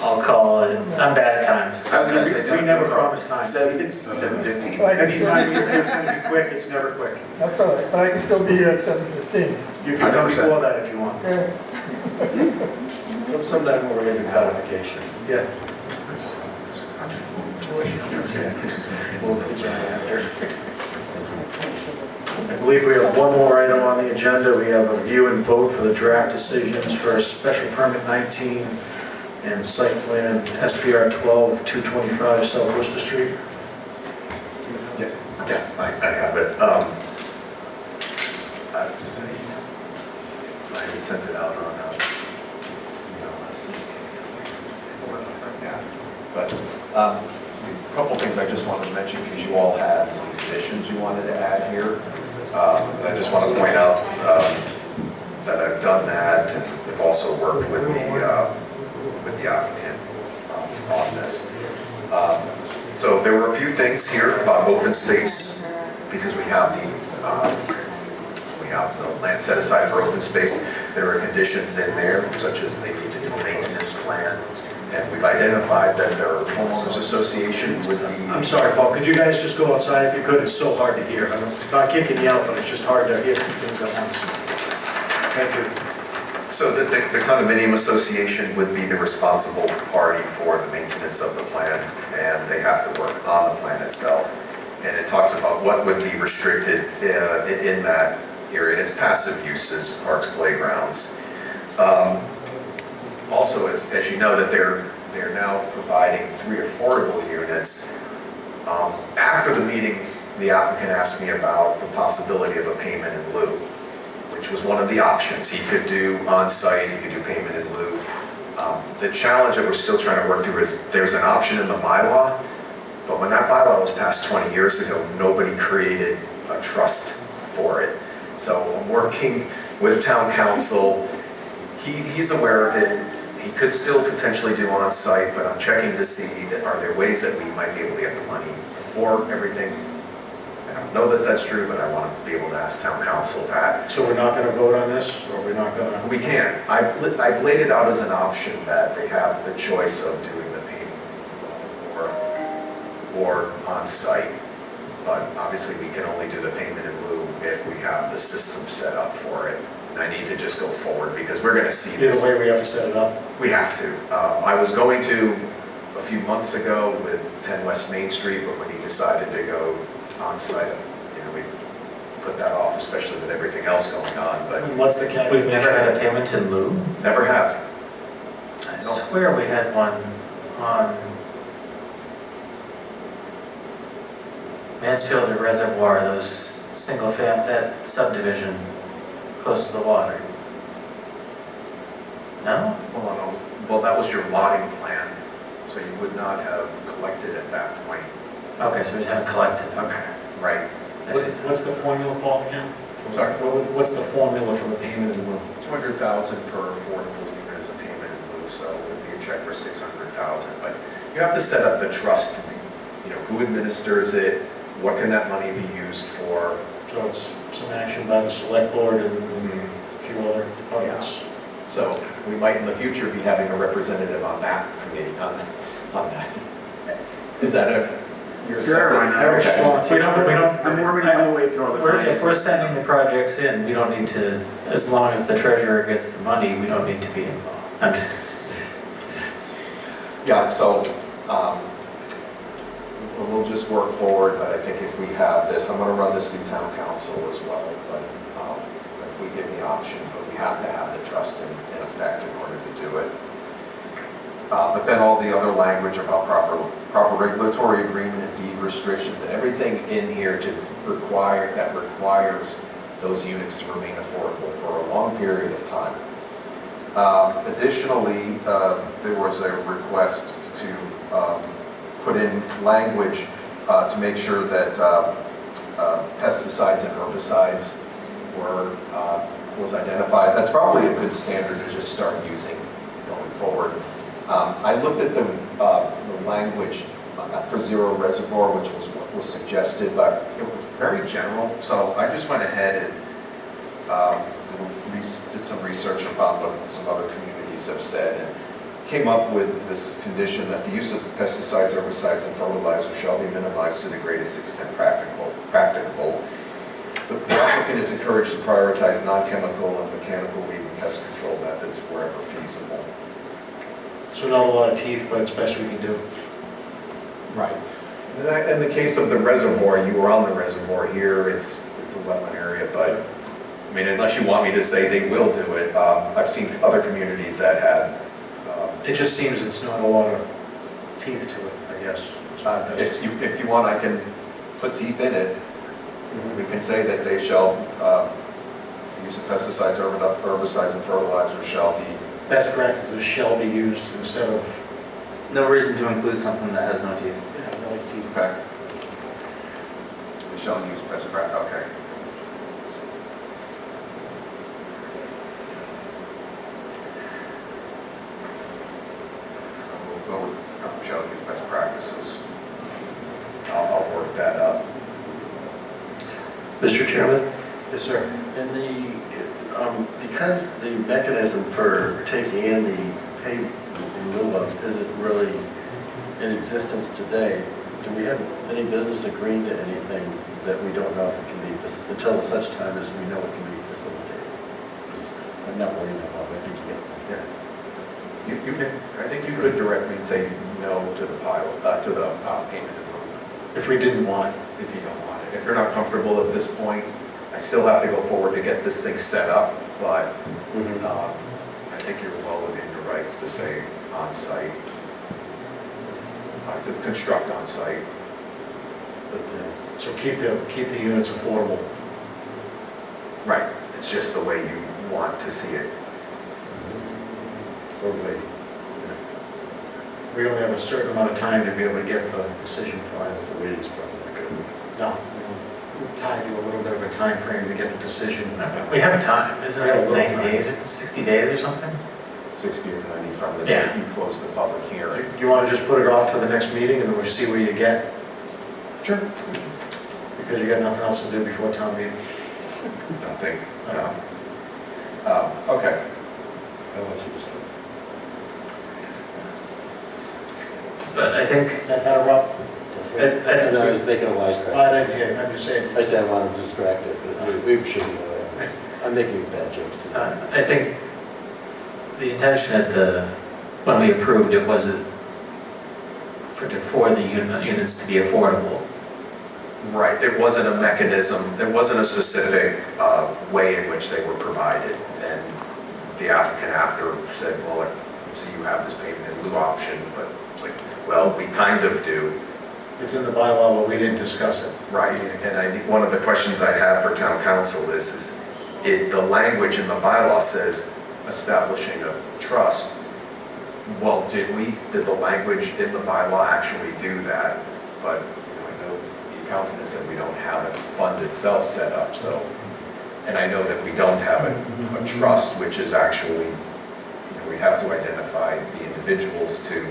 I'll call it, I'm bad at times. I was gonna say, We never promise time. 7:15. Anytime you say it's going to be quick, it's never quick. That's all right, but I can still be here at 7:15. You can come 100%. before that if you want. Yeah. Sometime when we're going to codification. Yeah. I believe we have one more item on the agenda. We have a view and vote for the draft decisions for special permit 19 and site plan SPR 12, 225 South Worcester Street. Yeah, I have it. I sent it out on, but a couple things I just wanted to mention, because you all had some conditions you wanted to add here. And I just want to point out that I've done that, and I've also worked with the applicant on this. So there were a few things here about open space, because we have the land set aside for open space. There are conditions in there, such as they need to do a maintenance plan. And we've identified that there are homeowners association with the... I'm sorry, Paul, could you guys just go outside if you could? It's so hard to hear. I'm not kicking you out, but it's just hard to hear two things at once. Thank you. So the condominium association would be the responsible party for the maintenance of the plan, and they have to work on the plan itself. And it talks about what would be restricted in that area. It's passive uses, parks, playgrounds. Also, as you know, that they're now providing 3 affordable units. After the meeting, the applicant asked me about the possibility of a payment in lieu, which was one of the options. He could do on-site, he could do payment in lieu. The challenge that we're still trying to work through is there's an option in the bylaw, but when that bylaw was passed 20 years ago, nobody created a trust for it. So I'm working with town council. He's aware of it. He could still potentially do on-site, but I'm checking to see that are there ways that we might be able to get the money before everything. I don't know that that's true, but I want to be able to ask town council that. So we're not going to vote on this, or we're not going to? We can. I've laid it out as an option that they have the choice of doing the payment or on-site. But obviously, we can only do the payment in lieu if we have the system set up for it. And I need to just go forward because we're going to see this. Either way, we have to set it up. We have to. I was going to a few months ago with 10 West Main Street, but when he decided to go on-site, we put that off, especially with everything else going on. But what's the calculation? We've never had a payment in lieu? Never have. I swear we had one on Mansfield or Reservoir, those that subdivision close to the water. No? Well, that was your lotting plan, so you would not have collected at that point. Okay, so we haven't collected, okay. Right. What's the formula, Paul, again? Sorry? What's the formula for the payment in lieu? 200,000 per affordable unit is a payment in lieu, so it would be a check for 600,000. But you have to set up the trust to be, who administers it, what can that money be used for? So it's some action by the select board and a few other departments. So we might in the future be having a representative on that committee, on that. Is that Sure, why not? I'm working my way through all the If we're sending the projects in, we don't need to, as long as the treasurer gets the money, we don't need to be involved. Yeah, so we'll just work forward, but I think if we have this, I'm going to run this through town council as well, but if we give the option, but we have to have the trust in effect in order to do it. But then all the other language about proper regulatory agreement and deed restrictions and everything in here that requires those units to remain affordable for a long period of time. Additionally, there was a request to put in language to make sure that pesticides and herbicides was identified. That's probably a good standard to just start using going forward. I looked at the language for Zero Reservoir, which was what was suggested, but it was very general. So I just went ahead and did some research and found what some other communities have said, and came up with this condition that the use of pesticides, herbicides, and fertilizers shall be minimized to the greatest extent practicable. The applicant is encouraged to prioritize non-chemical and mechanical weed and pest control methods wherever feasible. So not a lot of teeth, but it's best we can do. Right. In the case of the reservoir, you were on the reservoir here, it's a wetland area, but I mean, unless you want me to say they will do it, I've seen other communities that had. It just seems it's not a lot of teeth to it, I guess. If you want, I can put teeth in it. We can say that they shall use of pesticides, herbicides, and fertilizers shall be. Best practices shall be used instead of. No reason to include something that has no teeth. Yeah, no teeth. Okay. They shall use best practice. Okay. We'll go with shall use best practices. I'll work that up. Mr. Chairman? Yes, sir. Because the mechanism for taking in the pay in lieu of isn't really in existence today, do we have any business agreeing to anything that we don't know if it can be, until such time as we know it can be facilitated? I'm not worried about it, I think you get. You can, I think you could directly say no to the payment in lieu. If we didn't want it. If you don't want it. If you're not comfortable at this point, I still have to go forward to get this thing set up, but I think you're well within your rights to say on-site, to construct on-site. So keep the units affordable. Right, it's just the way you want to see it. We only have a certain amount of time to be able to get the decision filed. The waiting's probably not good. No, we'll tie you a little bit of a time frame to get the decision. We have time, isn't We have a it little 90 time. days, or 60 days or something? 60 or 90 from the Yeah. date you close the public hearing. Do you want to just put it off to the next meeting and then we'll see where you get? Sure. Because you got nothing else to do before town meeting. Nothing, no. Okay. But I think, That better, Rob? I was making a wisecrack. I didn't hear, I'm just saying. I said I wanted to distract it, but we shouldn't go there. I'm making bad jokes too. I think the intention when we approved it wasn't for the units to be affordable. Right, there wasn't a mechanism, there wasn't a specific way in which they were provided. And the applicant after said, well, so you have this payment in lieu option, but it's like, well, we kind of do. It's in the bylaw, but we didn't discuss it. Right, and one of the questions I have for town council is the language in the bylaw says establishing a trust. Well, did the language in the bylaw actually do that? But I know the accountant has said we don't have a fund itself set up, so. And I know that we don't have a trust, which is actually, we have to identify the individuals to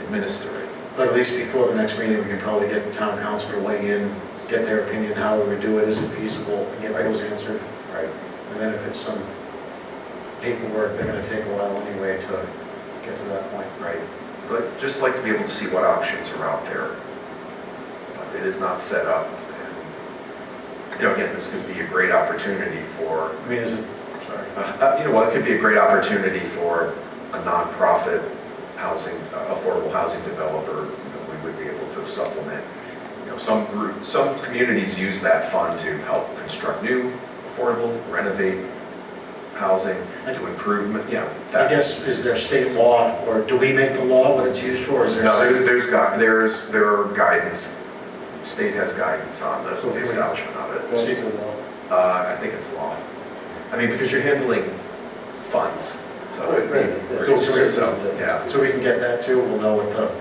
administer it. But at least before the next meeting, we can probably get town council to weigh in, get their opinion, how we would do it, is it feasible, and get those answered. Right. And then if it's some paperwork, they're gonna take a while anyway to get to that point. Right. I'd just like to be able to see what options are out there. But it is not set up. And, again, this could be a great opportunity for, I mean, is it, it could be a great opportunity for a nonprofit housing, affordable housing developer. We would be able to supplement. Some communities use that fund to help construct new, affordable, renovate housing, do improvement, I guess, is there state law, or do we make the law what it's used for, or is there? No, there are guidance. State has guidance on the establishment of it. I think it's law. I mean, because you're handling funds, so it yeah. So we can get that too, we'll know what the.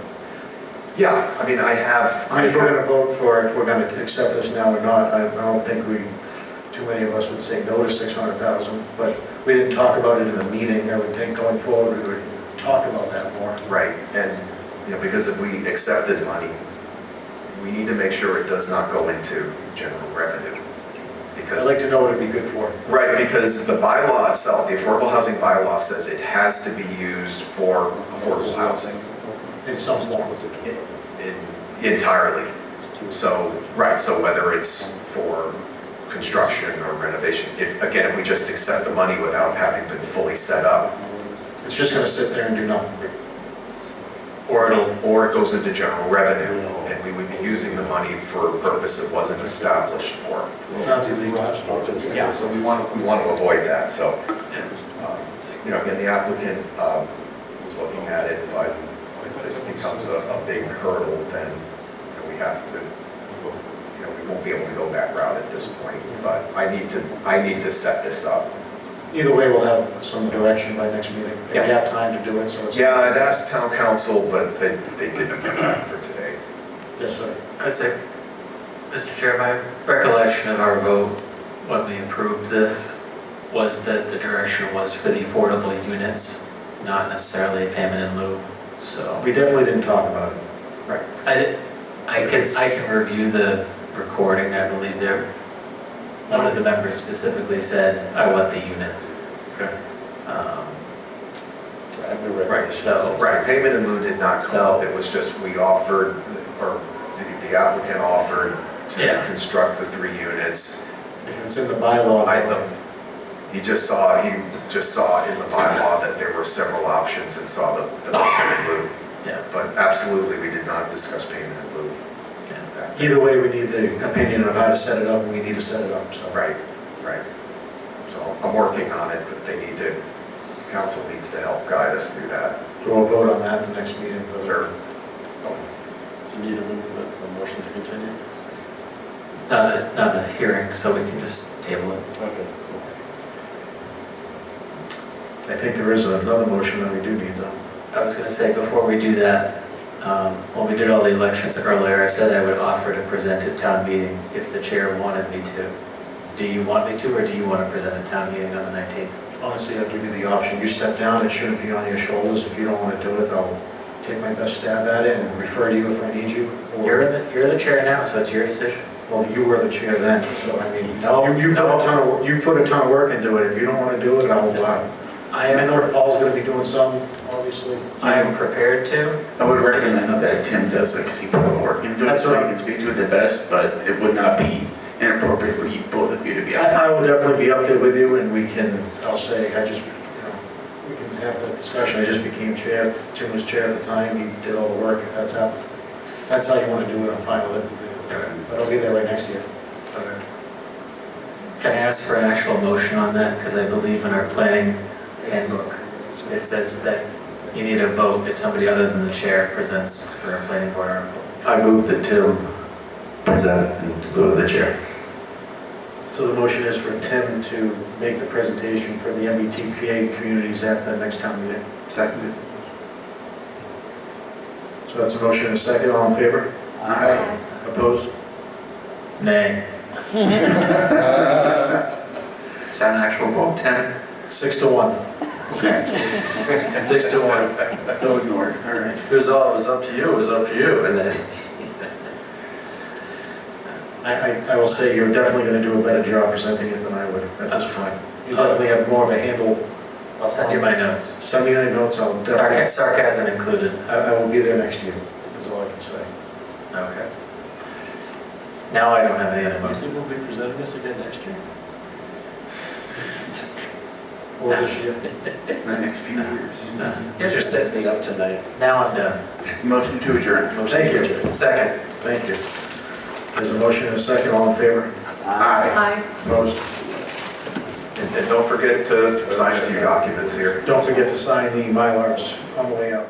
Yeah, I mean, if we're gonna vote for, if we're gonna accept this now or not, I don't think too many of us would say no to 600,000, but we didn't talk about it in the meeting. I would think going forward, we would talk about that more. Right, and, because if we accepted money, we need to make sure it does not go into general revenue. I'd like to know what it'd be good for. Right, because the bylaw itself, the affordable housing bylaw says it has to be used for affordable housing. In some form. Entirely. So, right, so whether it's for construction or renovation, if we just accept the money without having been fully set up. It's just gonna sit there and do nothing. Or it goes into general revenue, and we would be using the money for a purpose it wasn't established for. Sounds illegal. Yeah, so we want to avoid that, so, again, the applicant was looking at it, but if this becomes a big hurdle, then we have to, we won't be able to go that route at this point, but I need to set this up. Either way, we'll have some direction by next meeting. If we have time to do it, so it's. Yeah, I'd asked town council, but they didn't come back for today. Yes, sir. I'd say, Mr. Chair, my recollection of our vote when we approved this was that the direction was for the affordable units, not necessarily a payment in lieu, so. We definitely didn't talk about it. Right. I can review the recording. I believe one of the members specifically said, I want the units. Okay. Right. Payment in lieu did not come up. It was just we offered, or the applicant offered to construct the 3 units. If it's in the bylaw. He just saw in the bylaw that there were several options and saw the payment in lieu. Yeah. But absolutely, we did not discuss payment in lieu. Either way, we need the opinion of how to set it up, and we need to set it up, so. Right. So I'm working on it, but council needs to help guide us through that. So we'll vote on that at the next meeting. Sure. So you need a motion to continue? It's not a hearing, so we can just table it. Okay. I think there is another motion that we do need, though. I was gonna say, before we do that, when we did all the elections earlier, I said I would offer to present at town meeting if the chair wanted me to. Do you want me to, or do you want to present at town meeting on the 19th? Honestly, I'll give you the option. You step down, it shouldn't be on your shoulders. If you don't want to do it, I'll take my best stab at it and refer to you if I need you. Or- You're the chair now, so it's your decision. Well, you were the chair then, so I mean, you put a ton of work into it. If you don't want to do it, I'll, I know Paul's going to be doing some, obviously. I am prepared to. I would recommend that Tim does it because he put all the work into it, That's so he right. can speak to it the best, but it would not be inappropriate for you, both of you to be out there. I will definitely be up there with you, and I'll say, we can have that discussion. I just became chair. Tim was chair at the time. He did all the work. If that's how you want to do it, I'm fine with it. But I'll be there right next to you. Can I ask for an actual motion on that? Because I believe in our planning handbook, it says that you need a vote if somebody other than the chair presents for a planning board article. I move that Tim present and go to the chair. So the motion is for Tim to make the presentation for the MBTPA communities at the next town meeting. Seconded. So that's a motion and a second. All in favor? Aye. Opposed? Nay. Is that an actual vote, Tim? 6-1. Okay. 6-1. So ignored, all right. It was up to you, and then. I will say you're definitely going to do a better job presenting it than I would at this point. You definitely have more of a handle. I'll send you my notes. Send me your notes. I'll definitely. Sarcasm included. I will be there next year, is all I can say. Okay. Now I don't have any other motions. We'll be presenting this again next year? Or this year. The next few years. No. You guys are setting me up tonight. Now I'm done. Motion to adjourn. Thank you. Second. Thank you. There's a motion and a second. All in favor? Aye. Opposed? And don't forget to sign a few documents here. Don't forget to sign the Mylars on the way out.